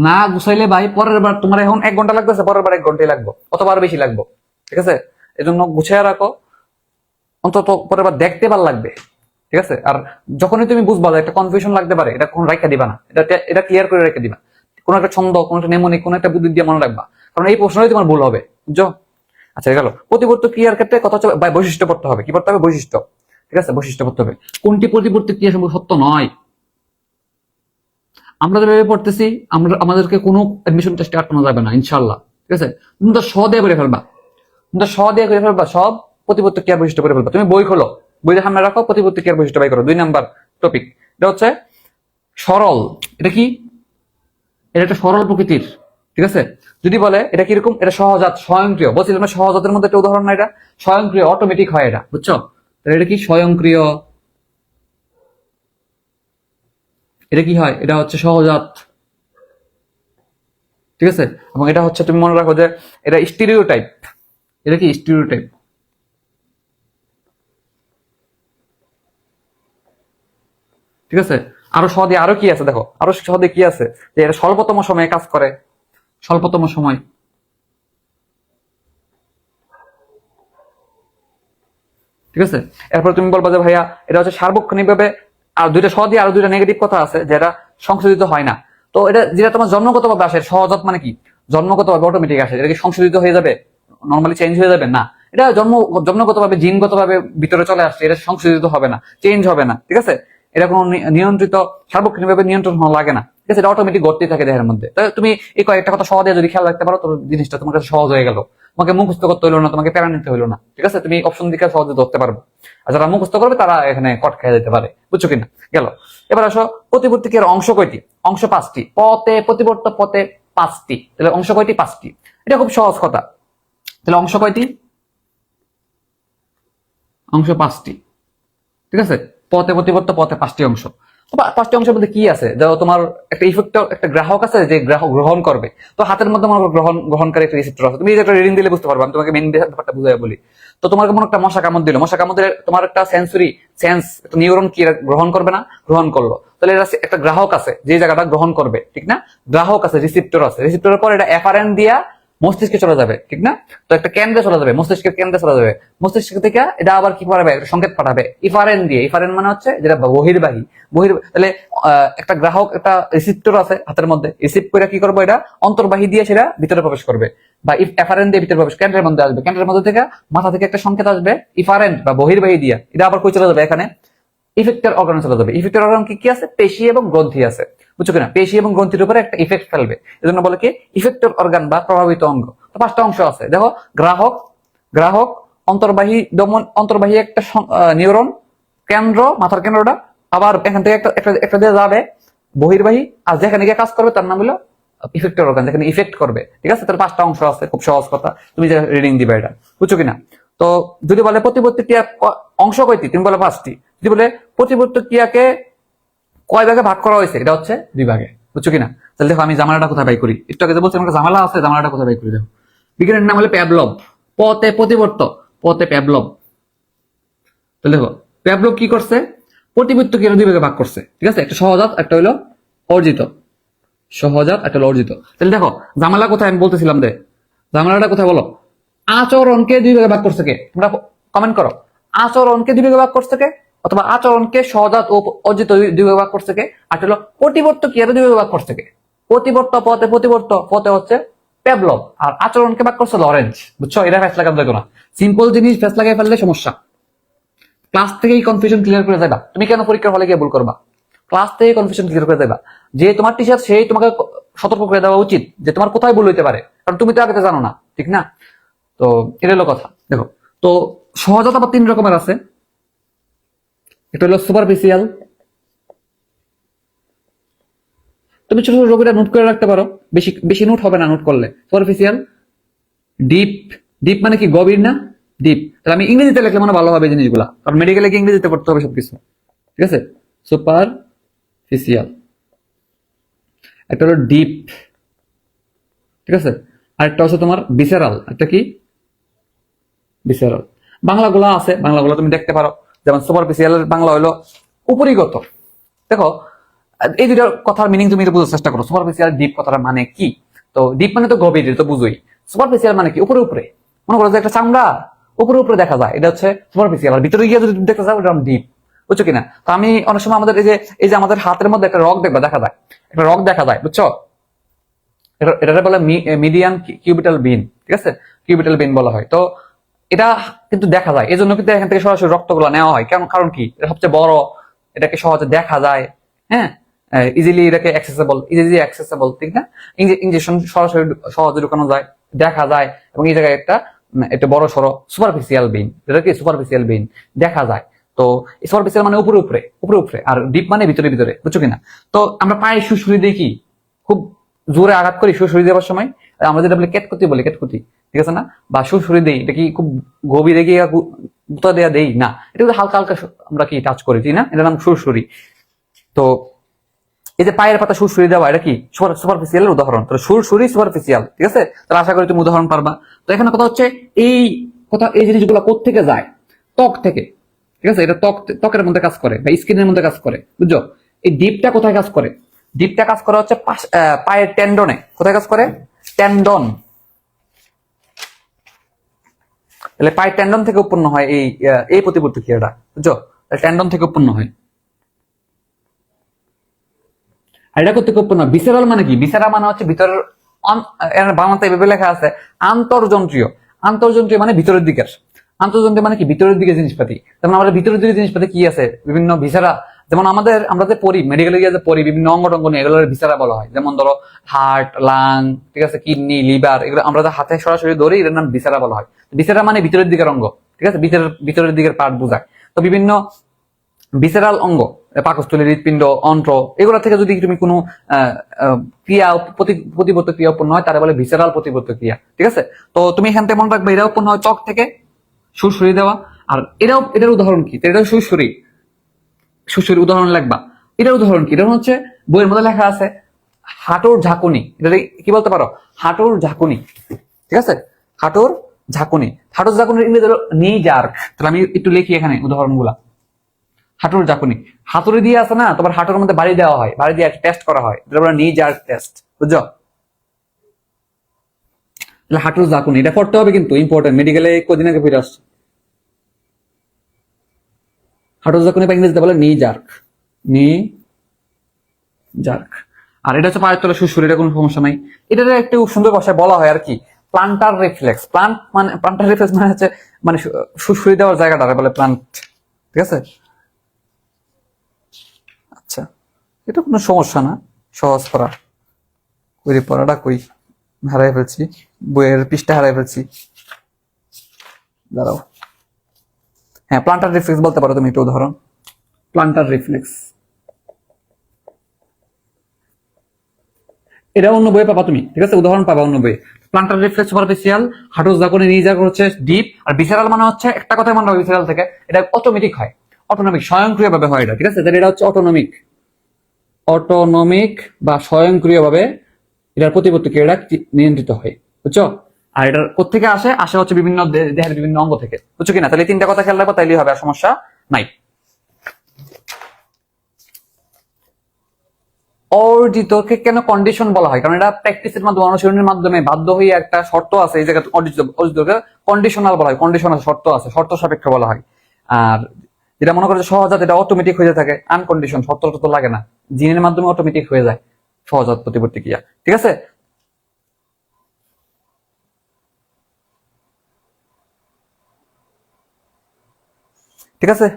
না গুছাইলে ভাই পরের বার তোমার, এখন 1 ঘন্টা লাগতেছে, পরের বার 1 ঘন্টাই লাগবে, অথবা আরো বেশি লাগবে, ঠিক আছে। এই জন্য গুছিয়ে রাখো, অন্তত পরের বার দেখতে ভালো লাগবে, ঠিক আছে। আর যখনই তুমি বুঝবা যে একটা কনফিউশন লাগতে পারে, এটা কখন রাখা দিবা না, এটা ক্লিয়ার করে রেখে দিবা, কোন একটা ছন্দ, কোন একটা নেমনিক, কোন একটা বুদ্ধি দিয়ে মনে রাখবা, কারণ এই প্রশ্নই তোমার ভুল হবে, বুঝছো? আচ্ছা গেল। প্রতিবর্ত ক্রিয়ার ক্ষেত্রে কথা হচ্ছে বৈশিষ্ট্য পড়তে হবে, কি পড়তে হবে, বৈশিষ্ট্য, ঠিক আছে, বৈশিষ্ট্য পড়তে হবে। কোনটি প্রতিবর্ত ক্রিয়া সম্পর্কে সত্য নয়, আমরা যেভাবে পড়তেছি, আমাদেরকে কোনো অ্যাডমিশন টেস্টে আটকানো যাবে না ইনশাল্লাহ, ঠিক আছে। তুমি তো দিয়ে করে ফেলবা, সব প্রতিপত্তি ক্রিয়ার বৈশিষ্ট্য করে ফেলবা। তুমি বই খোলো, বইটা সামনে রাখো, প্রতিপত্তি ক্রিয়ার বৈশিষ্ট্য বাই করো। 2 নাম্বার টপিক, এটা হচ্ছে সরল। এটা কি, এটা একটা সরল প্রকৃতির, ঠিক আছে। যদি বলে এটা কিরকম, এটা সহজাত, স্বয়ংক্রিয়, বলছিলাম না সহজাতের মধ্যে একটা উদাহরণ না, এটা স্বয়ংক্রিয়, অটোমেটিক হয় এটা, বুঝছো? তাহলে এটা কি স্বয়ংক্রিয়, এটা কি হয়, এটা হচ্ছে সহজাত, ঠিক আছে। এবং এটা হচ্ছে, তুমি মনে রাখো যে এটা স্টিরিওটাইপ, এটা কি স্টিরিওটাইপ, ঠিক আছে? আরো সহজে আরো কি আছে দেখো, আরো সহজে কি আছে, যে এটা স্বল্পতম সময়ে কাজ করে, স্বল্পতম সময়। ঠিক আছে? এরপর তুমি বলবা যে ভাইয়া এটা হচ্ছে সার্বক্ষণিক ভাবে, আর দুইটা সহজে আরো দুইটা নেগেটিভ কথা আছে যেটা সংশোধিত হয় না। তো এটা যেটা তোমার জন্মগত ভাবে আসে, সহজাত মানে কি, জন্মগত ভাবে অটোমেটিক আসে, এটা কি সংশোধিত হয়ে যাবে, নর্মালি চেঞ্জ হয়ে যাবে না। এটা জন্মগত ভাবে জিনগত ভাবে ভিতরে চলে আসছে, এটা সংশোধিত হবে না, চেঞ্জ হবে না। ঠিক আছে? এটা কোনো নিয়ন্ত্রিত, সার্বক্ষণিক ভাবে নিয়ন্ত্রণ হওয়া লাগে না। ঠিক আছে? এটা অটোমেটিক ঘটতেই থাকে দেহের মধ্যে। তাই তুমি এই কয়েকটা কথা সহজে যদি খেয়াল রাখতে পারো, তো জিনিসটা তোমার কাছে সহজ হয়ে গেল। তোমাকে মুখস্থ করতে হইলো না, তোমাকে প্যারা নিতে হইলো না। ঠিক আছে? তুমি অপশন দিকে সহজে ধরতে পারবে। আর যারা মুখস্থ করবে তারা এখানে কট খেয়ে যেতে পারে। বুঝছো কিনা? গেল। এবার আসো, প্রতিবর্তী ক্রিয়ার অংশ কয়টি? অংশ 5টি। পথে প্রতিবর্ত পথে 5টি, তাহলে অংশ কয়টি? 5টি। এটা খুব সহজ কথা। তাহলে অংশ কয়টি? অংশ 5টি। ঠিক আছে? পথে প্রতিবর্ত পথে 5টি অংশ। 5টি অংশের মধ্যে কি আছে? ধরো তোমার একটা ইফেক্টর, একটা গ্রাহক আছে যে গ্রাহক গ্রহণ করবে। তো হাতের মধ্যে মনে করো গ্রহণকারী একটা রিসেপ্টর আছে। তুমি একটা রিডিং দিলে বুঝতে পারবে, আমি তোমাকে মেইন ব্যাপারটা বুঝাই বলি। তো তোমার মনে একটা মশা কামড় দিল, মশা কামড় দিলে তোমার একটা সেন্সরি সেন্স, একটা নিউরন কি গ্রহণ করবে না? গ্রহণ করলো। তাহলে এটা একটা গ্রাহক আছে যে জায়গাটা গ্রহণ করবে, ঠিক না? গ্রাহক আছে, রিসেপ্টর আছে, রিসেপ্টরের পর এটা এফআরএন দিয়া মস্তিষ্কে চলে যাবে, ঠিক না? তো একটা কেন্দ্রে চলে যাবে, মস্তিষ্কের কেন্দ্রে চলে যাবে। মস্তিষ্ক থেকে এটা আবার কি পাঠাবে? একটা সংকেত পাঠাবে ইফারেন দিয়ে। ইফারেন মানে হচ্ছে যেটা বহির্বাহী। তাহলে একটা গ্রাহক, একটা রিসিপ্টর আছে হাতের মধ্যে, রিসিভ করে কি করবো? এটা অন্তর্বাহী দিয়ে সেটা ভিতরে প্রবেশ করবে, বা এফারেন দিয়ে ভিতরে প্রবেশ, কেন্দ্রের মধ্যে আসবে। কেন্দ্রের মধ্যে থেকে মাথা থেকে একটা সংকেত আসবে ইফারেন বা বহির্বাহী দিয়ে, এটা আবার কই চলে যাবে? এখানে ইফেক্টর অর্গানে চলে যাবে। ইফেক্টর অর্গান কি আছে? পেশি এবং গ্রন্থি আছে। বুঝছো কিনা? পেশি এবং গ্রন্থির উপরে একটা ইফেক্ট ফেলবে, এজন্য বলে কি ইফেক্টর অর্গান বা প্রভাবিত অঙ্গ। তো 5টা অংশ আছে দেখো, গ্রাহক, গ্রাহক, অন্তর্বাহী দমন, অন্তর্বাহী একটা নিউরন কেন্দ্র, মাথার কেন্দ্রটা, আবার এখান থেকে একটা একটা একটা দিয়ে যাবে বহির্বাহী, আর যেখানে গিয়ে কাজ করবে তার নাম হলো ইফেক্টর অর্গান, যেখানে ইফেক্ট করবে। ঠিক আছে? তার 5টা অংশ আছে, খুব সহজ কথা, তুমি যে রিডিং দিবে এটা। বুঝছো কিনা? তো যদি বলে প্রতিবর্তী ক্রিয়া অংশ কয়টি, তুমি বলে 5টি। যদি বলে প্রতিবর্তী ক্রিয়াকে কয় ভাগে ভাগ করা হয়েছে, এটা হচ্ছে 2 ভাগে। বুঝছো কিনা? তাহলে দেখো আমি জামালাটা কোথায় বাই করি, একটু আগে যে বলছি আমার জামালা আছে, জামালাটা কোথায় বাই করি দেখো। বিজ্ঞানের নাম হলো প্যাভলভ। পথে প্রতিবর্ত পথে প্যাভলভ। তাহলে দেখো প্যাভলভ কি করছে? প্রতিবর্ত ক্রিয়া 2 ভাগে ভাগ করছে। ঠিক আছে? একটা সহজাত, একটা হলো অর্জিত। সহজাত, একটা হলো অর্জিত। তাহলে দেখো জামালা কোথায় আমি বলতেছিলাম, দে জামালাটা কোথায় বলো। আচরণকে 2 ভাগে ভাগ করছে কে? তোমরা কমেন্ট করো। আচরণকে 2 ভাগে ভাগ করছে কে? অথবা আচরণকে সহজাত ও অর্জিত 2 ভাগে ভাগ করছে কে? আর হলো প্রতিবর্ত ক্রিয়া 2 ভাগে ভাগ করছে কে? প্রতিবর্ত পথে হচ্ছে প্যাভলভ, আর আচরণকে ভাগ করছে লরেঞ্জ। বুঝছো? এটা ফেস লাগাতে দেখো না, সিম্পল জিনিস ফেস লাগাই ফেললে সমস্যা। ক্লাস থেকেই কনফিউশন ক্লিয়ার করে যাবা। তুমি কেন পরীক্ষার হলে গিয়ে ভুল করবা? ক্লাস থেকে কনফিউশন ক্লিয়ার করে যাবা। যে তোমার টিচার, সেই তোমাকে সতর্ক করে দেওয়া উচিত যে তোমার কোথায় ভুল হইতে পারে, কারণ তুমি তো আগে তো জানো না, ঠিক না? তো এটা হলো কথা। দেখো, তো সহজাত আবার 3 রকমের আছে। এটা হলো সুপারফিসিয়াল। তুমি ছোট ছোট রোগীরা নোট করে রাখতে পারো, বেশি বেশি নোট হবে না নোট করলে। Superficial, deep. ডিপ মানে কি? গভীর না? ডিপ। তাহলে আমি ইংরেজিতে লিখলে মনে ভালো হবে জিনিসগুলা, কারণ মেডিকেলে কি ইংরেজিতে পড়তে হবে সবকিছু। ঠিক আছে? সুপারফিসিয়াল। একটা হলো ডিপ। ঠিক আছে? আরেকটা হচ্ছে তোমার ভিসেরাল। একটা কি? ভিসেরাল। বাংলাগুলো আছে, বাংলাগুলো তুমি দেখতে পারো। যেমন সুপারফিসিয়ালের বাংলা হলো উপরিগত। দেখো এই 2টার কথার মিনিং তুমি বোঝার চেষ্টা করো। সুপারফিসিয়াল, ডিপ কথাটা মানে কি? তো ডিপ মানে তো গভীর, তো বুঝোই। সুপারফিসিয়াল মানে কি? উপরে উপরে। মনে করো যে একটা চামড়া উপরে উপরে দেখা যায়, এটা হচ্ছে সুপারফিসিয়াল। আর ভিতরে গিয়ে যদি দেখতে চাও, এটা ডিপ। বুঝছো কিনা? তো আমি অনেক সময় আমাদের এই যে আমাদের হাতের মধ্যে একটা রক দেখবা, দেখা যায়, একটা রক দেখা যায়। বুঝছো? এটা বলে মিডিয়ান কিউবিটাল বিন। ঠিক আছে? কিউবিটাল বিন বলা হয়। তো এটা কিন্তু দেখা যায়, এই জন্য কিন্তু এখান থেকে সরাসরি রক্তগুলো নেওয়া হয়। কারণ কি? এটা সবচেয়ে বড়, এটাকে সহজে দেখা যায়। হ্যাঁ, ইজিলি এটাকে ইজিলি অ্যাক্সেসেবল, ঠিক না? ইঞ্জেকশন সরাসরি সহজে ঢুকানো যায়, দেখা যায়। এবং এই জায়গায় একটা বড় সড়ো সুপারফিসিয়াল বেইন, যেটা কি সুপারফিসিয়াল বেইন দেখা যায়। তো সুপারফিসিয়াল মানে উপরে উপরে, উপরে উপরে, আর ডিপ মানে ভিতরে ভিতরে। বুঝছো কিনা? তো আমরা পায়ে সুড়সুড়ি দেখি, খুব জোরে আঘাত করি সুড়সুড়ি দেওয়ার সময়, আমরা যেটা বলি কেটকুতি বলি, কেটকুতি। ঠিক আছে না? বা সুড়সুড়ি দেই, এটা কি খুব গভীরে গিয়ে গুতা দেয়া দেই না, এটা হালকা হালকা আমরা কি টাচ করি, ঠিক না? এটার নাম সুড়সুড়ি। তো এই যে পায়ের পাতা সুড়সুড়ি দেওয়া, এটা কি সুপারফিসিয়ালের উদাহরণ। তো সুড়সুড়ি সুপারফিসিয়াল। ঠিক আছে? তাহলে আশা করি তুমি উদাহরণ পারবা। তো এখানে কথা হচ্ছে এই জিনিসগুলো কোথা থেকে যায়? ত্বক থেকে। ঠিক আছে? এটা ত্বকের মধ্যে কাজ করে বা স্কিনের মধ্যে কাজ করে। বুঝছো? এই ডিপটা কোথায় কাজ করে? ডিপটা কাজ করে হচ্ছে পায়ের টেন্ডনে। কোথায় কাজ করে? টেন্ডন। তাহলে পায়ের টেন্ডন থেকে উৎপন্ন হয় এই প্রতিবর্তী ক্রিয়াটা, বুঝছো? টেন্ডন থেকে উৎপন্ন হয়। আর এটা করতে উৎপন্ন হয়। ভিসেরাল মানে কি? ভিসেরা মানে হচ্ছে ভিতরের, বাংলাতে এভাবে লেখা আছে আন্তর্জন্ত্রীয়। আন্তর্জন্ত্রীয় মানে ভিতরের দিকের। আন্তর্জন্ত্রীয় মানে কি? ভিতরের দিকে জিনিসপাতি। যেমন আমাদের ভিতরের দিকে জিনিসপাতি কি আছে? বিভিন্ন ভিসেরা। যেমন আমরা যে পড়ি, মেডিকেলে গিয়ে যে পড়ি বিভিন্ন অঙ্গ টঙ্গ নিয়ে, এগুলোর ভিসেরা বলা হয়। যেমন ধরো হার্ট, লাং, ঠিক আছে, কিডনি, লিভার, এগুলো আমরা যে হাতে সরাসরি ধরি, এর নাম ভিসেরা বলা হয়। ভিসেরা মানে ভিতরের দিকের অঙ্গ, ঠিক আছে, ভিতরের দিকের পার্ট বোঝায়। তো বিভিন্ন ভিসেরাল অঙ্গ, পাকস্থলী, হৃৎপিণ্ড, অন্ত্র, এগুলো থেকে যদি তুমি কোনো ক্রিয়া প্রতিবর্ত ক্রিয়া উৎপন্ন হয়, তারা বলে ভিসেরাল প্রতিবর্ত ক্রিয়া, ঠিক আছে? তো তুমি এখান থেকে মনে রাখবে, এটা উৎপন্ন হয় ত্বক থেকে, সুরসুরি দেওয়া। আর এটার উদাহরণ কি? এটা সুরসুরি উদাহরণ লিখবা। এটার উদাহরণ কি? এটা হচ্ছে বইয়ের মধ্যে লেখা আছে হাঁটুর ঝাঁকুনি। এটা কি বলতে পারো? হাঁটুর ঝাঁকুনি, ঠিক আছে? হাঁটুর ঝাঁকুনি। হাঁটুর ঝাঁকুনির ইংরেজি হলো নি জার্ক। তাহলে আমি একটু লিখি এখানে উদাহরণগুলা। হাঁটুর ঝাঁকুনি, হাতুড়ি দিয়ে আছে না, তোমার হাঁটুর মধ্যে বাড়ি দেওয়া হয়, বাড়ি দিয়ে টেস্ট করা হয়, নি জার্ক টেস্ট, বুঝছো? তাহলে হাঁটুর ঝাঁকুনি এটা পড়তে হবে, কিন্তু ইম্পর্টেন্ট, মেডিকেলে কদিন আগে ফিরে আসছে। হাঁটুর ঝাঁকুনি বা ইংরেজিতে বলে নি জার্ক। নি জার্ক। আর এটা হচ্ছে পায়ের তলা সুরসুরি, এটা কোনো সমস্যা নাই। এটা একটু সুন্দর ভাষায় বলা হয় আর কি, প্লান্টার রিফ্লেক্স। প্লান্টার রিফ্লেক্স মানে হচ্ছে মানে সুরসুরি দেওয়ার জায়গাটা বলে প্লান্ট, ঠিক আছে? আচ্ছা, এটা কোনো সমস্যা না, সহজ করা। ওই পড়াটা কই হারাই ফেলছি, বইয়ের পৃষ্ঠা হারাই ফেলছি, দাঁড়াও। হ্যাঁ, প্লান্টার রিফ্লেক্স বলতে পারো তুমি, একটা উদাহরণ। প্লান্টার রিফ্লেক্স এটা অন্য বইয়ে পাবা তুমি, ঠিক আছে? উদাহরণ পাবা অন্য বইয়ে। প্লান্টার রিফ্লেক্স সুপারফিশিয়াল, হাঁটুর ঝাঁকুনি, নি জার্ক হচ্ছে ডিপ, আর ভিসেরাল মানে হচ্ছে একটা কথাই মনে হয় ভিসেরাল থেকে, এটা অটোমেটিক হয়, অটোনমিক, স্বয়ংক্রিয়ভাবে হয় এটা, ঠিক আছে? এটা হচ্ছে অটোনমিক বা স্বয়ংক্রিয়ভাবে এটার প্রতিবর্তী ক্রিয়াটা নিয়ন্ত্রিত হয়, বুঝছো? আর এটার কোথেকে আসে হচ্ছে বিভিন্ন দেহের বিভিন্ন অঙ্গ থেকে, বুঝছো কিনা? তাহলে তিনটা কথা খেয়াল রাখবো, তাইলেই হবে, আর সমস্যা নাই। অর্জিতকে কেন কন্ডিশন বলা হয়? কারণ এটা প্র্যাকটিসের মাধ্যমে, অনুশীলনের মাধ্যমে বাধ্য হয়ে একটা শর্ত আছে, এই জায়গায় অর্জিতকে কন্ডিশনাল বলা হয়। কন্ডিশনাল শর্ত আছে, শর্ত সাপেক্ষ বলা হয়। আর যেটা মনে করো সহজাত, এটা অটোমেটিক হয়ে থাকে, আনকন্ডিশন, শর্ত তো লাগে না, জিনের মাধ্যমে অটোমেটিক হয়ে যায় সহজাত প্রতিবর্তী ক্রিয়া, ঠিক আছে? ঠিক আছে,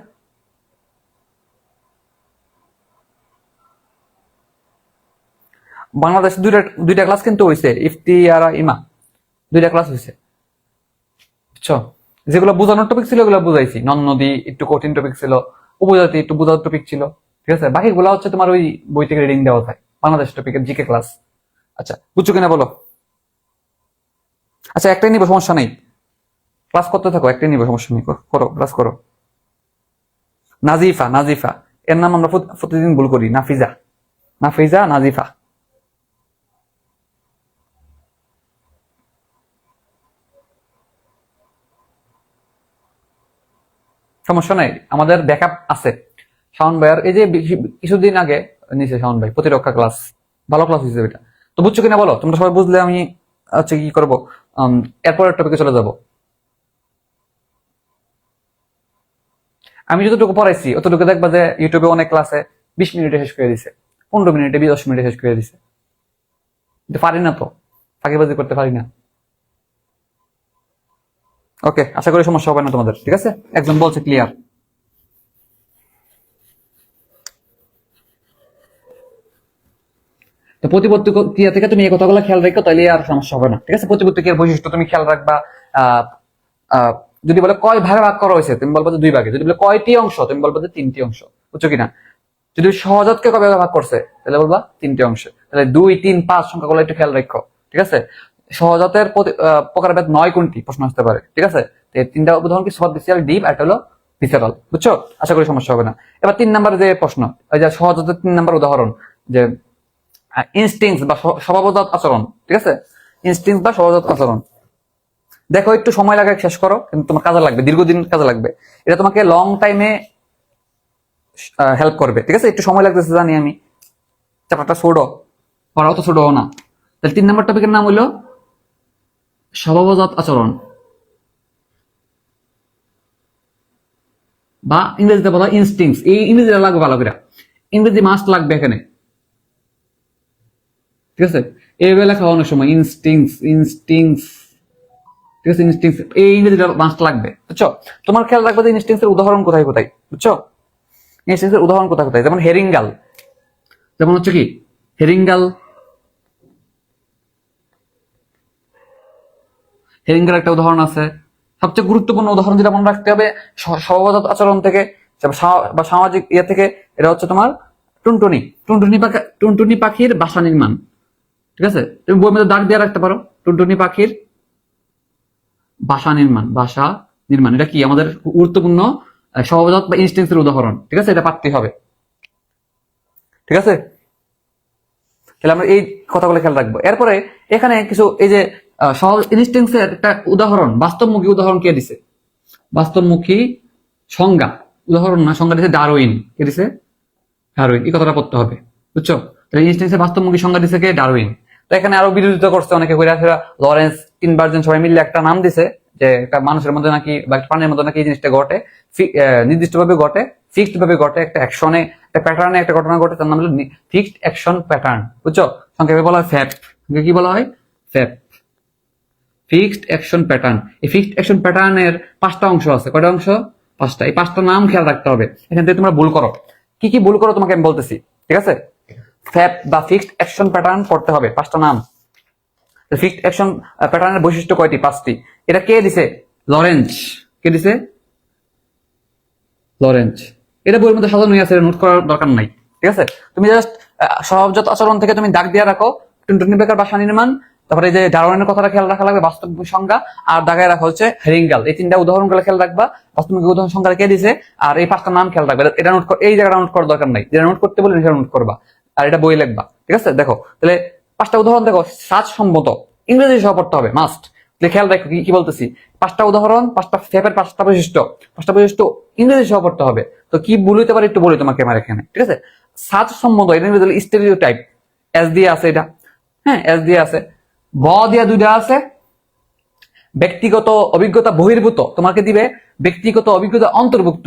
বাংলাদেশে দুইটা ক্লাস কিন্তু হয়েছে, ইফতি আর ইমা, দুইটা ক্লাস হয়েছে, বুঝছো? যেগুলো বোঝানোর টপিক ছিল ওগুলো বুঝাইছি। নন নদী একটু কঠিন টপিক ছিল, উপজাতি একটু বোঝার টপিক ছিল, ঠিক আছে? বাকিগুলো হচ্ছে তোমার ওই বই থেকে রিডিং দেওয়া যায়, বাংলাদেশ টপিকের জিকে ক্লাস। আচ্ছা, বুঝছো কিনা বলো? আচ্ছা, একটাই নিবো, সমস্যা নেই, ক্লাস করতে থাকো, একটাই নিবো, সমস্যা নেই, করো ক্লাস করো। নাজিফা, এর নাম আমরা প্রতিদিন ভুল করি, নাজিফা। সমস্যা নাই, আমাদের ব্যাকআপ আছে। শাওন ভাইয়ার এই যে কিছুদিন আগে নিচে শাওন ভাই প্রতিরক্ষা ক্লাস, ভালো ক্লাস হয়েছে এটা। তো বুঝছো কিনা বলো? তোমরা সবাই বুঝলে আমি আচ্ছা কি করবো, এরপরের টপিকে চলে যাব। আমি যতটুকু পড়াইছি অতটুকু দেখবা যে ইউটিউবে অনেক ক্লাসে 20 মিনিটে শেষ করে দিছে, 15 মিনিটে, 10 মিনিটে শেষ করে দিছে। কিন্তু পারি না তো, ফাঁকিবাজি করতে পারি না। ওকে, আশা করি সমস্যা হবে না তোমাদের, ঠিক আছে? একজন বলছে ক্লিয়ার। তো প্রতিবর্তী ক্রিয়া থেকে তুমি এই কথাগুলো খেয়াল রাখো, তাহলে আর সমস্যা হবে না, ঠিক আছে? প্রতিবর্তী ক্রিয়ার বৈশিষ্ট্য তুমি খেয়াল রাখবা। আহ আহ যদি বলে কয় ভাগে ভাগ করা হয়েছে, তুমি বলবো যে 2 ভাগে। যদি বলে কয়টি অংশ, তুমি বলবো যে 3টি অংশ, বুঝছো কিনা? যদি সহজাতকে কয় ভাগে ভাগ করছে, তাহলে বলবা 3টে অংশে। তাহলে 2, 3, 5 সংখ্যাগুলো একটু খেয়াল রাখো, ঠিক আছে? সহজাতের প্রকারভেদ 9 কোনটি, প্রশ্ন আসতে পারে, ঠিক আছে? তিনটা উদাহরণ কি, সুপারফিশিয়াল, ডিপ, আর হলো ভিসেরাল, বুঝছো? আশা করি সমস্যা হবে না। এবার 3 নাম্বার যে প্রশ্ন, ওই যে সহজাতের 3 নাম্বার উদাহরণ, যে ইনস্টিংস বা স্বভাবজাত আচরণ, ঠিক আছে? ইনস্টিংস বা স্বভাবজাত আচরণ, দেখো একটু সময় লাগে, শেষ করো, কিন্তু তোমার কাজে লাগবে, দীর্ঘদিন কাজে লাগবে। এটা তোমাকে লং টাইমে হেল্প করবে। ঠিক আছে, একটু সময় লাগতেছে জানি আমি, চ্যাপ্টারটা ছোট, পড়াও তো ছোট না। তাহলে 3 নম্বর টপিকের নাম হলো স্বভাবজাত আচরণ, বা ইংরেজিতে বলা ইনস্টিংস। এই ইংরেজিটা লাগবে ভালো করে, ইংরেজি মাস্ট লাগবে এখানে। ঠিক আছে, এইভাবে লেখা অনেক সময় ইনস্টিংস ইনস্টিংস। ঠিক আছে, ইনস্টিংস এই ইংরেজিটা মাস্ট লাগবে, বুঝছো? তোমার খেয়াল রাখবে যে ইনস্টিংস এর উদাহরণ কোথায় কোথায়, বুঝছো? ইনস্টিংস এর উদাহরণ কোথায় কোথায়, যেমন হেরিঙ্গাল, যেমন হচ্ছে কি হেরিঙ্গাল, হেরিঙ্গাল একটা উদাহরণ আছে। সবচেয়ে গুরুত্বপূর্ণ উদাহরণ যেটা মনে রাখতে হবে স্বভাবজাত আচরণ থেকে বা সামাজিক ইয়ে থেকে, এটা হচ্ছে তোমার টুনটুনি। টুনটুনি পাখির বাসা নির্মাণ। ঠিক আছে, তুমি বইয়ের মধ্যে দাগ দিয়ে রাখতে পারো, টুনটুনি পাখির বাসা নির্মাণ। এটা কি আমাদের গুরুত্বপূর্ণ স্বভাবজাত বা ইনস্টিংসের উদাহরণ। ঠিক আছে, এটা পারতেই হবে। ঠিক আছে, তাহলে আমরা এই কথাগুলো খেয়াল রাখবো। এরপরে এখানে কিছু এই যে সহজ ইনস্টিংসের একটা উদাহরণ, বাস্তবমুখী উদাহরণ কে দিছে? বাস্তবমুখী সংজ্ঞা, উদাহরণ না, সংজ্ঞা দিছে ডারউইন। কে দিছে? ডারউইন। এই কথাটা পড়তে হবে, বুঝছো? তাহলে ইনস্টিংসের বাস্তবমুখী সংজ্ঞা দিছে কে? ডারউইন। তো এখানে আরো বিরোধিতা করছে অনেকে, ঘুরাফেরা লরেন্স ইনভার্জেন সবাই মিলে একটা নাম দিছে যে একটা মানুষের মধ্যে নাকি বা একটা প্রাণীর মধ্যে নাকি এই জিনিসটা ঘটে, নির্দিষ্টভাবে ঘটে, ফিক্সড ভাবে ঘটে, একটা অ্যাকশনে, একটা প্যাটার্নে একটা ঘটনা ঘটে, তার নাম হলো ফিক্সড অ্যাকশন প্যাটার্ন, বুঝছো? সংক্ষেপে বলা হয় ফ্যাপ। কি বলা হয়? Fap, fixed action pattern. এই ফিক্সড অ্যাকশন প্যাটার্নের 5টা অংশ আছে। কয়টা অংশ? 5টা। এই 5টা নাম খেয়াল রাখতে হবে। এখান থেকে তোমরা ভুল করো, কি কি ভুল করো তোমাকে আমি বলতেছি। ঠিক আছে, ফ্যাপ বা ফিক্সড অ্যাকশন প্যাটার্ন পড়তে হবে, 5টা নাম। ফিক্সড অ্যাকশন প্যাটার্নের বৈশিষ্ট্য কয়টি? 5টি। এটা কে দিছে? লরেঞ্জ। কে দিছে? লরেঞ্জ। এটা বইয়ের মধ্যে সাজানো আছে, নোট করার দরকার নাই। ঠিক আছে, তুমি জাস্ট স্বভাবজাত আচরণ থেকে তুমি দাগ দিয়ে রাখো টুনটুনি বেকার বাসা নির্মাণ, তারপরে যে ডারউইনের কথাটা খেয়াল রাখা লাগবে, বাস্তব সংজ্ঞা, আর দাগায় রাখা হচ্ছে হেরিঙ্গাল। এই 3টা উদাহরণগুলো খেয়াল রাখবা, বাস্তবিক উদাহরণ সংজ্ঞা কে দিছে, আর এই 5টা নাম খেয়াল রাখবে। এটা নোট এই জায়গাটা নোট করার দরকার নাই, যেটা নোট করতে বলি সেটা নোট করবা, আর এটা বই লিখবা। ঠিক আছে, দেখো তাহলে 5টা উদাহরণ দেখো, সাজসম্মত, ইংরেজি সহ পড়তে হবে মাস্ট। খেয়াল রাখো কি বলতেছি, 5টা উদাহরণ, 5টা ফ্যাপের 5টা বৈশিষ্ট্য, 5টা বৈশিষ্ট্য ইংরেজি সহ পড়তে হবে। তো কি ভুল হইতে পারে একটু বলি তোমাকে আমার এখানে। ঠিক আছে, সাজসম্মত, এটা ইংরেজি স্টেরিওটাইপ, এস দিয়ে আছে এটা, হ্যাঁ এস দিয়ে আছে, ব দিয়া 2টা আছে, ব্যক্তিগত অভিজ্ঞতা বহির্ভূত, তোমাকে দিবে ব্যক্তিগত অভিজ্ঞতা অন্তর্ভুক্ত,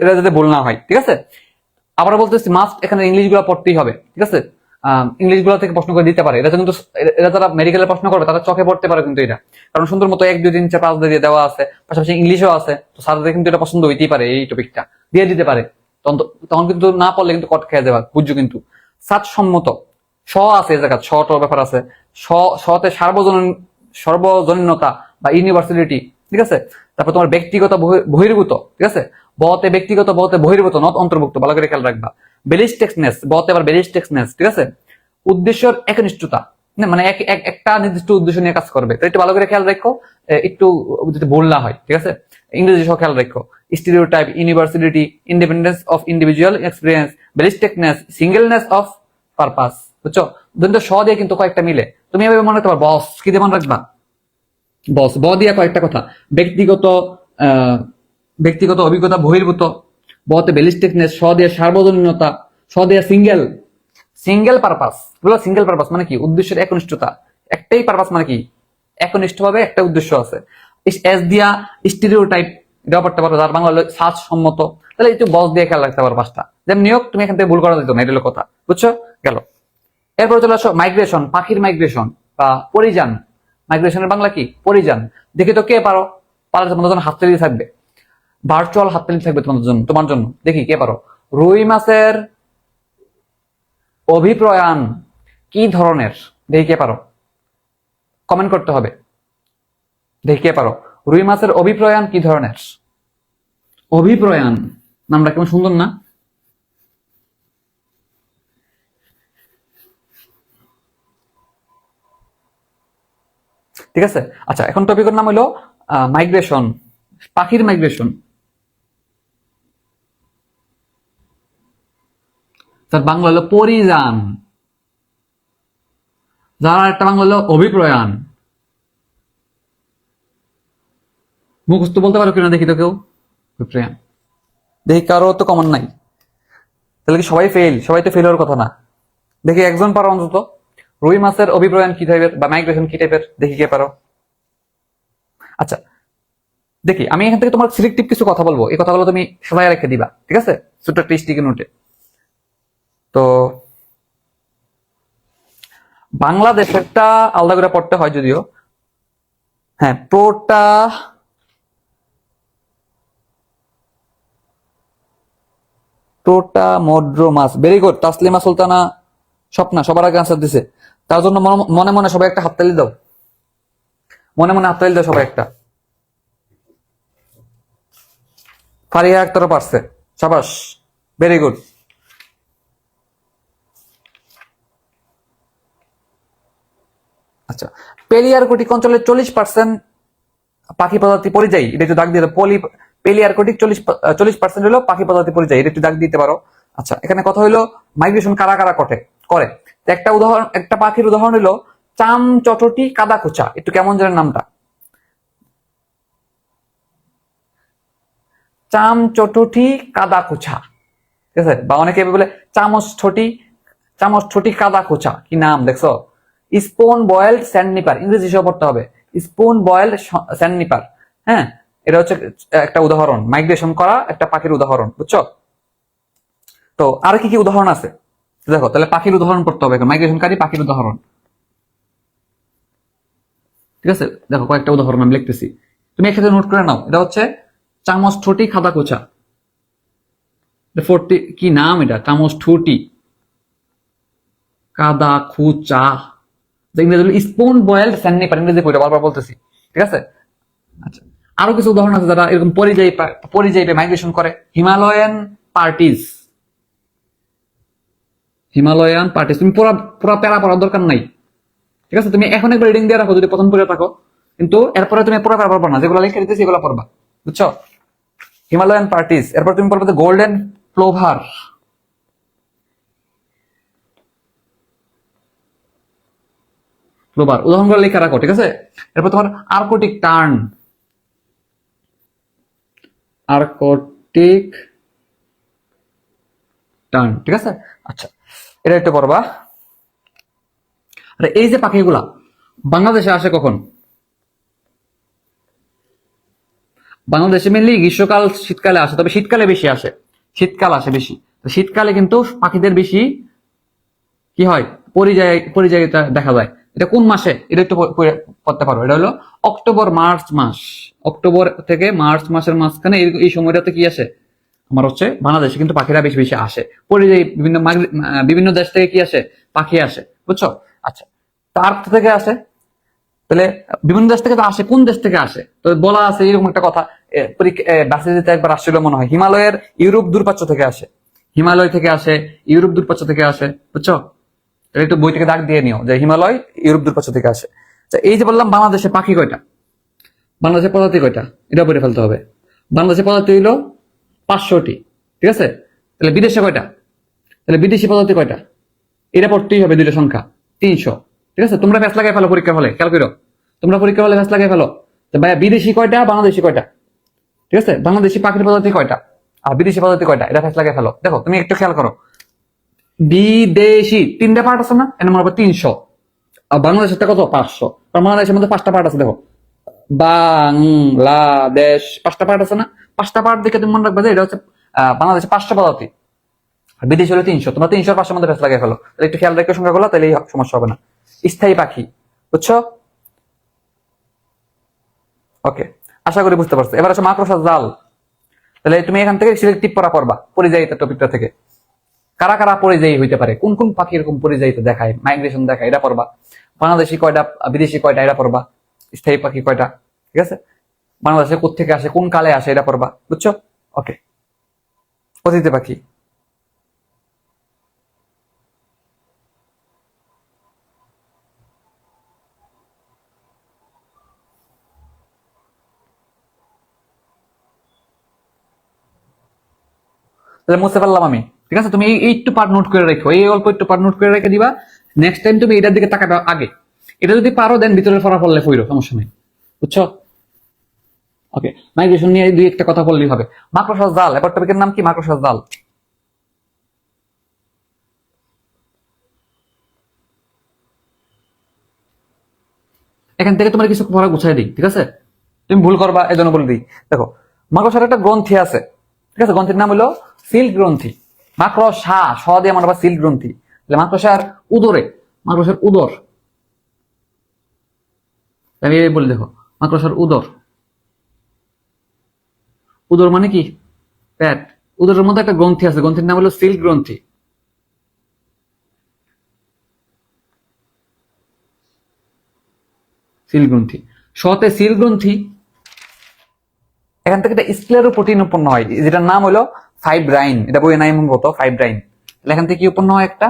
এটা যাতে ভুল না হয়। ঠিক আছে, আবার বলতেছি মাস্ট এখানে ইংলিশ গুলো পড়তেই হবে। ঠিক আছে, ইংলিশ গুলো থেকে প্রশ্ন করে দিতে পারে, এটা কিন্তু এরা যারা মেডিকেলে প্রশ্ন করবে তারা চোখে পড়তে পারে কিন্তু এটা, কারণ সুন্দর মতো 1 2 3 4 5 দিয়ে দেওয়া আছে, পাশাপাশি ইংলিশও আছে, তো স্যারদের কিন্তু এটা পছন্দ হইতেই পারে, এই টপিকটা দিয়ে দিতে পারে। তখন কিন্তু না পড়লে কিন্তু কট খেয়ে যাবে, বুঝছো? কিন্তু সাজসম্মত, স আছে এই জায়গা, ছ ব্যাপার আছে, সতে সর্বজনীনতা বা ইউনিভার্সালিটি। ঠিক আছে, তারপর তোমার ব্যক্তিগত বহির্ভূত। ঠিক আছে, বতে ব্যক্তিগত, বতে বহির্ভূত, নট অন্তর্ভুক্ত, ভালো করে খেয়াল রাখবা। বেলিস্টেক্সনেস, বতে আবার বেলিস্টেক্সনেস। ঠিক আছে, উদ্দেশ্যের একনিষ্ঠতা, মানে একটা নির্দিষ্ট উদ্দেশ্য নিয়ে কাজ করবে, তো একটু ভালো করে খেয়াল রাখো, একটু যদি ভুল না হয়। ঠিক আছে, ইংরেজি সহ খেয়াল রাখো। Stereotype, universality, independence of individual experience, বেলিস্টেকনেস, সিঙ্গেলনেস অফ পারপাস, বুঝছো? দুটো স দিয়ে কিন্তু কয়েকটা মিলে, তুমি এভাবে মনে রাখতে পারো। বস কি দিয়ে মনে রাখবা? বস, ব দিয়া কয়েকটা কথা, ব্যক্তিগত, ব্যক্তিগত অভিজ্ঞতা বহির্ভূত, বতে ব্যালিস্টিকনেস, স দিয়ে সার্বজনীনতা, স দিয়ে সিঙ্গেল, সিঙ্গেল পারপাস। বলো সিঙ্গেল পারপাস মানে কি? উদ্দেশ্যের একনিষ্ঠতা, একটাই পারপাস মানে কি? একনিষ্ঠ ভাবে একটা উদ্দেশ্য আছে। এস দিয়া স্টিরিওটাইপ, এটা পড়তে পারো, যার বাংলা হলো সাজসম্মত। তাহলে একটু বস দিয়ে খেয়াল রাখতে পারো 5টা, যেমন নিয়োগ তুমি এখান থেকে ভুল করা যেত না, এটা হলো কথা, বুঝছো? গেল। এরপরে চলে আসো মাইগ্রেশন, পাখির মাইগ্রেশন বা পরিযান। মাইগ্রেশনের বাংলা কি? পরিযান। দেখি তো কে পারো? পারার তোমাদের জন্য হাততালি থাকবে, ভার্চুয়াল হাততালি থাকবে তোমার জন্য। দেখি কে পারো। রুই মাছের অভিপ্রয়াণ কি ধরনের? দেখি কে পারো, কমেন্ট করতে হবে। দেখি কে পারো। রুই মাছের অভিপ্রয়াণ কি ধরনের? অভিপ্রয়াণ নামটা কেমন সুন্দর না? ঠিক আছে, আচ্ছা এখন টপিকের নাম হলো মাইগ্রেশন, পাখির মাইগ্রেশন। তার বাংলা হলো পরিযান, যার একটা বাংলা হলো অভিপ্রয়াণ। মুখস্থ বলতে পারো কিনা দেখি তো কেউ? অভিপ্রয়াণ দেখি কারো তো কমন নাই। তাহলে কি সবাই ফেল? সবাই তো ফেল হওয়ার কথা না। দেখি একজন পারো অন্তত। রুই মাছের অভিপ্রায়ন কি টাইপের বা মাইগ্রেশন কি টাইপের, দেখি কে পারো। আচ্ছা দেখি, আমি এখান থেকে তোমার সিলেক্টিভ কিছু কথা বলবো, এই কথাগুলো তুমি সবাই রেখে দিবা, ঠিক আছে? ছোট্ট একটা স্টিকি নোটে। তো বাংলাদেশেরটা আলাদা করে পড়তে হয় যদিও। হ্যাঁ, প্রোটামোড্রোমাস, ভেরি গুড। তাসলিমা সুলতানা, স্বপ্না সবার আগে আনসার দিছে। তার জন্য মনে মনে সবাই একটা হাততালি দাও, মনে মনে হাততালি দাও সবাই একটা। ফারিয়া আক্তারও পারছে, সাবাস, ভেরি গুড। আচ্ছা, পেলিয়ারকোটিক অঞ্চলের 40% পাখি প্রজাতি পরিযায়ী, এটা একটু দাগ দিয়ে দাও। পেলিয়ারকোটিক 40% হলো পাখি প্রজাতি পরিযায়ী, এটা একটু দাগ দিতে পারো। আচ্ছা, এখানে কথা হলো মাইগ্রেশন কারা কারা করে। তো একটা উদাহরণ, একটা পাখির উদাহরণ হলো চামচটটি কাদাকুচা। একটু কেমন জানেন নামটা? চামচটটি কাদাকুচা, ঠিক আছে? বা অনেকে বলে চামচ ঠোঁটি কাদাকুচা, কি নাম দেখছো? স্পুন বয়েলড স্যান্ডনিপার, ইংরেজি সহ পড়তে হবে। Spoon billed sandpiper. হ্যাঁ, এটা হচ্ছে একটা উদাহরণ, মাইগ্রেশন করা একটা পাখির উদাহরণ, বুঝছো? তো আর কি কি উদাহরণ আছে দেখো, তাহলে পাখির উদাহরণ পড়তে হবে, মাইগ্রেশনকারী পাখির উদাহরণ, ঠিক আছে? দেখো কয়েকটা উদাহরণ আমি লিখতেছি, তুমি একসাথে নোট করে নাও। এটা হচ্ছে চামচ ঠোঁটি খাদা কোচা, কি নাম এটা? চামচ ঠোঁটি কাদা খুচা, ইংরেজি স্পুন বয়েলড স্যান্ডনিপার, ইংরেজি বইটা বারবার বলতেছি, ঠিক আছে? আচ্ছা, আরো কিছু উদাহরণ আছে যারা এরকম পরিযায়ী মাইগ্রেশন করে। হিমালয়ান পার্টিস, তুমি পুরা প্যারা পড়ার দরকার নাই, ঠিক আছে? তুমি এখন একবার রিডিং দিয়ে রাখো যদি প্রথম পড়ে থাকো, কিন্তু এরপরে তুমি পুরো প্যারা পড়বা না, যেগুলো লিখে দিতেছি এগুলো পড়বা, বুঝছো? হিমালয়ান পার্টিস, এরপর তুমি পড়বে গোল্ডেন প্লোভার, উদাহরণগুলো লিখে রাখো, ঠিক আছে? এরপর তোমার আর্কটিক টার্ন, ঠিক আছে? আচ্ছা, এটা একটু পড়বা। আরে এই যে পাখিগুলা বাংলাদেশে আসে কখন? বাংলাদেশে মেনলি গ্রীষ্মকাল শীতকালে আসে, তবে শীতকালে বেশি আসে, শীতকাল আসে বেশি। তো শীতকালে কিন্তু পাখিদের বেশি কি হয়, পরিযায়িতা দেখা যায়। এটা কোন মাসে? এটা একটু পড়তে পারো। এটা হলো অক্টোবর মার্চ মাস, অক্টোবর থেকে মার্চ মাসের মাঝখানে এই সময়টাতে কি আসে আমার হচ্ছে বাংলাদেশে কিন্তু পাখিরা বেশি বেশি আসে। পরিযায়ী বিভিন্ন দেশ থেকে কি আসে, পাখি আসে, বুঝছো? আচ্ছা, তার থেকে আসে, তাহলে বিভিন্ন দেশ থেকে তো আসে, কোন দেশ থেকে আসে? তো বলা আছে এরকম একটা কথা, বাসে যেতে একবার আসছিল মনে হয়, হিমালয়ের ইউরোপ দূরপ্রাচ্য থেকে আসে, হিমালয় থেকে আসে, ইউরোপ দূরপ্রাচ্য থেকে আসে, বুঝছো? এটা একটু বই থেকে দাগ দিয়ে নিও যে হিমালয় ইউরোপ দূরপ্রাচ্য থেকে আসে। এই যে বললাম বাংলাদেশে পাখি কয়টা, বাংলাদেশের প্রজাতি কয়টা, এটা পড়ে ফেলতে হবে। বাংলাদেশের প্রজাতি হইলো 500টি, ঠিক আছে? তাহলে বিদেশে কয়টা? তাহলে বিদেশি প্রজাতি কয়টা? এটা পড়তেই হবে, দুইটা সংখ্যা, 300, ঠিক আছে? তোমরা ফ্যাস লাগাই ফেলো পরীক্ষা হলে, খেয়াল করো, তোমরা পরীক্ষা হলে ফ্যাস লাগাই ফেলো ভাইয়া বিদেশি কয়টা, বাংলাদেশি কয়টা, ঠিক আছে? বাংলাদেশি পাখির প্রজাতি কয়টা আর বিদেশি প্রজাতি কয়টা, এটা ফ্যাস লাগাই ফেলো। দেখো তুমি একটু খেয়াল করো, বিদেশি 3টা পার্ট আছে না, এর মনে হবে 300, আর বাংলাদেশের কত 500, কারণ বাংলাদেশের মধ্যে 5টা পার্ট আছে। দেখো বাংলাদেশ 5টা পার্ট আছে না, 5টা পার্ট দেখে তুমি মনে রাখবে যে এটা হচ্ছে বাংলাদেশে 5টা প্রজাতি, আর বিদেশি হলো 300। তোমরা 300 500 মধ্যে ফেস লাগিয়ে ফেলো, তাহলে একটু খেয়াল রেখে সংখ্যাগুলো, তাহলে সমস্যা হবে না। স্থায়ী পাখি, বুঝছো? ওকে, আশা করি বুঝতে পারছো। এবার আছে মাকড়সা জাল। তাহলে তুমি এখান থেকে সিলেক্টিভ পড়া করবা পরিযায়িতা টপিকটা থেকে, কারা কারা পরিযায়ী হইতে পারে, কোন কোন পাখি এরকম পরিযায়িতা দেখায়, মাইগ্রেশন দেখায়, এটা পড়বা। বাংলাদেশি কয়টা, বিদেশি কয়টা, এটা পড়বা। স্থায়ী পাখি কয়টা, ঠিক আছে? বাংলাদেশে কোথেকে আসে, কোন কালে আসে, এটা পড়বা, বুঝছো? ওকে, অতিথি পাখি। তাহলে মুছতে পারলাম আমি, ঠিক আছে? তুমি এই একটু পার্ট নোট করে রাখো, এই অল্প একটু পার্ট নোট করে রেখে দিবা। নেক্সট টাইম তুমি এটার দিকে তাকাবে আগে, এটা যদি পারো দেন ভিতরে পড়া পড়লে পড়ো, সমস্যা নেই, বুঝছো? ওকে, মাইগ্রেশন নিয়ে দুই একটা কথা বললেই হবে। মাকড়সার জাল, এবার টপিকের নাম কি? মাকড়সার জাল। এখান থেকে তোমার কিছু পড়া গুছাই দিই, ঠিক আছে? তুমি ভুল করবা, এই জন্য বলে দিই। দেখো, মাকড়সার একটা গ্রন্থি আছে, ঠিক আছে? গ্রন্থির নাম হলো সিল্ক গ্রন্থি। মাকড়সা, স দিয়ে আমরা সিল্ক গ্রন্থি। তাহলে মাকড়সার উদরে, মাকড়সার উদর, আমি এই বলি, দেখো, মাকড়সার উদর, উদর মানে কি? পেট। উদরের মধ্যে একটা গ্রন্থি আছে, গ্রন্থির নাম হলো সিল্ক গ্রন্থি। সিল্ক গ্রন্থি, সতে সিল্ক গ্রন্থি। এখান থেকে একটা স্ক্লেরোপ্রোটিন উৎপন্ন হয়, যেটার নাম হলো ফাইব্রাইন। এটা বইয়ে নাই মতো ফাইব্রাইন। তাহলে এখান থেকে কি উৎপন্ন হয়? একটা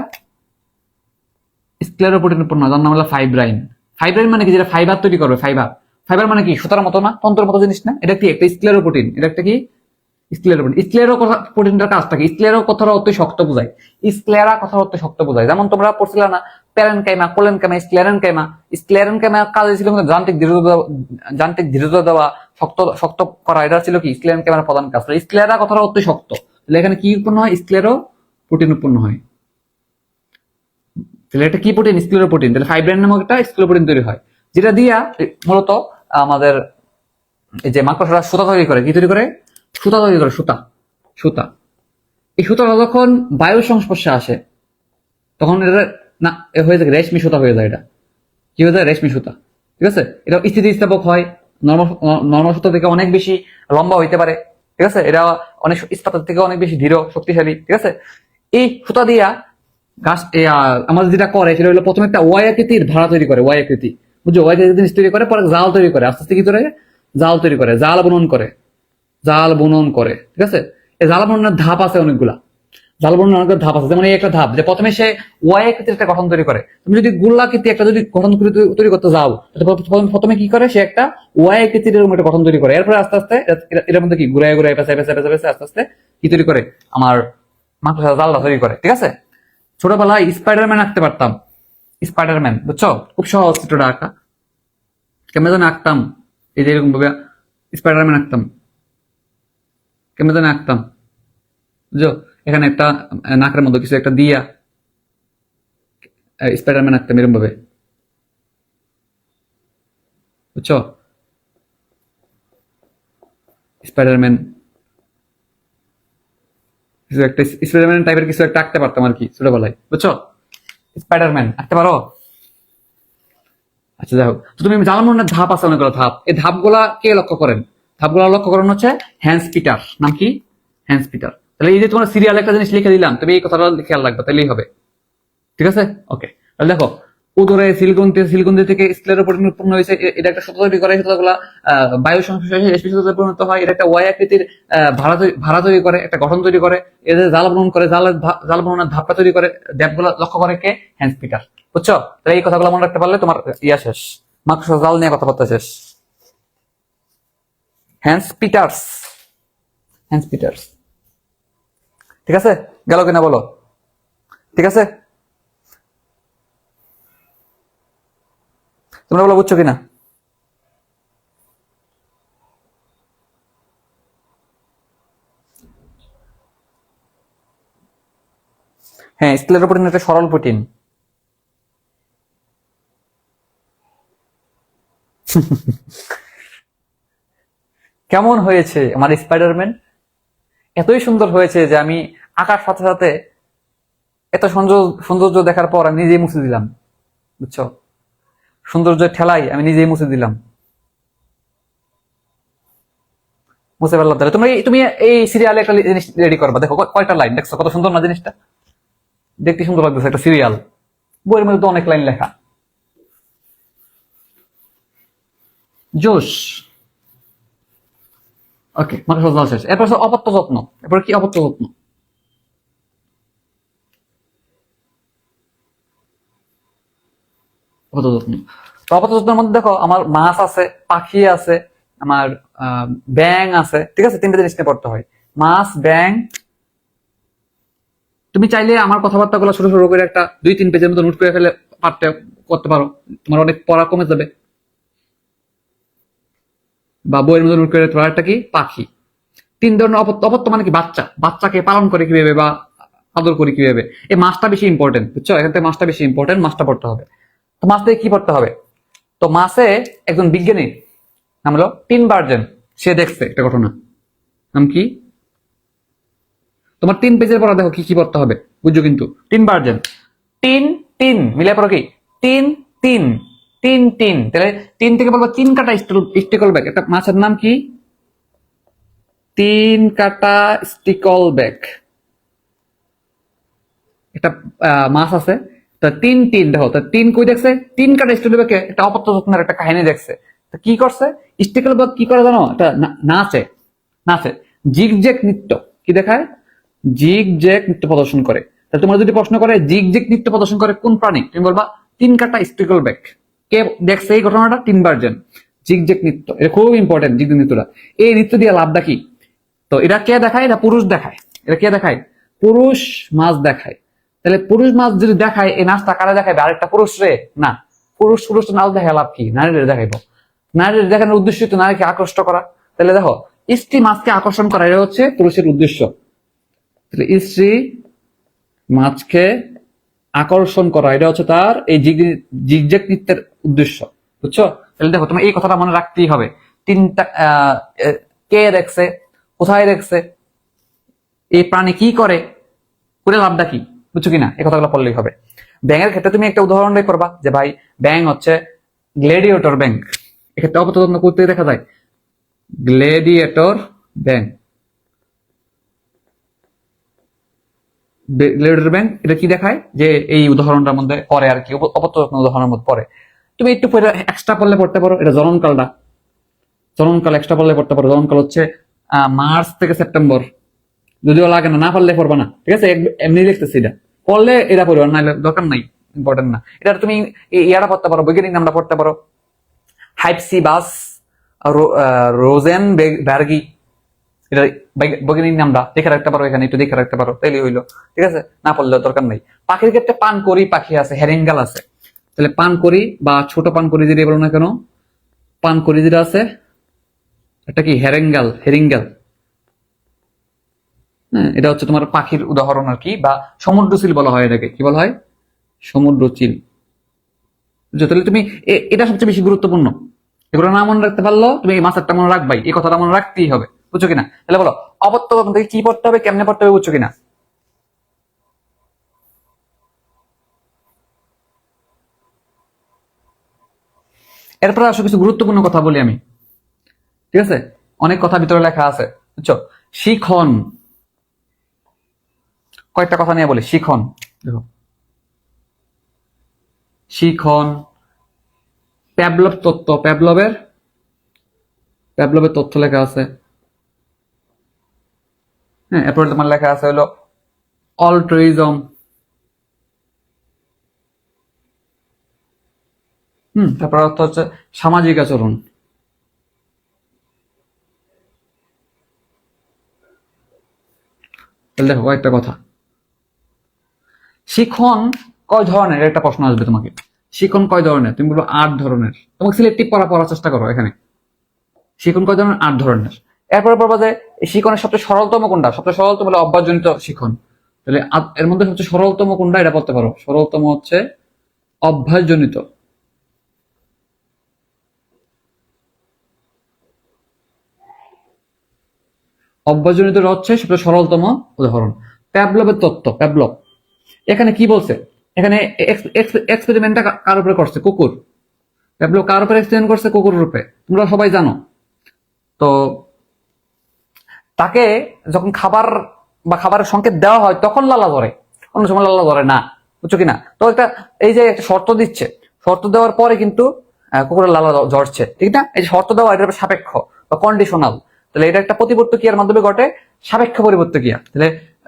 স্ক্লেরোপ্রোটিন উৎপন্ন হয়, যার নাম হলো ফাইব্রাইন। ফাইব্রাইন মানে কি? যেটা ফাইবার তৈরি করবে। ফাইবার, ফাইবার মানে কি? সুতার মতো না, তন্ত্রের মতো জিনিস না? এটা কি একটা স্ক্লেরোপ্রোটিন। এটা একটা কি? স্ক্লেরোপ্রোটিন। স্ক্লেরোপ্রোটিনটার কাজটা কি? স্ক্লেরো কথার অর্থ শক্ত বোঝায়, স্ক্লেরা কথার অর্থ শক্ত বোঝায়। যেমন তোমরা পড়ছিলে না, প্যারেনকাইমা, কোলেনকাইমা, স্ক্লেরেনকাইমা। স্ক্লেরেনকাইমা কাজ ছিল যান্ত্রিক দৃঢ়তা দেওয়া, শক্ত শক্ত করা। এটা ছিল কি? স্ক্লেরেনকাইমার প্রধান কাজ। স্ক্লেরা কথার অর্থ শক্ত। তাহলে এখানে কি উৎপন্ন হয়? স্ক্লেরোপ্রোটিন উৎপন্ন হয়। তাহলে এটা কি প্রোটিন? স্ক্লেরোপ্রোটিন। তাহলে ফাইব্রাইন নামক একটা স্ক্লেরোপ্রোটিন তৈরি হয়, যেটা দিয়া মূলত আমাদের এই যে মাকড়সারা সুতা তৈরি করে। কি তৈরি করে? সুতা তৈরি করে, সুতা, সুতা। এই সুতাটা যখন বায়ুর সংস্পর্শে আসে, তখন এটা না হয়ে যায় রেশমি সুতা হয়ে যায়। এটা কি হয়ে যায়? রেশমি সুতা, ঠিক আছে? এটা স্থিতিস্থাপক হয়, নর্মাল সুতা থেকে অনেক বেশি লম্বা হইতে পারে, ঠিক আছে? এটা অনেক ইস্পাতের থেকে অনেক বেশি দৃঢ়, শক্তিশালী, ঠিক আছে? এই সুতা দিয়া গাছ আমাদের যেটা করে সেটা হলো প্রথমে একটা ওয়াই আকৃতির ভাড়া তৈরি করে, ওয়াই আকৃতি, বুঝছো? ওয়াই আকৃতির জিনিস তৈরি করে, পরে জাল তৈরি করে, আস্তে আস্তে কি করে? জাল তৈরি করে, জাল বুনন করে, জাল বুনন করে, ঠিক আছে? এই জাল বুননের ধাপ আছে অনেকগুলা, জাল বুননের অনেক ধাপ আছে। যেমন এই একটা ধাপ, যে প্রথমে সে ওয়াই আকৃতির একটা গঠন তৈরি করে। তুমি যদি গোলাকৃতি একটা যদি গঠন তৈরি করতে যাও, প্রথমে কি করে? সে একটা ওয়াই আকৃতির এরকম একটা গঠন তৈরি করে। এরপরে আস্তে আস্তে এর মধ্যে কি ঘুরায় ঘুরায় পেঁচায় পেঁচায় পেঁচায় পেঁচায় আস্তে আস্তে কি তৈরি করে? আমার মাকড়সা জালটা তৈরি করে, ঠিক আছে? ছোটবেলায় স্পাইডারম্যান আঁকতে পারতাম, স্পাইডারম্যান, বুঝছো? খুব সহজ চিত্রটা আঁকা। কেমন যেন আঁকতাম, এই যে এরকম ভাবে স্পাইডারম্যান আঁকতাম, কেমন যেন আঁকতাম, বুঝছো? এখানে একটা নাকের মধ্যে কিছু একটা দিয়া স্পাইডারম্যান আঁকতাম এরকম ভাবে, বুঝছো? স্পাইডারম্যান, কিছু একটা স্পাইডারম্যান টাইপের কিছু একটা আঁকতে পারতাম আর কি ছোটবেলায়, বুঝছো? স্পাইডারম্যান আঁকতে পারো? আচ্ছা, যাই হোক। তো তুমি জানো মনে ধাপ আছে অনেকগুলো ধাপ। এই ধাপগুলা কে লক্ষ্য করেন? ধাপগুলা লক্ষ্য করেন হচ্ছে হ্যান্স পিটার। নাম কি? Hans Peter. তাহলে এই যে তোমার সিরিয়াল একটা জিনিস লিখে দিলাম, তুমি এই কথাটা খেয়াল রাখবে, তাহলেই হবে, ঠিক আছে? ওকে, তাহলে দেখো, উদরে সিলিকন থেকে স্ক্লেরোপ্রোটিন উৎপন্ন হয়েছে। এটা একটা সুতা তৈরি করে, সুতাগুলা বায়ু সংশ্লেষে রেশমি সুতায় পরিণত হয়। এটা একটা ওয়াই আকৃতির ভাড়া তৈরি করে, একটা গঠন তৈরি করে। এদের জাল বুনন করে, জাল বুননের ধাপটা তৈরি করে। ধাপগুলা লক্ষ্য করে কে? হ্যান্স পিটার, বুঝছো? তাহলে এই কথাগুলো মনে রাখতে পারলে তোমার ইয়া শেষ, মাকড়সা জাল নিয়ে কথাবার্তা শেষ। হ্যান্স পিটার্স, হ্যান্স পিটার্স, ঠিক আছে? গেল কিনা বলো? ঠিক আছে, তোমরা বলো বুঝছো কিনা? হ্যাঁ, স্ক্লেরোপ্রোটিন একটা সরল প্রোটিন। কেমন হয়েছে আমার স্পাইডারম্যান? এতই সুন্দর হয়েছে যে আমি আঁকার সাথে সাথে এত সৌন্দর্য দেখার পর আমি নিজেই মুছে দিলাম, বুঝছো? সৌন্দর্যের ঠেলাই আমি নিজেই মুছে দিলাম, মুছে ফেললাম। তাহলে তুমি এই সিরিয়ালে একটা জিনিস রেডি করবা। দেখো কয়টা লাইন, দেখছো কত সুন্দর না জিনিসটা? দেখতে সুন্দর লাগতেছে, একটা সিরিয়াল। বইয়ের মধ্যে তো অনেক লাইন লেখা। জোশ। ওকে, মাকড়সা জাল শেষ। এরপর অপত্য যত্ন। এরপর কি? অপত্য যত্ন। অপত্য যত্ন, তো অপত্য যত্নের মধ্যে দেখো, আমার মাছ আছে, পাখি আছে, আমার ব্যাং আছে, ঠিক আছে? তিনটা জিনিস নিয়ে পড়তে হয়, মাছ, ব্যাং। তুমি চাইলে আমার কথাবার্তা গুলো ছোট ছোট করে একটা 2-3 পেজের মতো নোট করে ফেলে পারতে করতে পারো, তোমার অনেক পড়া কমে যাবে। বা বইয়ের মধ্যে নোট করে তোমার একটা কি? পাখি। 3 ধরনের অপত্য। অপত্য মানে কি? বাচ্চা, বাচ্চাকে পালন করে কিভাবে বা আদর করে কিভাবে। এই মাছটা বেশি ইম্পর্টেন্ট, বুঝছো? এখান থেকে মাছটা বেশি ইম্পর্টেন্ট, মাছটা পড়তে হবে। তো মাছ থেকে কি পড়তে হবে? তো মাসে একজন বিজ্ঞানী নাম হলো টিন বার্জেন, সে দেখছে একটা ঘটনা। নাম কি? তোমার 3 পেজের পড়া দেখো কি কি পড়তে হবে, বুঝছো কিন্তু। টিন বার্জেন, টিন টিন মিলে পড়ো কি, টিন তিন, টিন টিন, তাহলে তিন থেকে বলবো তিন কাটা স্টিকল ব্যাগ। একটা মাছের নাম কি? তিন কাটা স্টিকল ব্যাগ। একটা মাছ আছে, তা তিন টিন দেখো, তা তিন কই দেখছে? তিন কাটা স্টিকল ব্যাগে একটা অপত্য যত্নের একটা কাহিনী দেখছে। তা কি করছে? স্টিকল ব্যাগ কি করে জানো? একটা নাচে, নাচে জিগ জ্যাক নৃত্য। কি দেখায়? জিগ জ্যাক নৃত্য প্রদর্শন করে। তাহলে তোমরা যদি প্রশ্ন করে জিগ জ্যাক নৃত্য প্রদর্শন করে কোন প্রাণী, তুমি বলবা তিন কাটা স্টিকল ব্যাগ। কে দেখছে এই ঘটনাটা? Tin Bergen. জিগ জ্যাক নৃত্য, এটা খুব ইম্পর্টেন্ট। জিগ নৃত্যটা, এই নৃত্য দিয়ে লাভটা কি? তো এটা কে দেখায়? এটা পুরুষ দেখায়। এটা কে দেখায়? পুরুষ মাছ দেখায়। তাহলে পুরুষ মাছ যদি দেখায়, এই নাচটা কারা দেখাবে? আরেকটা পুরুষ রে? না, পুরুষ পুরুষ নাচ দেখায় লাভ কি? নারীদের দেখাইবো। নারীদের দেখানোর উদ্দেশ্য তো নারীকে আকর্ষণ করা। তাহলে দেখো, স্ত্রী মাছকে আকর্ষণ করা, এটা হচ্ছে পুরুষের উদ্দেশ্য। তাহলে স্ত্রী মাছকে আকর্ষণ করা, এটা হচ্ছে তার এই জিগজ্যাগ নৃত্যের উদ্দেশ্য। বুঝছো? তাহলে দেখো, তোমার এই কথাটা মনে রাখতেই হবে। তিনটা কে দেখছে, কোথায় দেখছে, এই প্রাণী কি করে, করে লাভটা কি, বুঝছো কিনা? এই কথাগুলো পড়লেই হবে। ব্যাঙের ক্ষেত্রে তুমি একটা উদাহরণটাই করবা যে ভাই ব্যাঙ হচ্ছে গ্লেডিয়েটর ব্যাঙ। এক্ষেত্রে অপতত্ন করতে দেখা যায় গ্লেডিয়েটর ব্যাঙ। গ্লেডিয়েটর ব্যাঙ এটা কি দেখায়? যে এই উদাহরণটার মধ্যে পরে আর কি, অপতত্ন উদাহরণের মধ্যে পরে। তুমি একটু এক্সট্রা পড়লে পড়তে পারো, এটা জননকালটা। জননকাল এক্সট্রা পড়লে পড়তে পারো। জননকাল হচ্ছে মার্চ থেকে সেপ্টেম্বর। যদিও লাগে না, না পারলে পড়বা না, ঠিক আছে? এমনি লিখতেছি, এটা পড়লে এটা পড়বে, নাহলে দরকার নাই, ইম্পর্টেন্ট না। এটা তুমি ইয়াটা পড়তে পারো, বৈজ্ঞানিক নামটা পড়তে পারো, হাইপসিবাস রোজেন বার্গি। এটা বৈজ্ঞানিক নামটা দেখে রাখতে পারো, এখানে একটু দেখে রাখতে পারো, তাইলে হইলো, ঠিক আছে? না পড়লে দরকার নাই। পাখির ক্ষেত্রে পানকড়ি পাখি আছে, হেরিঙ্গাল আছে। তাহলে পানকড়ি বা ছোট পানকড়ি যেটা বলো না কেন, পানকড়ি যেটা আছে, এটা কি হেরেঙ্গাল, হেরিঙ্গাল। হ্যাঁ, এটা হচ্ছে তোমার পাখির উদাহরণ আর কি, বা সমুদ্র চিল বলা হয় এটাকে। কি বলা হয়? সমুদ্র চিল। বুঝছো? তাহলে তুমি এটা সবচেয়ে বেশি গুরুত্বপূর্ণ। এগুলো না মনে রাখতে পারলো, তুমি এই মাসেরটা মনে রাখবাই, এই কথাটা মনে রাখতেই হবে, বুঝছো কিনা? তাহলে বলো অপত্য থেকে কি পড়তে হবে, কেমনে পড়তে হবে, বুঝছো কিনা? এরপরে আসলে কিছু গুরুত্বপূর্ণ কথা বলি আমি, ঠিক আছে? অনেক কথা ভিতরে লেখা আছে, বুঝছো? শিখন, কয়েকটা কথা নিয়ে বলি। শিখন, দেখো, শিখন, প্যাভলভ তত্ত্ব, প্যাভলভের তথ্য লেখা আছে। হ্যাঁ, এরপরে তোমার লেখা আছে হলো অল্ট্রুইজম। তারপর অর্থ হচ্ছে সামাজিক আচরণ। তাহলে দেখো কয়েকটা কথা। শিখন কয় ধরনের, একটা প্রশ্ন আসবে তোমাকে। শিখন কয় ধরনের? তুমি বলবো 8 ধরনের। তোমাকে সিলেক্টিভ পড়ার চেষ্টা করো এখানে। শিখন কয় ধরনের? 8 ধরনের। এরপরে বলবো যে শিখনের সবচেয়ে সরলতম কোনটা? সবচেয়ে সরলতম হলো অভ্যাসজনিত শিখন। তাহলে এর মধ্যে সবচেয়ে সরলতম কোনটা, এটা বলতে পারো। সরলতম হচ্ছে অভ্যাসজনিত। অভ্যাসজনিত হচ্ছে সবচেয়ে সরলতম উদাহরণ। প্যাভলভের তত্ত্ব, প্যাভলভ এখানে কি বলছে? এখানে এক্সপেরিমেন্টটা কার উপরে করছে? কুকুর। প্যাভলভ কার উপরে এক্সপেরিমেন্ট করছে? কুকুরের উপরে। তোমরা সবাই জানো। তো তাকে যখন খাবার বা খাবারের সংকেত দেওয়া হয় তখন লালা ধরে, অন্য সময় লালা ধরে না, বুঝছো কিনা? তো একটা এই যে একটা শর্ত দিচ্ছে, শর্ত দেওয়ার পরে কিন্তু কুকুরের লালা ঝরছে, ঠিক না? এই যে শর্ত দেওয়া, এটা সাপেক্ষ বা কন্ডিশনাল। তাহলে এটা একটা প্রতিবর্ত ক্রিয়ার মাধ্যমে ঘটে, সাপেক্ষ পরিবর্ত ক্রিয়া। তাহলে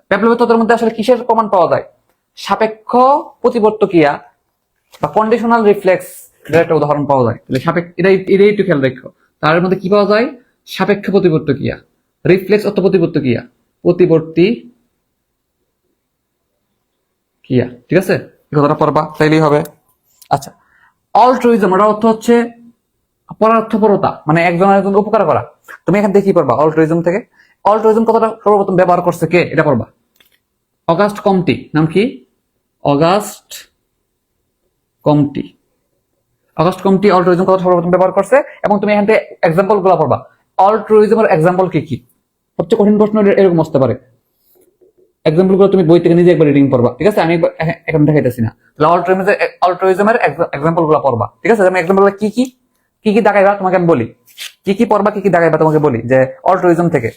প্যাভলভের তত্ত্বের মধ্যে আসলে কিসের প্রমাণ পাওয়া যায়? সাপেক্ষ প্রতিবর্ত ক্রিয়া বা কন্ডিশনাল রিফ্লেক্স, এটার একটা উদাহরণ পাওয়া যায়। তাহলে এটাই একটু খেয়াল রাখো। তার মধ্যে কি পাওয়া যায়? সাপেক্ষ প্রতিবর্ত ক্রিয়া, রিফ্লেক্স অর্থ প্রতিবর্ত ক্রিয়া, প্রতিবর্তী ক্রিয়া, ঠিক আছে? এই কথাটা পড়বা, তাইলেই হবে। আচ্ছা, অল্ট্রুইজম, ওটা অর্থ হচ্ছে পরার্থপরতা, মানে একজন আরেকজন উপকার করা। তুমি এখান থেকে কি পড়বা? অল্ট্রুইজম থেকে। অল্ট্রুইজম কথাটা সর্বপ্রথম ব্যবহার করছে কে, এটা পড়বা। অগাস্ট কমটি। নাম কি? অগাস্ট কমটি। অগাস্ট কমিটি অল্ট্রুইজম কথা সর্বপ্রথম ব্যবহার করছে, এবং তুমি এখান থেকে এক্সাম্পল গুলো পড়বা। অল্ট্রুইজমের এক্সাম্পল কি কি? সবচেয়ে কঠিন প্রশ্ন এরকম আসতে পারে। এক্সাম্পল গুলো তুমি বই থেকে নিজে একবার রিডিং পড়বা, ঠিক আছে? আমি এখন দেখাইতেছি না। তাহলে অল্ট্রুইজমের এক্সাম্পল গুলো পড়বা, ঠিক আছে? আমি এক্সাম্পল কি কি কি কি দেখাইবা তোমাকে আমি বলি, কি কি পড়বা, কি কি দেখাইবা তোমাকে বলি। যে অল্ট্রুইজম থেকে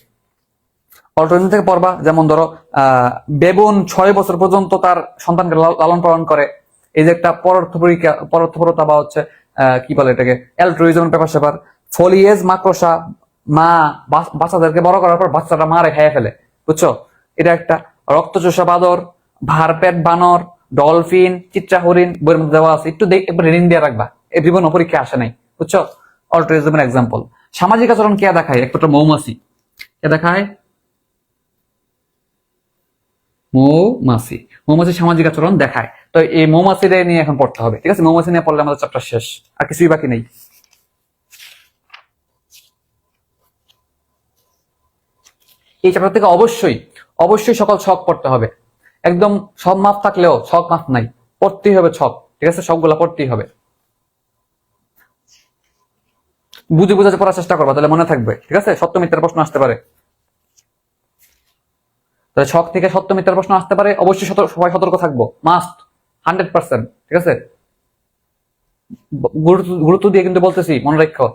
পড়বা, যেমন ধরো বেবুন 6 বছর পর্যন্ত তার সন্তানকে লালন পালন করে। এই যে একটা পরোক্ষপরতা বা হচ্ছে কি বলে এটাকে, অ্যালট্রুইজমের ব্যাপার স্যাপার। ফলিয়েজ মাকড়সা, মা বাচ্চাদেরকে বড় করার পর বাচ্চাটা মারে খেয়ে ফেলে, বুঝছো? এটা একটা। রক্তচোষা বাদর, ভারপেট বানর, ডলফিন, চিত্রা হরিণ বইয়ের মধ্যে দেওয়া আছে, একটু একবার রিডিং দিয়ে রাখবা, এই জীবন পরীক্ষা আসে নাই, বুঝছো? অল্ট্রুইজমের এক্সাম্পল। সামাজিক আচরণ কে দেখায়? একটা মৌমাছি কে দেখায়? মৌমাছি সামাজিক আচরণ দেখায়। তো এই মৌমাছিরে নিয়ে এখন পড়তে হবে, ঠিক আছে? মৌমাছি নিয়ে পড়লে আমাদের চ্যাপ্টার শেষ, আর কিছুই বাকি নেই। এই চ্যাপ্টার থেকে অবশ্যই সকল ছক পড়তে হবে। একদম সব মাপ থাকলেও ছক মাপ নাই, পড়তেই হবে ছক, ঠিক আছে? সবগুলা পড়তেই হবে। বুঝে বুঝে পড়ার চেষ্টা করবা, তাহলে মনে থাকবে, ঠিক আছে? সত্য মিথ্যার প্রশ্ন আসতে পারে, তাহলে ছক থেকে সত্য মিথ্যার প্রশ্ন আসতে পারে। অবশ্যই সবাই সতর্ক থাকবো, মাস্ট, 100%, ঠিক আছে? গুরুত্ব দিয়ে কিন্তু বলতেছি, মনে রাখো,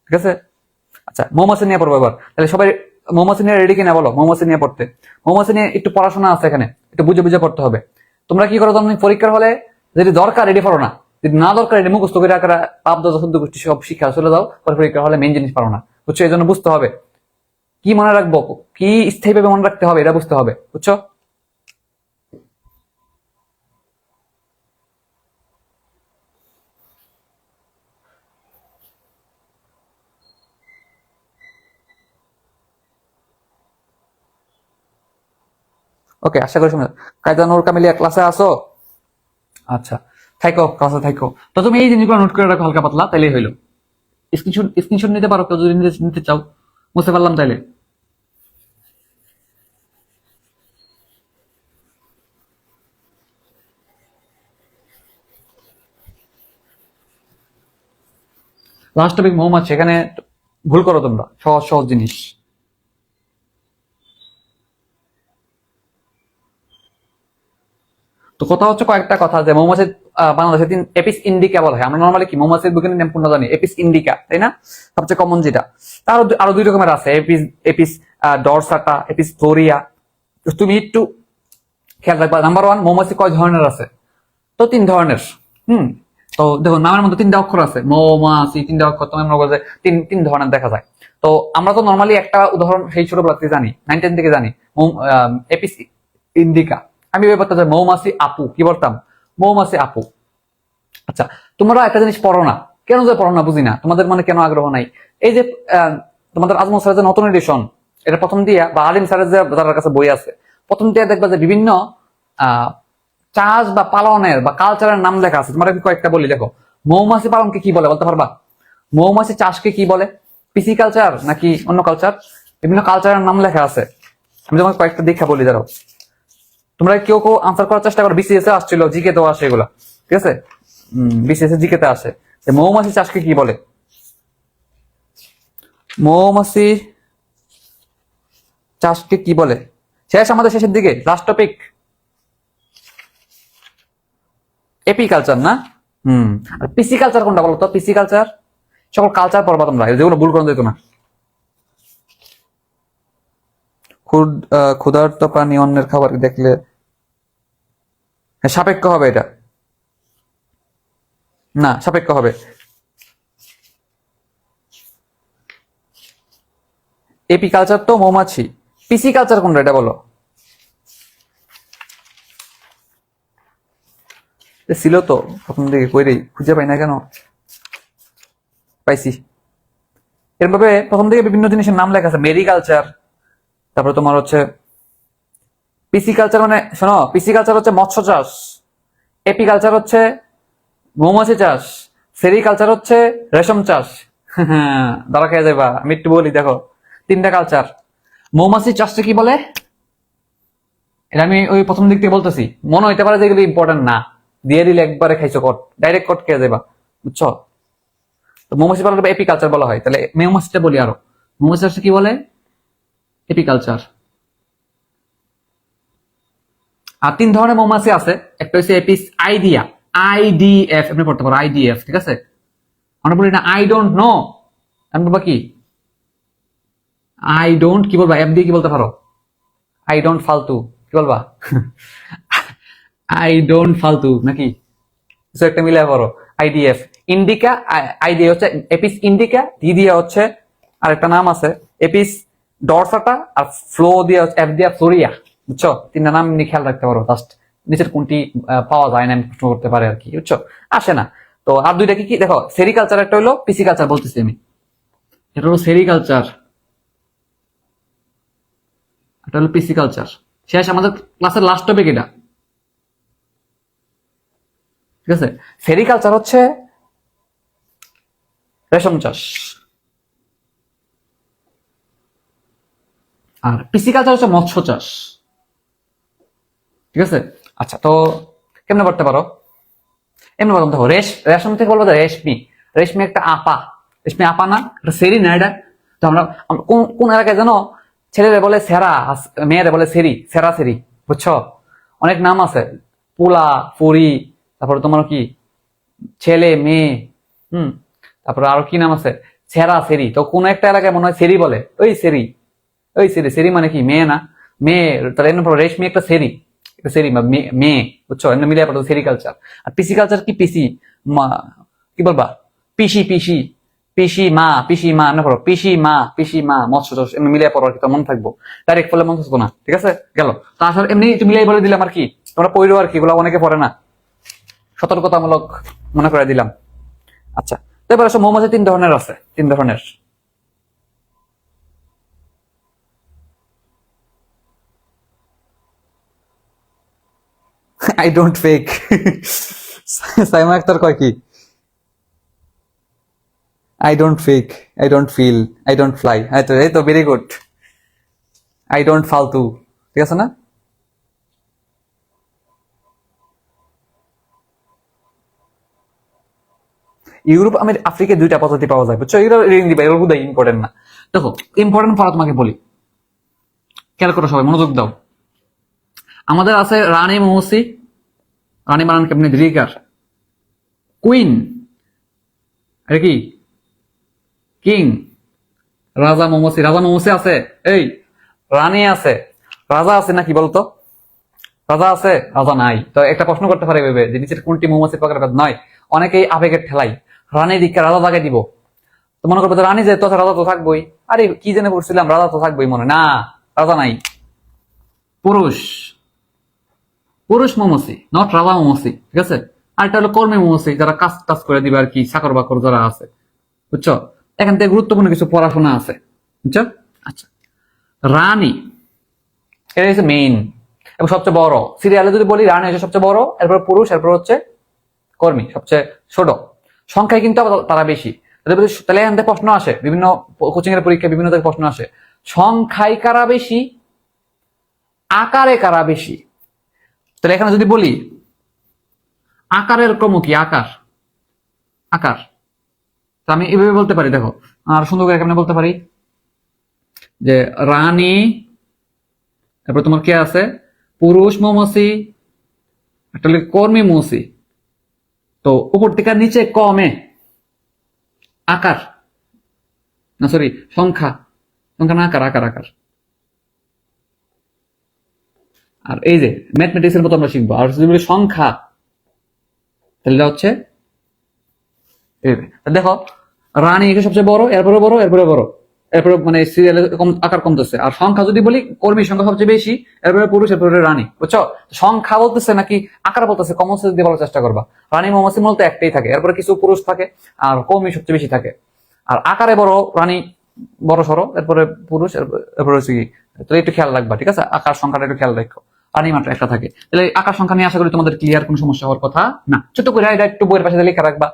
ঠিক আছে? আচ্ছা, মৌমাছি নিয়ে পড়বো এবার। তাহলে সবাই মৌমাছি নিয়ে রেডি কিনা বলো? মৌমাছি নিয়ে পড়তে, মৌমাছি নিয়ে একটু পড়াশোনা আছে এখানে, একটু বুঝে বুঝে পড়তে হবে। তোমরা কি করো, তুমি পরীক্ষার হলে যদি দরকার রেডি পড়ো না, যদি না দরকার রেডি মুখস্থ করে আকারা পাপ দশ শুদ্ধ গোষ্ঠী সব শিক্ষা চলে যাও, পরে পরীক্ষার হলে মেইন জিনিস পারো না, বুঝছো? এই জন্য বুঝতে হবে কি মনে রাখবো, কি স্থায়ীভাবে মনে রাখতে হবে, এটা বুঝতে হবে, বুঝছো? ওকে, আশা করি শুনে। কায়দা নূর কামিলিয়া ক্লাসে আসো? আচ্ছা, থাইকো, ক্লাসে থাইকো। তো তুমি এই জিনিসগুলো নোট করে রাখো হালকা পাতলা, তাইলেই হইলো। স্ক্রিনশট নিতে পারো কেউ যদি নিতে চাও, বুঝতে পারলাম তাইলে। লাস্ট টপিক মৌমাছি, এখানে ভুল করো তোমরা, সহজ সহজ জিনিস। তো কথা হচ্ছে কয়েকটা কথা, যে মৌমাছি বাংলাদেশে এপিস ইন্ডিকা বলা হয়। আমরা নর্মালি কি মৌমাছির বৈজ্ঞানিক নাম কোনটা জানি? এপিস ইন্ডিকা, তাই না? সবচেয়ে কমন যেটা। তার আরো 2 রকমের আছে, এপিস এপিস ডরসাটা, এপিস ফ্লোরিয়া। তুমি একটু খেয়াল রাখবা। নাম্বার 1, মৌমাছি কয় ধরনের আছে? তো 3 ধরনের। তো দেখো, নামের মধ্যে 3টা অক্ষর আছে, মৌমাছি 3টা অক্ষর, তোমার মনে করো যে তিন ধরনের দেখা যায়। তো আমরা তো নর্মালি একটা উদাহরণ সেই ছোটবেলা থেকে জানি, 9-10 থেকে জানি, এপিস ইন্ডিকা। আমি ব্যাপারটা যে মৌমাছি আপু, কি বলতাম? মৌমাছি আপু। আচ্ছা, তোমরা একটা জিনিস পড়ো না, কেন যে পড়ো না বুঝি না, তোমাদের মানে কেন আগ্রহ নাই? এই যে তোমাদের আজমল স্যারের যে নতুন এডিশন, এটা প্রথম দিয়া, বা আলিম স্যারের যে যার কাছে বই আছে, প্রথম দিয়া দেখবা যে বিভিন্ন চাষ বা পালনের বা কালচারের নাম লেখা আছে। তোমার কয়েকটা বলি, দেখো। মৌমাছি পালনকে কি বলে বলতে পারবা? মৌমাছি চাষকে কি বলে? পিসি কালচার নাকি অন্য কালচার? বিভিন্ন কালচারের নাম লেখা আছে। আমি তোমাকে কয়েকটা দীক্ষা বলি, ধরো। তোমরা কেউ আনসার করার চেষ্টা করো, বিসিএস এ আসছিল, জিকে তেও আসে এগুলা, ঠিক আছে? বিসিএস এ জিকে তে আসে। মৌমাছি চাষকে কি বলে? মৌমাছি চাষকে কি বলে? শেষ, আমাদের শেষের দিকে, লাস্ট টপিক, এপি কালচার না? আর পিসি কালচার কোনটা বলো তো? পিসি কালচার, সকল কালচার পড়বা তোমরা, যেগুলো ভুল করে দিত না। ক্ষুধার্ত প্রাণী অন্যের খাবার দেখলে সাপেক্ষ হবে, এটা না, সাপেক্ষ হবে। এপি কালচার তো মৌমাছি। পিসি কালচার কোনটা, এটা বলো? ছিল তো প্রথম দিকে, কইরেই খুঁজে পাই না কেন? পাইছি। এরভাবে প্রথম দিকে বিভিন্ন জিনিসের নাম লেখা আছে, মেরি কালচার, তারপরে তোমার হচ্ছে পিসি কালচার, মানে শোনো, পিসি কালচার হচ্ছে মৎস্য চাষ, এপি কালচার হচ্ছে মৌমাছি চাষ, সেরি কালচার হচ্ছে রেশম চাষ। ধরা খেয়ে যাবা, আমি একটু বলি, দেখো 3টা কালচার। মৌমাছি চাষটা কি বলে? এটা আমি ওই প্রথম দিক থেকে বলতেছি, মনে হইতে পারে যে এগুলো ইম্পর্টেন্ট না, দিয়ে দিলে একবারে খাইছো কট, ডাইরেক্ট কট খেয়ে যাবা। বুঝছো? তো মৌমাছি পালন এপিকালচার বলা হয়। তাহলে মৌমাছিটা বলি আরো, মৌমাছি কি বলে? এপিকালচার। আর 3 ধরনের মৌমাছি আছে, একটা হচ্ছে এপিস আইডিয়া, আইডিএফ আপনি পড়তে পারো, আইডিএফ, ঠিক আছে? আমরা বলি না আই ডোন্ট নো, আমি বলবো কি আই ডোন্ট, কি বলবা এফ দিয়ে কি বলতে পারো? আই ডোন্ট ফালতু, কি বলবা? আই ডোন্ট ফালতু নাকি কিছু একটা মিলে পড়ো। আইডিএফ। ইন্ডিকা, আই দিয়ে হচ্ছে এপিস ইন্ডিকা, ডি দিয়ে হচ্ছে আরেকটা নাম আছে এপিস ডরসাটা, আর ফ্লো দিয়ে হচ্ছে এফ দিয়া ফ্লোরিয়া। বুঝছো? 3টা নাম নিয়ে খেয়াল রাখতে পারো। জাস্ট নিচের কোনটি পাওয়া যায় না প্রশ্ন করতে পারে আর কি, বুঝছো? আসে না তো। আর 2টা কি কি দেখো, সেরিকালচার একটা হলো পিসিকালচার বলতেছি আমি, এটা হলো সেরিকালচার, এটা হলো পিসিকালচার। শেষ আমাদের ক্লাসের লাস্ট টপিক এটা, ঠিক আছে? সেরিকালচার হচ্ছে রেশম চাষ, আর পিসিকালচার হচ্ছে মৎস্য চাষ, ঠিক আছে? আচ্ছা, তো কেমনে করতে পারো? এমনি বলতে দেখো, রেশম থেকে বলবো রেশমি, রেশমি একটা আপা, রেশমি আপা না, এটা সেরি না এটা। তো আমরা কোন এলাকায় জানো ছেলেরা বলে সেরা, মেয়েরা বলে সেরি, সেরা সেরি, বুঝছো? অনেক নাম আছে, পোলা, ফুরি, তারপরে তোমার কি ছেলে মেয়ে, তারপরে আরো কি নাম আছে, সেরা সেরি। তো কোন একটা এলাকায় মনে হয় সেরি বলে, ওই সেরি, ওই সেরি। সেরি মানে কি মেয়ে না? মেয়ে, তাহলে এমনি রেশমি একটা সেরি, একটা সেরি বা মেয়ে, বুঝছো? এমনি মিলিয়ে পড়ো সেরিকালচার। আর পিসিকালচার কি পিসি, কি বলবা, পিসি পিসি, পিসি মা এমনি পড়ো, পিসি মা মৎস্য চাষ, এমনি মিলিয়ে পড়ো আর কি, তো মনে থাকবো। ডাইরেক্ট পড়লে মনে থাকবো না, ঠিক আছে? গেল। তা আসলে এমনি একটু মিলাই বলে দিলাম আর কি, তোমরা পড়ো আর কি, এগুলো অনেকে পড়ে না, সতর্কতামূলক মনে করে দিলাম। আচ্ছা, তো এবার আসলে মৌমাছি 3 ধরনের আছে, 3 ধরনের। I don't fake. Saima Akter কয় কি? I don't fake, I don't feel, I don't fly. এই তো ভেরি গুড। আই ডোন্ট ফালতু, ঠিক আছে না? ইউরোপ আফ্রিকায় 2টা পদ্ধতি পাওয়া যায়, বুঝছো? এগুলো রিডিং দিবা, এগুলো খুবই ইম্পর্টেন্ট না। দেখো, ইম্পর্টেন্ট পড়া তোমাকে বলি, খেয়াল করো, সবাই মনোযোগ দাও। আমাদের আছে রানী মৌমাছি, রানী বানান কেমনি দীর্ঘিকার, কুইন, এটা কি কিং, রাজা মৌমাছি, রাজা মৌমাছি আছে, এই রানী আছে, রাজা আছে নাকি বলতো? রাজা আছে, রাজা নাই। তো একটা প্রশ্ন করতে পারে ভেবে যে নিচের কোনটি মৌমাছির প্রকারভেদ নয়? অনেকেই আবেগের ঠেলাই রানী দিকে রাজা জায়গায় দিব, তো মনে করবো রানী যেহেতু আছে রাজা তো থাকবোই। আরে কি জেনে পড়ছিলাম, রাজা তো থাকবোই, মনে না, রাজা নাই, পুরুষ, পুরুষ মৌমাছি, নট রাজা মৌমাছি, ঠিক আছে? আর এটা হলো কর্মী মৌমাছি, যারা কাজ টাজ করে দিবে আর কি, চাকর বাকর যারা আছে, বুঝছো? এখান থেকে গুরুত্বপূর্ণ কিছু পড়াশোনা আছে, বুঝছো? আচ্ছা, রানী এটা হচ্ছে মেইন এবং সবচেয়ে বড়। সিরিয়ালে যদি বলি রানী হচ্ছে সবচেয়ে বড়, এরপর পুরুষ, এরপর হচ্ছে কর্মী সবচেয়ে ছোট। সংখ্যায় কিন্তু তারা বেশি। তাহলে এখান থেকে প্রশ্ন আসে, বিভিন্ন কোচিং এর পরীক্ষায় বিভিন্ন থেকে প্রশ্ন আসে, সংখ্যায় কারা বেশি, আকারে কারা বেশি? তাহলে এখানে যদি বলি আকারের ক্রম কি, আকার, আকার, তো আমি এভাবে বলতে পারি, দেখো আর সুন্দর করে কেমন বলতে পারি যে রানী, তারপর তোমার কে আছে, পুরুষ মৌমাছি, একটা কর্মী মৌমাছি, তো উপর থেকে নিচে কমে আকার, না সরি সংখ্যা, সংখ্যা না আকার, আকার আকার। আর এই যে ম্যাথমেটিক্স এর মতো আমরা শিখবো। আর যদি বলি সংখ্যা, তাহলে হচ্ছে দেখো রানী একে সবচেয়ে বড়, এরপরে বড়, এরপরে বড়, এরপরে মানে সিরিয়ালের আকার কমতেছে। আর সংখ্যা যদি বলি কর্মীর সংখ্যা সবচেয়ে বেশি, এরপরে পুরুষ, এরপরে রানী, বুঝছো? সংখ্যা বলতেছে নাকি আকার বলতেছে, কমন সেন্স দিয়ে বলার চেষ্টা করবা। রানী মৌমাছি মূলত একটাই থাকে, এরপরে কিছু পুরুষ থাকে, আর কর্মী সবচেয়ে বেশি থাকে। আর আকারে বড় রানী, বড় সড়ো, এরপরে পুরুষ, এরপরে হচ্ছে কি, তাহলে একটু খেয়াল রাখবা, ঠিক আছে? আকার সংখ্যাটা একটু খেয়াল রাখো। রানী মাত্র একটা থাকে। তাহলে আকার সংখ্যা নিয়ে আশা করি তোমাদের ক্লিয়ার, কোনো সমস্যা হওয়ার কথা না। ছোট্ট করে এটা একটু বইয়ের পাশে লিখে রাখবা,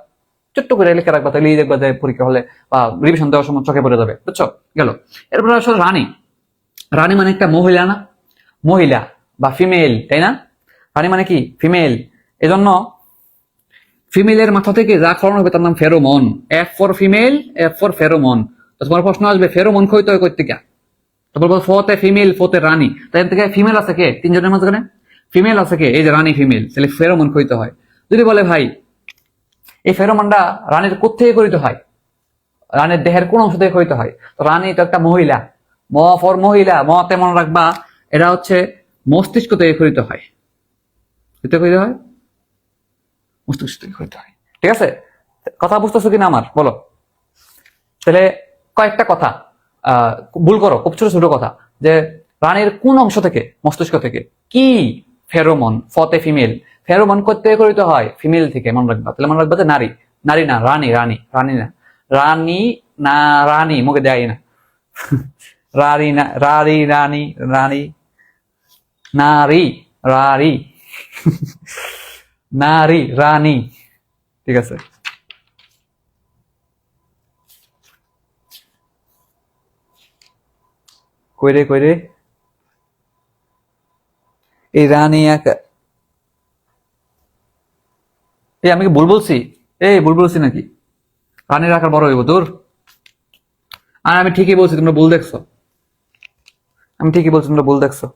ছোট্ট করে লিখে রাখবা, তাহলে দেখবা যে পরীক্ষা হলে বা রিভিশন দেওয়ার সময় চোখে পড়ে যাবে, বুঝছো? গেল। এরপরে আসলে রানী, রানী মানে একটা মহিলা না, মহিলা বা ফিমেল, তাই না? রানী মানে কি ফিমেল, এজন্য ফিমেলের মাথা থেকে যা ক্ষরণ হবে তার নাম pheromone. F for female, F for pheromone. তো তোমার প্রশ্ন আসবে ফেরোমন ক্ষয়িত হয় কই থেকে? তো বলবো ফতে ফিমেল, ফতে রানী। তাই এর থেকে ফিমেল আছে কে তিনজনের মাঝখানে? ফিমেল আছে কে? এই যে রানী ফিমেল, তাহলে ফেরোমন ক্ষয়িত হয়। যদি বলে ভাই এই ফেরোমনটা রানীর কোত্থেকে ক্ষয়িত হয়, রানীর দেহের কোন অংশ থেকে ক্ষয়িত হয়, তো রানী তো একটা মহিলা, ম ফর মহিলা, ম তে মনে রাখবা এটা হচ্ছে মস্তিষ্ক থেকে ক্ষয়িত হয়। ক্ষয়িত হয় মস্তিষ্ক থেকে ক্ষয়িত হয়। ঠিক আছে, কথা বুঝতেছো কিনা আমার বলো? তাহলে কয়েকটা কথা ভুল করো, খুব ছোট ছোট কথা, যে রানীর কোন অংশ থেকে? মস্তিষ্ক থেকে। কি? ফেরোমন, ফতে ফিমেল। ফেরোমন করতে করিতে হয় ফিমেল থেকে, মনে রাখবা। তাহলে মনে রাখবা যে নারী, নারী না রানী, রানী, রানী না রানী, না রানী মুখে দেয় না রানী না রানী, রানী, রানী, নারী, রানী নারী, রানী। ঠিক আছে, কইরে কইরে এই রানী এই আমি কি ভুল বলছি? এই ভুল বলছি নাকি? রানীর আকার বড় হইব তোর? আর আমি ঠিকই বলছি, তোমরা ভুল দেখছো। আমি ঠিকই বলছি, তোমরা ভুল দেখছো।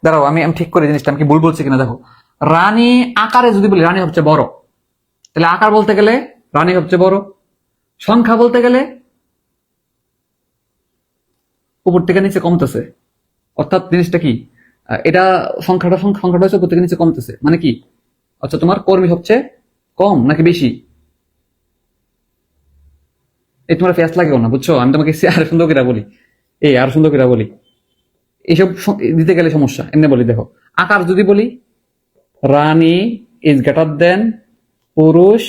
দাঁড়াও, আমি আমি ঠিক করে জিনিসটা, আমি কি ভুল বলছি কিনা দেখো। রানী আকারে যদি বলি রানী সবচেয়ে বড়, তাহলে আকার বলতে গেলে রানী সবচেয়ে বড়। সংখ্যা বলতে গেলে উপর থেকে নিচে কমতেছে। অর্থাৎ জিনিসটা কি, এটা সংখ্যাটা হচ্ছে উপর থেকে নিচে কমতেছে, মানে কি? আচ্ছা, তোমার কর্মী সবচেয়ে কম নাকি বেশি? এই তোমার ফেস লাগেও না, বুঝছো? আমি তোমাকে আরো সুন্দর করে বলি, এই আরো সুন্দর করে বলি। এইসব দিতে গেলে সমস্যা। এমনি বলি দেখো, আকার যদি বলি রানী ইজ গ্রেটার দেন পুরুষ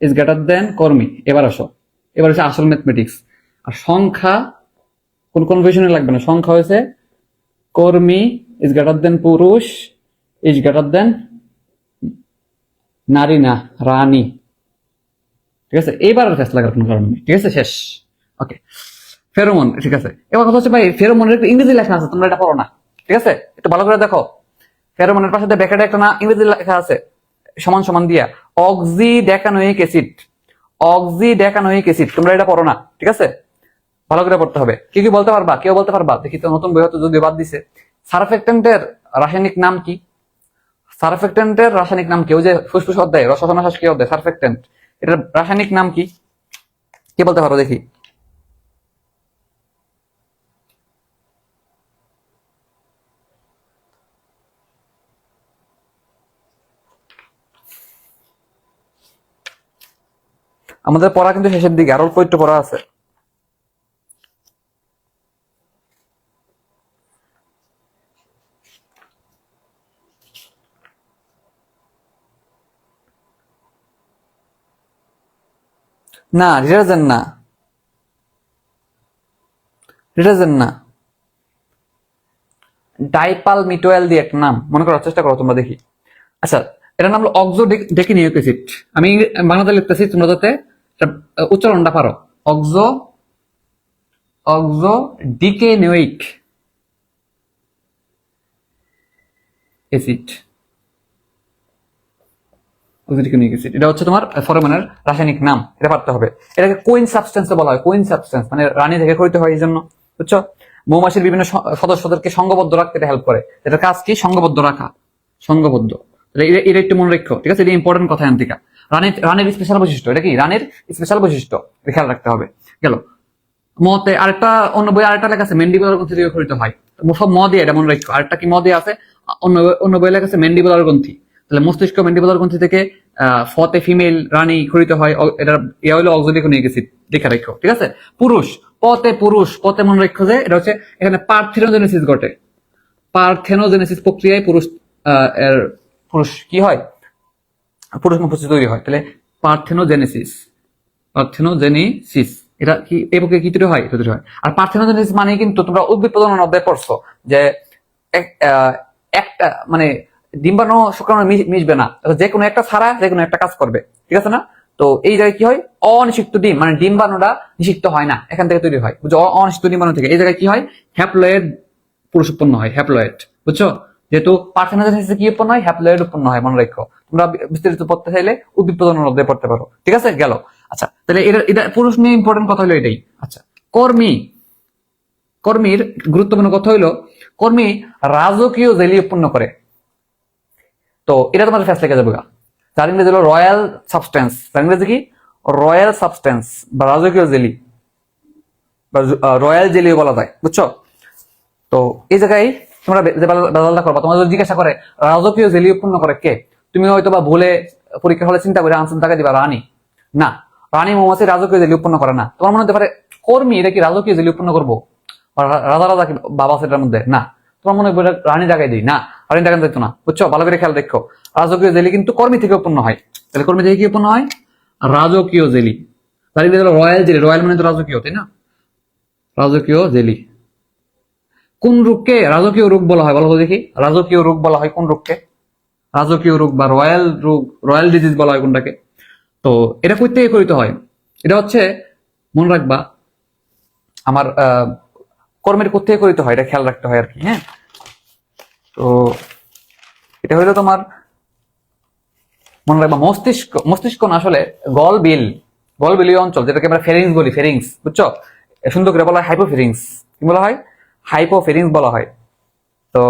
ইজ গ্রেটার দেন কর্মী। এবার আসো, এবার হচ্ছে আসল ম্যাথমেটিক্স। আর সংখ্যা কোন কনভেনশনে লাগবে না, সংখ্যা হয়েছে কর্মী ইজ গ্রেটার দেন পুরুষ ইজ গ্রেটার দেন নারী না রানী। ঠিক আছে, এইবার আর ফেস লাগার কোনো কারণ নেই। ঠিক আছে, শেষ। ওকে, ফেরোমন। ঠিক আছে, এবার কথা হচ্ছে ভাই ফেরোমনের একটা ইংরেজি লেখা আছে, তোমরা এটা পড়ো না। ঠিক আছে, একটু ভালো করে দেখো। ফেরোমনের পাশে ব্যাকেটে একটা না ইংরেজি লেখা আছে, সমান সমান দিয়া, অক্সি ডেকানোয়িক অ্যাসিড। অক্সি ডেকানোয়িক অ্যাসিড, তোমরা এটা পড়ো না। ঠিক আছে, ভালো করে পড়তে হবে। কি কি বলতে পারবা? কেউ বলতে পারবা? দেখি তো, নতুন বই হয়তো যদি বাদ দিছে। সারফেক্টেন্টের রাসায়নিক নাম কি? সারফেক্টেন্টের রাসায়নিক নাম কি? ওই যে ফুসফুস অধ্যায়, রসায়ন শাস কি অধ্যায়, সারফেক্টেন্ট, এটার রাসায়নিক নাম কি? কে বলতে পারো দেখি? আমাদের পড়া কিন্তু শেষের দিকে, আরো অল্প একটু পড়া আছে। না, ডিটারজেন্ট না, ডিটারজেন্ট না। ডাইপাল মিটোয়েল দিয়ে একটা নাম, মনে করার চেষ্টা করো তোমরা দেখি। আচ্ছা, এটার নাম হলো অক্সো ডেকিনিউক অ্যাসিড। আমি বাংলাতে লিখতেছি, তোমরা যাতে উচ্চারণটা পারো। Oxo oxo decanoic acid. এটা হচ্ছে তোমার ফরমানের রাসায়নিক নাম, এটা পারতে হবে। এটাকে কোইন সাবস্টেন্স বলা হয়। কোইন সাবস্টেন্স মানে রানী থেকে ক্ষয়িত হয়, এই জন্য। বুঝছো? মৌমাছির বিভিন্ন সদস্যদেরকে সংঘবদ্ধ রাখতে এটা হেল্প করে। এটার কাজ কি? সংঘবদ্ধ রাখা, সংঘবদ্ধ। এটা একটু মনে রাখো। ঠিক আছে, এটা ইম্পর্টেন্ট কথা। এনতিকা রানীর স্পেশাল বৈশিষ্ট্য, এটা কি রানীর স্পেশাল বৈশিষ্ট্য, খেয়াল রাখতে হবে। গেল মতে আরেকটা, অন্য বই আরেকটা লেখা আছে ম্যান্ডিবুলার গ্রন্থি থেকে ক্ষরিত হয়। সব ম দিয়ে, এটা মনে রাখো। আরেকটা কি ম দিয়ে আছে, অন্য বই লেখা আছে ম্যান্ডিবুলার গ্রন্থি। তাহলে মস্তিষ্ক ম্যান্ডিবুলার গ্রন্থি থেকে ফতে ফিমেল রানী ক্ষরিত হয়। এটা ইয়া হলো অক্সোডিকোনিক অ্যাসিড, দেখা রাখো। ঠিক আছে, পুরুষ পুরুষ পতে মনে রাখো যে এটা হচ্ছে এখানে পার্থেনোজেনেসিস ঘটে। পার্থেনোজেনেসিস প্রক্রিয়ায় এর পুরুষ কি হয়, পুরুষ মুখোশ তৈরি হয়। তাহলে পার্থেনোজেনেসিস, পার্থেনোজেনেসিস এটা কি এই প্রক্রিয়া কি তৈরি হয়? এটা তৈরি হয়। আর পার্থেনোজেনেসিস মানে কিন্তু তোমরা উদ্ভিদ প্রজনন অধ্যায় পড়ছো যে একটা মানে ডিম্বাণু শুক্রাণু মিশবে না, যে কোনো একটা ছাড়া যে কোনো একটা কাজ করবে। ঠিক আছে না? তো এই জায়গায় কি হয়, অনিষিক্ত ডিম, মানে ডিম বানানোটা নিষিক্ত হয় না, এখান থেকে তৈরি হয়, বুঝছো, অনিষিক্ত ডিম বানানো থেকে এই জায়গায় কি হয়, হ্যাপ্লয়েড পুরুষ উৎপন্ন হয়, হ্যাপ্লয়েড, বুঝছো। যেহেতু পার্থেনোজেনেসিসে কি উৎপন্ন হয়, হ্যাপ্লয়েড উৎপন্ন হয়, মনে রাখো। তোমরা বিস্তারিত পড়তে চাইলে উদ্ভিদ প্রজনন অধ্যায়ে পড়তে পারো, ঠিক আছে, গেল। আচ্ছা, তাহলে এটা পুরুষ নিয়ে ইম্পর্টেন্ট কথা হলো এটাই। আচ্ছা, কর্মী, কর্মীর গুরুত্বপূর্ণ কথা হইলো, কর্মী রাজকীয় জেলি উৎপন্ন করে। তো এটা তোমাদের ফ্যাস লেগে যাবে, যার ইংরেজি হলো রয়্যাল সাবস্টেন্স, যার ইংরেজি কি রয়্যাল সাবস্টেন্স বা রাজকীয় জেলি বা রয়্যাল জেলিও বলা যায়, বুঝছো। তো এই জায়গায় তোমরা যে বেজালটা করবা, তোমাদের জিজ্ঞাসা করে রাজকীয় জেলি উৎপন্ন করে কে, তুমি হয়তো বা ভুলে পরীক্ষা হলে চিন্তা করে আনসার টাকা দিবা রানী, না, রানী মৌমাছি রাজকীয় জেলি উৎপন্ন করে না। তোমার মনে হতে পারে কর্মী এটা কি রাজকীয় জেলি উৎপন্ন করবো, রাজা রাজা কি বাবা সেটার মধ্যে, না, তোমার মনে হয় রানী জায়গায় দিই, না, রানী জায়গায় দিত না, বুঝছো, ভালো করে খেয়াল দেখো, রাজকীয় জেলি কিন্তু কর্মী থেকে উৎপন্ন হয়। তাহলে কর্মী থেকে কি উৎপন্ন হয়, রাজকীয় জেলি, তার রয়্যাল জেলি, রয়্যাল মানে তো রাজকীয়, তাই না, রাজকীয় জেলি। কোন রোগকে রাজকীয় রোগ বলা হয়, বলো তো দেখি, রাজকীয় রোগ বলা হয় কোন রোগকে, রাজকীয় রোগ বা রয়্যাল রোগ, রয়্যাল ডিজিজ বলা হয় কোনটাকে। তো এটা কই থেকে করিতে হয়, এটা হচ্ছে মনে রাখবা আমার কর্মের কোথেকে করিতে হয়, এটা খেয়াল রাখতে হয় আর কি, হ্যাঁ। তো এটা হইলো তোমার মনে রাখবা মস্তিষ্ক, মস্তিষ্ক না আসলে গলবিল, গলবিলীয় অঞ্চল, যেটাকে আমরা ফেরিংস বলি, ফেরিংস, বুঝছো, সুন্দর করে বলা হয় হাইপোফেরিংস, কি বলা হয়, হাইপোফেরিংস বলা হয়। তো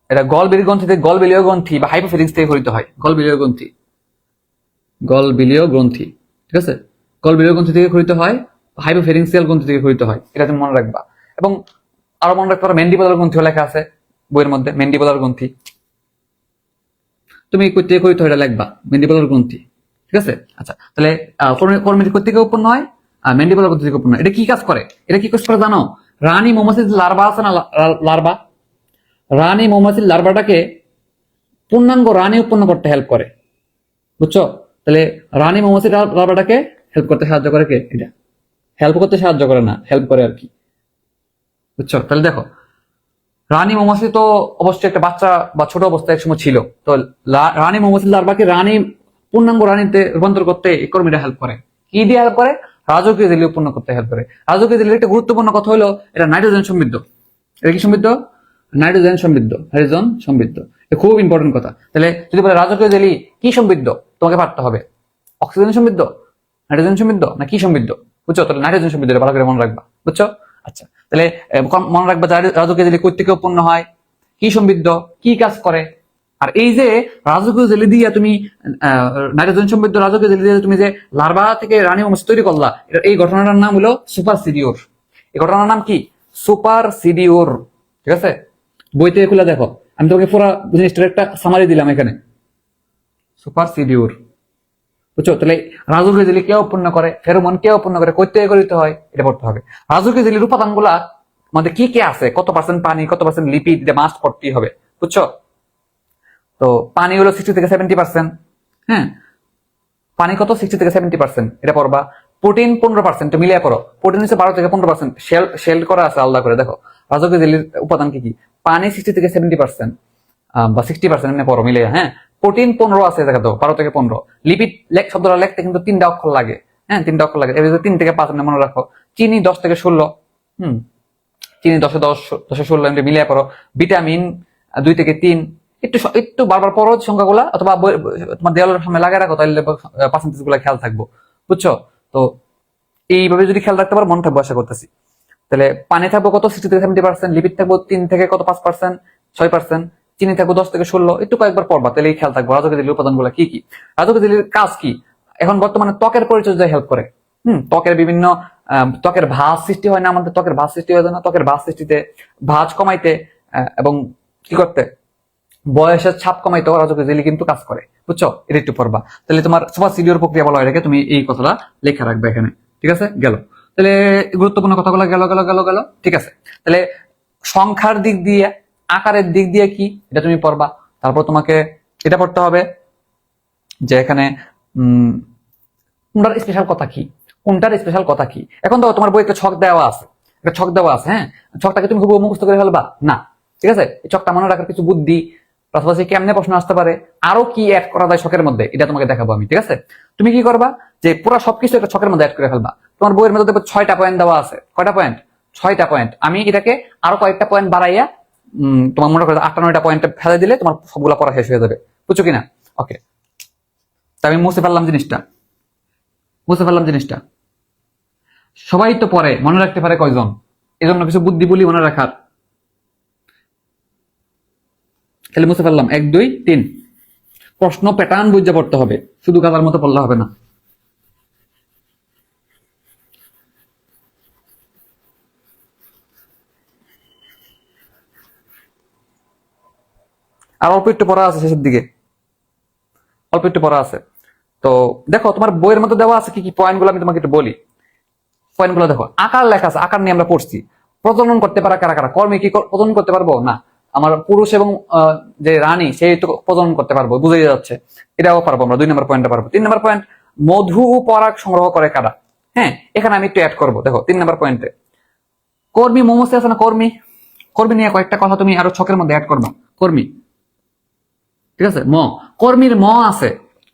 এটা গলবিলীয় গ্রন্থি থেকে, গলবিলীয় গ্রন্থি বা হাইপোফেরিংস থেকে করিতে হয়, গলবিলীয় গ্রন্থি, গলবিলীয় গ্রন্থি, ঠিক আছে, গলবিলীয় গ্রন্থি থেকে করিতে হয়, হাইপোফেরিংসিয়াল গ্রন্থি থেকে করিতে হয়, এটা তুমি মনে রাখবা। এবং আরো মনে রাখতে পারো ম্যান্ডিবুলার গ্রন্থিও লেখা আছে বইয়ের মধ্যে, ম্যান্ডিবুলার গ্রন্থি তুমি কই থেকে করিতে হয় এটা লিখবা, ম্যান্ডিবুলার গ্রন্থি, ঠিক আছে। আচ্ছা, তাহলে কর্মীর কই থেকে উৎপন্ন হয়, ম্যান্ডিবুলার গ্রন্থি থেকে উৎপন্ন হয়। এটা কি কাজ করে, এটা কি কাজ করে জানো, রানী মৌমাছির লার্ভা আছে না, লার্ভা, রানী মৌমাছির লার্ভাটাকে পূর্ণাঙ্গ রানী উৎপন্ন করতে হেল্প করে, বুঝছো। তাহলে রানী মৌমাছির লার্ভাটাকে হেল্প করতে সাহায্য করে কে, এটা হেল্প করতে সাহায্য করে না, হেল্প করে আর কি, বুঝছো। তাহলে দেখো রানী মৌমাছি তো অবশ্যই একটা বাচ্চা বা ছোট অবস্থায় একসময় ছিল, তো রানী মৌমাছির লার্ভাকে রানী পূর্ণাঙ্গ রানীতে রূপান্তর করতে এই কর্মীরা হেল্প করে, কি দিয়ে হেল্প করে, রাজকীয় জেলি উৎপন্ন করতে হেল্প করে। রাজকীয় জেলির একটা গুরুত্বপূর্ণ কথা হলো এটা নাইট্রোজেন সমৃদ্ধ, এটা কি সমৃদ্ধ, নাইট্রোজেন সমৃদ্ধ, হাইড্রোজেন সমৃদ্ধ, এটা খুব ইম্পর্টেন্ট কথা। তাহলে যদি বলে রাজকীয় জেলি কি সমৃদ্ধ, তোমাকে পারতে হবে অক্সিজেন সমৃদ্ধ, নাইট্রোজেন সমৃদ্ধ না কি সমৃদ্ধ, বুঝছো। তাহলে নাইট্রোজেন সমৃদ্ধ, ভালো করে মনে রাখবা, বুঝছো। আচ্ছা, তাহলে মনে রাখবা রাজকীয় জেলি কই থেকে উৎপন্ন হয়, কি সমৃদ্ধ, কি কাজ করে। আর এই যে রাজকীয় জেলি দিয়ে তুমি নাইট্রোজেন সমৃদ্ধ রাজকীয় জেলি দিয়ে তুমি যে লার্ভা থেকে রানী মৌমাছি তৈরি করলা, এই ঘটনাটার নাম হলো সুপার সিডিওর। এই ঘটনার নাম কি, সুপার সিডিওর, ঠিক আছে। বই থেকে খুলে দেখো, আমি তোমাকে পুরো জিনিসটার একটা সামারি দিলাম এখানে, সুপার সিডিওর, বুঝছো। তাহলে রাজকীয় জেলি কে উৎপন্ন করে, ফেরোমন কে উৎপন্ন করে, কই থেকে করিতে হয়, এটা পড়তে হবে। রাজকীয় জেলির উপাদান গুলা মধ্যে কি কি আছে, কত পার্সেন্ট পানি, কত পার্সেন্ট লিপিড, এটা মাস্ট পড়তেই হবে, বুঝছো। তো পানি হলো 60 থেকে 70%, হ্যাঁ, পানি কত 60 থেকে 70%, এটা পড়বা। প্রোটিন 15%, মিলিয়ে পড়ো, প্রোটিন হচ্ছে 12 থেকে 15%, শেল করা আছে আলাদা করে, দেখো রাজকীয় জেলির উপাদান কি কি, পানি 60 থেকে 70% বা 60% এমনি পড়ো মিলিয়ে, হ্যাঁ। প্রোটিন 15 আছে, দেখা দাও 12 থেকে 15। লিপিড শব্দটা লিখতে কিন্তু 3টা অক্ষর লাগে, হ্যাঁ, 3টা অক্ষর লাগে, এর 3 থেকে 5 মনে রাখো। চিনি 10 থেকে 16, চিনি 10 16 এমনি মিলিয়ে পড়ো। ভিটামিন 2 থেকে 3, একটু একটু বারবার পড়ো সংখ্যাগুলা, অথবা তোমার দেওয়ালের সামনে লাগাই রাখো, তাহলে পার্সেন্টেজ গুলা খেয়াল থাকবো, বুঝছো। তো এইভাবে যদি খেয়াল রাখতে পারো মনে থাকবো আশা করতেছি। তাহলে পানি থাকবো কত 60 থেকে 70%, লিপিড থাকবো 3 থেকে কত 5%, 6%, চিনি থাকবো 10 থেকে 16, একটু কয়েকবার পড়বা, তাহলে খেয়াল থাকবো রাজকীয় জেলির উপাদানগুলো কি কি। রাজকীয় জেলির কাজ কি, এখন বর্তমানে ত্বকের পরিচর্যায় হেল্প করে, ত্বকের বিভিন্ন ত্বকের ভাঁজ সৃষ্টি হয় না, আমাদের ত্বকের ভাঁজ সৃষ্টি হয় না, ত্বকের ভাঁজ সৃষ্টিতে, ভাঁজ কমাইতে, এবং কি করতে, বয়সের ছাপ কমাইতে রাজকীয় জেলি কিন্তু কাজ করে, বুঝছো। এটা একটু পড়বা। তাহলে তোমার সুপার সিডিওর প্রক্রিয়া বলা হয় এটাকে, তুমি এই কথাটা লেখা রাখবে এখানে, ঠিক আছে, গেল। তাহলে গুরুত্বপূর্ণ কথাগুলো গেল গেল গেল গেল, ঠিক আছে। তাহলে সংখ্যার দিক দিয়ে, আকারের দিক দিয়ে কি, এটা তুমি পড়বা। তারপর তোমাকে এটা পড়তে হবে যে এখানে কোনটার স্পেশাল কথা কি, কোনটার স্পেশাল কথা কি। এখন তো তোমার বই একটা ছক দেওয়া আছে, হ্যাঁ, ছকটাকে তুমি খুব মুখস্থ করে ফেলবা না, ঠিক আছে। এই ছকটা মনে রাখার কিছু বুদ্ধি পাশাপাশি কেমনে প্রশ্ন আসতে পারে, আরো কি অ্যাড করা যায় ছকের মধ্যে, এটা তোমাকে দেখাবো আমি। ঠিক আছে, তুমি কি করবা যে পুরো সবকিছু একটা ছকের মধ্যে অ্যাড করে ফেলবা। তোমার বইয়ের মধ্যে দেখো 6টা পয়েন্ট দেওয়া আছে। কয়টা পয়েন্ট? 6টা পয়েন্ট। আমি এটাকে আরো কয়েকটা পয়েন্ট বাড়াইয়া তোমার মনে করো 8টা 9টা পয়েন্ট ফেলে দিলে তোমার সবগুলা পড়া শেষ হয়ে যাবে। বুঝছো কিনা? ওকে, তা আমি মুছে ফেললাম জিনিসটা। সবাই তো পরে মনে রাখতে পারে কয়জন, এজন্য কিছু বুদ্ধি বলি মনে রাখার। তাহলে মুছে ফেললাম 1 2 3। প্রশ্ন প্যাটার্ন বুঝে পড়তে হবে, শুধু গাধার মতো পড়লে হবে না। আর অল্প একটু পড়া আছে, শেষের দিকে অল্প একটু পড়া আছে। তো দেখো তোমার বইয়ের মধ্যে দেওয়া আছে কি কি পয়েন্টগুলো, আমি তোমাকে একটু বলি। পয়েন্টগুলো দেখো, আকার লেখা আছে, আকার নিয়ে আমরা পড়ছি। প্রজনন করতে পারা কারা কারা? কর্মী কি প্রজনন করতে পারবো? না। আমার পুরুষ এবং যে রানী সেই তো প্রজনন করতে পারবো, বুঝাই যাচ্ছে। এটাও পারবো আমরা। 2 নম্বর পয়েন্টটা পারবো। 3 নম্বর পয়েন্ট, মধু পরাগ সংগ্রহ করে কারা? হ্যাঁ, এখানে আমি একটু অ্যাড করবো। দেখো 3 নম্বর পয়েন্টে কর্মী মোমোসে আছে না, কর্মী নিয়ে কয়েকটা কথা তুমি আরো ছকের মধ্যে অ্যাড করবা। কর্মী, ঠিক আছে। কর্মীর আছে।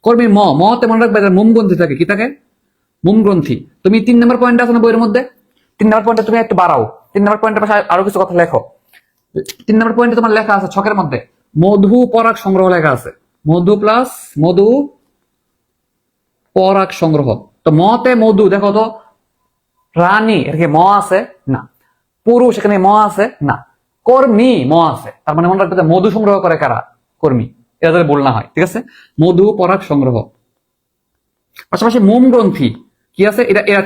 কর্মীর তে মনে রাখবে মোম গ্রন্থি থাকে। কি থাকে? মোম গ্রন্থি। তুমি 3 নম্বর পয়েন্ট আছে না বইয়ের মধ্যে, 3 নম্বর পয়েন্টে তুমি একটু বাড়াও। 3 নম্বর পয়েন্টের পাশে আরো কিছু কথা লেখো। 3 নম্বর পয়েন্টে তোমার লেখা আছে ছকের মধ্যে মধু পরাগ সংগ্রহ লেখা আছে। মধু প্লাস মধু পরাগ সংগ্রহ। তো মতে মধু, দেখো তো রানী এর কি আছে? না। পুরুষ এখানে আছে? না। কর্মী আছে। তার মানে মনে রাখবে মধু সংগ্রহ করে কারা? কর্মী। এটা যাতে ভুল না হয়। ঠিক আছে, মধু পরাগ সংগ্রহ। পাশাপাশি মোম গ্রন্থি কি আছে, এটা অ্যাড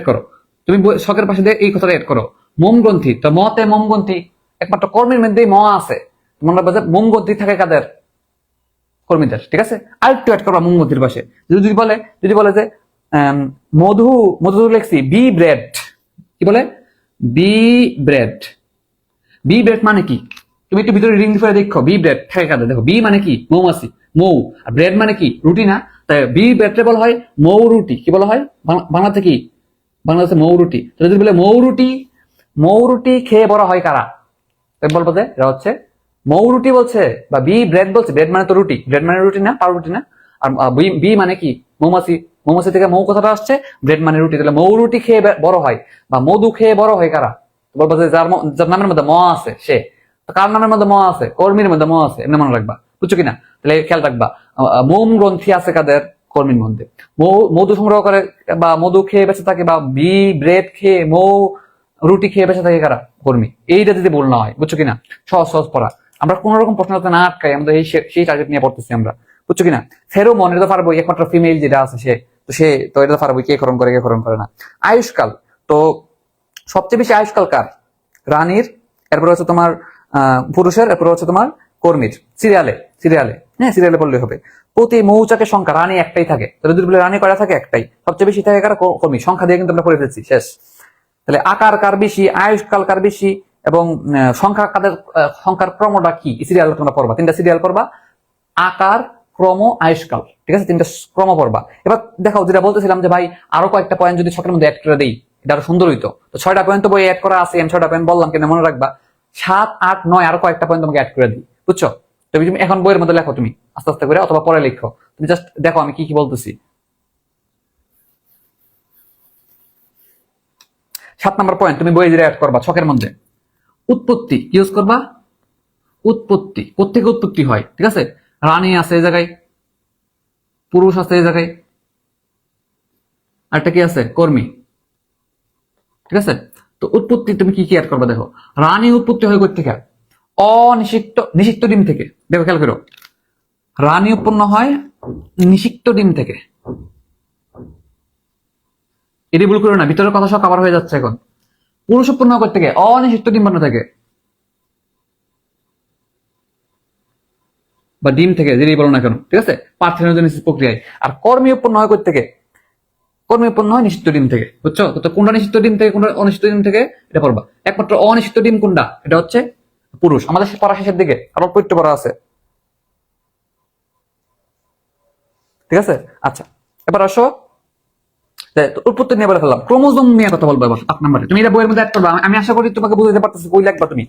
করো। তুমি শখের পাশে দিয়ে এই কথাটা অ্যাড করো, মোম গ্রন্থি। তো মতে মোম গ্রন্থি একমাত্র কর্মীর মধ্যেই আছে। মনে রাখবে যে মোম গ্রন্থি থাকে কাদের? কর্মীদের। ঠিক আছে, আরেকটু অ্যাড করবা মোম গ্রন্থির পাশে। যদি বলে যে মধু লেখছি বি ব্রেড। কি বলে? B bread. বি ব্রেড মানে কি? তুমি একটু ভিতরে রিং করে দেখো, বি ব্রেড থাকে কাদের? দেখো, বি মানে কি? মৌমাছি, মৌ। আর ব্রেড মানে কি? রুটি না? তাই বি ব্রেডে বলা হয় মৌ রুটি। কি বলা হয় বাংলাতে? কি বাংলাদেশে? মৌ রুটি। যদি বলে মৌ রুটি খেয়ে বড় হয় কারা? বলবো যে এটা হচ্ছে মৌ রুটি বলছে, বা বি ব্রেড বলছে। ব্রেড মানে তো রুটি, ব্রেড মানে রুটি না, পাউরুটি না। আর বি মানে কি? মৌমাছি। মৌমাছি থেকে মৌ কথাটা আসছে, ব্রেড মানে রুটি। তাহলে মৌ রুটি খেয়ে বড় হয় বা মধু খেয়ে বড় হয় কারা? বলবো যে যার নামের মধ্যে আছে সে। কার নামের মধ্যে আছে? কর্মীর মধ্যে আছে। এমনি মনে রাখবা। বুঝছো কিনা? তাহলে খেয়াল রাখবা, মোম গ্রন্থি আছে কাদের? কর্মীর মধ্যে। মধু সংগ্রহ করে বা মধু খেয়ে বেঁচে থাকে, বা বি ব্রেড খেয়ে রুটি খেয়ে বেঁচে থাকে কারা? কর্মী। এইটা যদি ভুল না হয়। বুঝছো কিনা? সহজ পড়া। আমরা কোন রকম প্রশ্ন না আটকাই, আমরা সেই টার্গেট নিয়ে পড়তেছি আমরা। বুঝছো কিনা? ফেরোমন, এটা তো পারবো, একমাত্র ফিমেল যেটা আছে সে তো এটা পারবো। কে খরণ করে না। আয়ুষ্কাল, তো সবচেয়ে বেশি আয়ুষ্কাল কার? রানীর, এরপর হচ্ছে তোমার পুরুষের, এরপর হচ্ছে তোমার কর্মীর। সিরিয়ালে হ্যাঁ, সিরিয়ালে বললে হবে। প্রতি মৌচাকের সংখ্যা রানী একটাই থাকে। যদি বলে রানী কয়টা থাকে? একটাই। সবচেয়ে বেশি থাকে কারা? কর্মী। সংখ্যা দিয়ে কিন্তু আমরা করে ফেলছি, শেষ। তাহলে আকার কার বেশি, আয়ুষ্কাল কার বেশি, এবং সংখ্যা কাদের, সংখ্যার ক্রমটা কি? সিরিয়াল তোমরা পড়বা। 3টা সিরিয়াল পড়বা, আকার, ক্রম, আয়ুষ্কাল। ঠিক আছে, 3টা ক্রম পড়বা। এবার দেখো, যেটা বলতেছিলাম যে ভাই আরো কয়েকটা পয়েন্ট যদি ছকের মধ্যে অ্যাড করে দেই, এটা আরো সুন্দর হইতো। তো 6টা পয়েন্ট তো বই অ্যাড করা আছে, আমি 6টা পয়েন্ট বললাম, কিন্তু মনে রাখবা 7 8 9 আরো কয়েকটা পয়েন্ট তোমাকে অ্যাড করে দিই। বুঝছো? তুমি এখন বইয়ের মধ্যে লেখো, তুমি আস্তে আস্তে করে, অথবা পরে লিখো। তুমি জাস্ট দেখো আমি কি বলতেছি। 7 নম্বর পয়েন্ট তুমি বইয়ে অ্যাড করবা ছকের মধ্যে। উৎপত্তি ইউজ করবা। উৎপত্তি, কোত্থেকে উৎপত্তি হয়? ঠিক আছে, রানী আছে এই জায়গায়, পুরুষ আছে এই জায়গায়, আরেকটা কি আছে? কর্মী। ঠিক আছে, তো উৎপত্তি তুমি কি অ্যাড করবা? দেখো, রানী উৎপত্তি হয় কোথা থেকে? নিষিক্ত ডিম থেকে। দেখো, খেয়াল করো, রানী উৎপন্ন হয় নিষিক্ত ডিম থেকে। এটি ভুল করো না, ভিতরের কথা সব কভার হয়ে যাচ্ছে এখন। পুরুষ উৎপন্ন হয় থেকে? অনিষিক্ত ডিম বানানো থেকে বা ডিম থেকে, যেটাই বলো না কেন। ঠিক আছে, পার্থেনোজেনেসিস প্রক্রিয়ায়। আর কর্মী উৎপন্ন হয় থেকে? কর্মী উৎপন্ন হয় নিষিদ্ধ ডিম থেকে। বুঝছো? তো কোনটা নিষিদ্ধ ডিম থেকে, কোনটা অনিষিদ্ধ ডিম থেকে, এটা পড়বা। একমাত্র অনিষিদ্ধ ডিম কোনটা? এটা হচ্ছে পুরুষ। আমাদের পড়া শেষের দিকে আরো পড়তে পড়া আছে। ঠিক আছে, আচ্ছা, এবার আসো উৎপত্তি নিয়ে বলে ফেললাম। ক্রোমোজোম নিয়ে কথা বলবো এবার 8 নম্বরে। তুমি এটা বইয়ের মধ্যে অ্যাড করবা। আমি আশা করি তোমাকে বুঝতে পারতেছি, বই লিখবা তুমি।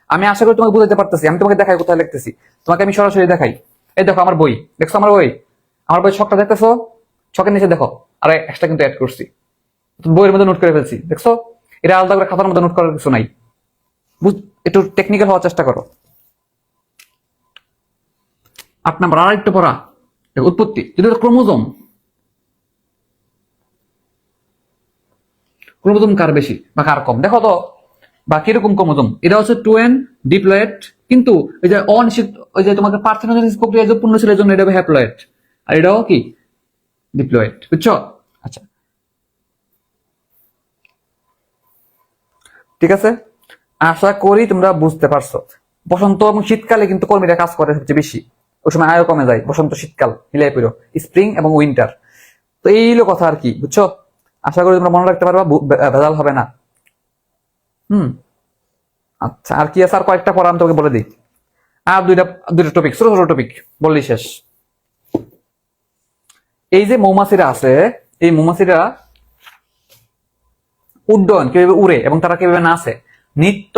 আমি আশা করি তোমাকে বুঝাতে পারতেছি। আমি তোমাকে দেখাই কোথায় লিখতেছি, তোমাকে আমি সরাসরি দেখাই। এই দেখো আমার বই, দেখছো আমার বই? আমার বই ছকটা দেখতেছো? ছকের নিচে দেখো আর এক্সট্রা কিন্তু অ্যাড করছি, বইয়ের মধ্যে নোট করে ফেলছি, দেখছো? এটা আলাদা করে খাতার মধ্যে নোট করার কিছু নাই। একটু টেকনিক্যাল হওয়ার চেষ্টা করো। 8 নাম্বার আর একটু পড়া, উৎপত্তি। যদি ক্রোমোজোম, ক্রোমোজোম কার বেশি বা কার কম দেখো তো, বা কিরকম ক্রোমোজোম। এটা হচ্ছে 2n ডিপ্লয়েড, কিন্তু এই যে অনিশ্চিত, ওই যে তোমাকে পার্থেনোজেনেসিস প্রক্রিয়া যে পূর্ণ ছিল এর জন্য এটা হবে হ্যাপ্লয়েড, আর এটাও কি ডিপ্লয়েড, বুঝছো? আচ্ছা ঠিক আছে, আশা করি তোমরা বুঝতে পারছো। বসন্ত এবং শীতকালে কিন্তু কর্মীরা কাজ করে সবচেয়ে বেশি, ওই সময় আয়ও কমে যায়। বসন্ত শীতকাল মিলাই পড়ো, স্প্রিং এবং উইন্টার। তো এই হলো কথা আর কি, বুঝছো? আশা করি তোমরা মনে রাখতে পারবা, ভেজাল হবে না। হুম, আচ্ছা আর কি আছে, আর কয়েকটা পড়া আমি তোকে বলে দিই। আর দুইটা দুইটা টপিক, ছোট ছোট টপিক বললেই শেষ। এই যে মৌমাছিরা আছে, এই মৌমাছিরা উড্ডয়ন কিভাবে উড়ে এবং তারা কিভাবে নাচে, নৃত্য,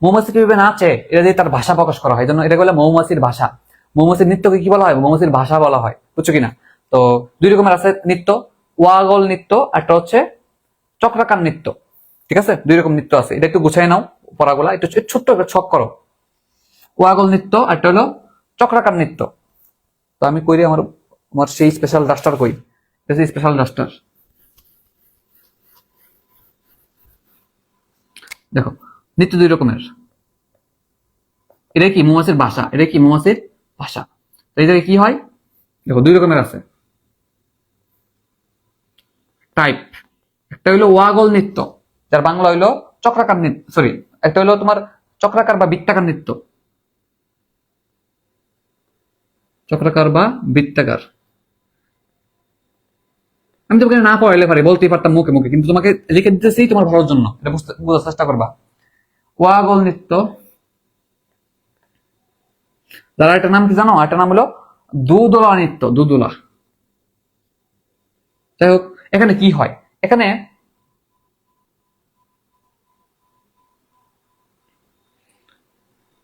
মৌমাছি কিভাবে নাচে এটা দিয়ে তার ভাষা প্রকাশ করা হয়, জন্য এটা বলে মৌমাছির ভাষা। মৌমাছির নৃত্যকে কি বলা হয়? মৌমাছির ভাষা বলা হয়, বুঝছো কিনা? তো দুই রকমের আছে নৃত্য, ওয়াগল নৃত্য, একটা হচ্ছে চক্রাকার নৃত্য। ঠিক আছে, দুই রকম নৃত্য আছে, এটা একটু গুছাই নাও পড়াগুলা, একটু ছোট্ট একটা ছক করো। ওয়াগল নৃত্য আর একটা হলো চক্রাকার নৃত্য। তো আমি কইরি আমার আমার সেই স্পেশাল ডাস্টার কই, স্পেশাল ডাস্টার দেখো। নৃত্য দুই রকমের, এটা কি মৌমাছির ভাষা, এটা কি মৌমাছির ভাষা। তো এই জায়গায় কি হয় দেখো, দুই রকমের আছে টাইপ। একটা হইলো ওয়াগল নৃত্য, যার বাংলা হইলো চক্রাকার নৃত্য, সরি, একটা হইলো তোমার চক্রাকার বা বৃত্তাকার নৃত্য, চক্রাকার বা বৃত্তাকার। আমি তোমাকে না পড়াইলে পারি, বলতেই পারতাম মুখে মুখে, কিন্তু তোমাকে লিখে দিতেছি তোমার ভালোর জন্য, এটা বোঝার চেষ্টা করবা। ওয়াগল নৃত্য, যারা একটা নাম কি জানো? একটা নাম হলো দুদোলা নৃত্য, দুদোলা। যাই হোক, এখানে কি হয়, এখানে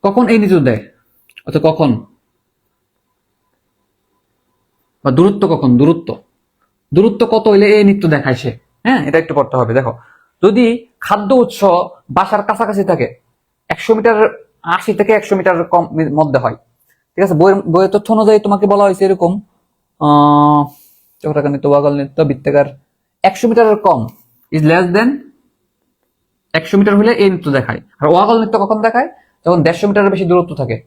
কখন এই নৃত্য দেয়, অর্থাৎ কখন বা দূরত্ব, কখন দূরত্ব, দূরত্ব কত হইলে এই নৃত্য দেখায় সে। হ্যাঁ, এটা একটু পড়তে হবে। দেখো, যদি খাদ্য উৎস বাসার কাছাকাছি থাকে, 100 মিটার, 80 থেকে 100 মিটার কম মধ্যে হয়, ঠিক আছে, বইয়ের তথ্য অনুযায়ী তোমাকে বলা হয়েছে এরকম, চক্রাকার নৃত্য, ওয়াগল নৃত্য, বৃত্তাকার 100 মিটারের কম, ইজ লেস দেন 100 মিটার হলে এই নৃত্য দেখায়। আর ওয়াগল নৃত্য কখন দেখায়? যখন 150 মিটারের বেশি দূরত্ব থাকে,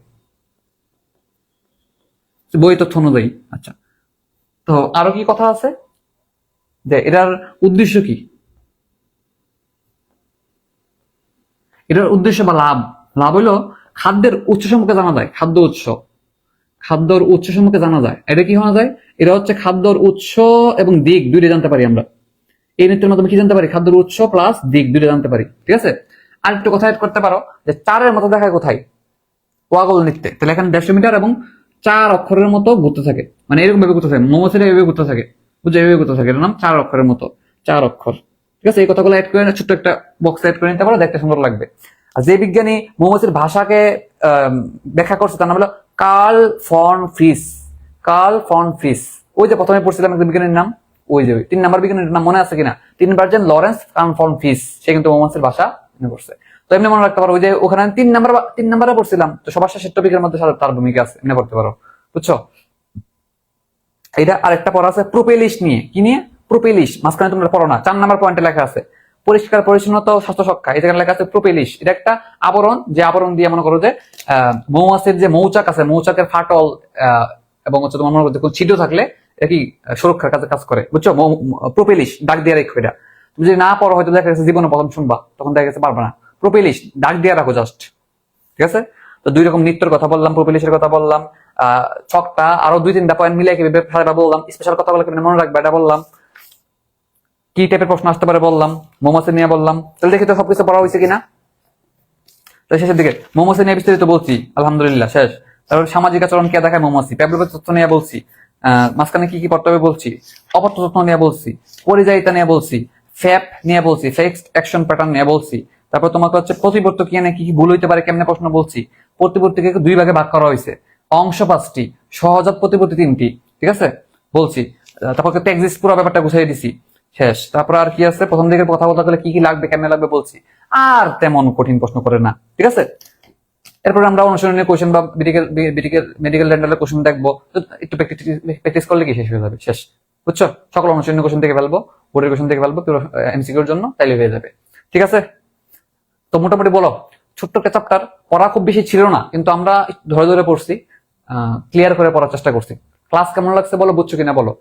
বই তথ্য অনুযায়ী। আচ্ছা, তো আরো কি কথা আছে যে এটার উদ্দেশ্য কি, এটার উদ্দেশ্য বা লাভ। লাভ হলো খাদ্যের উৎস সম্পর্কে জানা যায়, খাদ্য উৎস, খাদ্যর উৎস সম্পর্কে জানা যায়। এটা কি জানা যায়? এটা হচ্ছে খাদ্যর উৎস এবং দিক দুইটা জানতে পারি আমরা। এই নৃত্যের মাধ্যমে কি জানতে পারি? খাদ্যের উৎস প্লাস দিক দুইটা জানতে পারি, ঠিক আছে। আর একটু কথা করতে পারো যে চারের মতো দেখায় কোথায়? ওয়াগল নৃত্যে। তাহলে এখানে 150 মিটার এবং 4 অক্ষরের মতো ঘুরতে থাকে, মানে এরকম ভাবে ঘুরতে থাকে, মৌমাছিরা এভাবে ঘুরতে থাকে, বুঝছো, এভাবে ঘুরতে থাকে, এটার নাম 4 অক্ষরের মতো, 4 অক্ষর। ঠিক আছে, এই কথাগুলো অ্যাড করে ছোট্ট একটা বক্স অ্যাড করে নিতে পারো, দেখতে সুন্দর লাগবে। আর যে বিজ্ঞানী মৌমাছির ভাষাকে ব্যাখ্যা করছে তার নাম হলো Karl von Frisch. Karl von Frisch, ওই যে প্রথমে পড়ছিলাম একটা বিজ্ঞানীর নাম, ওই যে 3 নাম্বার বিজ্ঞানীর নাম মনে আছে কিনা? 3 লরেন্স কার্ল ফন ফ্রিস, সে কিন্তু মৌমাছির ভাষা করছে। তো এমনি মনে রাখতে পারো, ওই যে ওখানে 3 নাম্বারে পড়ছিলাম, তো সবার শেষের টপিকের মধ্যে তার ভূমিকা আছে, এমনি পড়তে পারো, বুঝছো? এটা আরেকটা পড়া আছে প্রোপেলিশ নিয়ে। কি নিয়ে? প্রোপেলিশ, মাঝখানে তোমরা পড়ো না, 4 নাম্বার পয়েন্টে লেখা আছে পরিষ্কার পরিচ্ছন্নতা ও স্বাস্থ্য সুরক্ষা। এই জায়গায় লেখা আছে প্রোপেলিশ, এটা একটা আবরণ, যে আবরণ দিয়ে মনে করো যে মৌমাছির যে মৌচাক আছে, মৌচাকের ফাটল এবং হচ্ছে তোমার মনে করো কোনো ছিদ্র থাকলে এটা কি সুরক্ষার কাজে কাজ করে, বুঝছো? প্রোপেলিশ ডাক দিয়ে রেখো, এটা তুমি যদি না পড়ো হয়তো দেখা গেছে জীবনে প্রথম শুনবা, তখন দেখা গেছে পারবা না। প্রোপেলিশ ডাক দিয়ে রাখো জাস্ট, ঠিক আছে। তো 2 রকম নৃত্যের কথা বললাম, প্রোপেলিশের কথা বললাম, ছকটা আরো 2-3টা পয়েন্ট মিলে কিভাবে বললাম, স্পেশাল কথাগুলো কিভাবে মনে রাখবে এটা বললাম, কি টাইপের প্রশ্ন আসতে পারে বললাম, মৌমাছি নিয়ে বললাম। তাহলে দেখি তো সবকিছু পড়া হয়েছে কিনা। তো শেষের দিকে মৌমাছি নিয়ে বিস্তারিত বলছি, আলহামদুলিল্লাহ শেষ। তারপর সামাজিক আচরণ কে দেখায় মৌমাছি, প্যাবলোভের তথ্য নিয়ে বলছি, মাঝখানে কি কি পড়তে হবে বলছি, অপত্য তথ্য নিয়ে বলছি, পরিযায়িতা নিয়ে বলছি, ফ্যাপ নিয়ে বলছি, ফিক্সড অ্যাকশন প্যাটার্ন নিয়ে বলছি, তারপর তোমাকে হচ্ছে প্রতিবর্তক কি কি কি ভুল হইতে পারে কেমনে প্রশ্ন বলছি। প্রতিবর্তীকে দুই ভাগে ভাগ করা হয়েছে, অংশ 5টি, সহজাত প্রতিবর্তী 3টি, ঠিক আছে বলছি। তারপর এক্সিস্ট পুরো ব্যাপারটা গুছিয়ে দিছি, শেষ। তারপর আর কি আছে, প্রথম দিকে কথা বলতে গেলে কি কি লাগবে কেমনে লাগবে বলছি, আর তেমন কঠিন প্রশ্ন করে না, ঠিক আছে। এরপর আমরা অনুশীলনের কোশ্চেন বা মেডিকেল ডেন্টালের কোশ্চেন দেখবো, তো একটু প্র্যাকটিস করলে কি শেষ হয়ে যাবে, শেষ, বুঝছো। সকল অনুশীলনের কোশ্চেন থেকে ফেলবো, বোর্ডের কোশ্চেন থেকে ফেলবো, এমসিকিউর জন্য, তাইলে হয়ে যাবে, ঠিক আছে। তো মোটামুটি বলো, ছোট্ট একটা চ্যাপ্টার, পড়া খুব বেশি ছিল না, কিন্তু আমরা ধরে ধরে পড়ছি, ক্লিয়ার করে পড়ার চেষ্টা করছি। ক্লাস কেমন লাগছে বলো, বুঝছো কিনা বলো।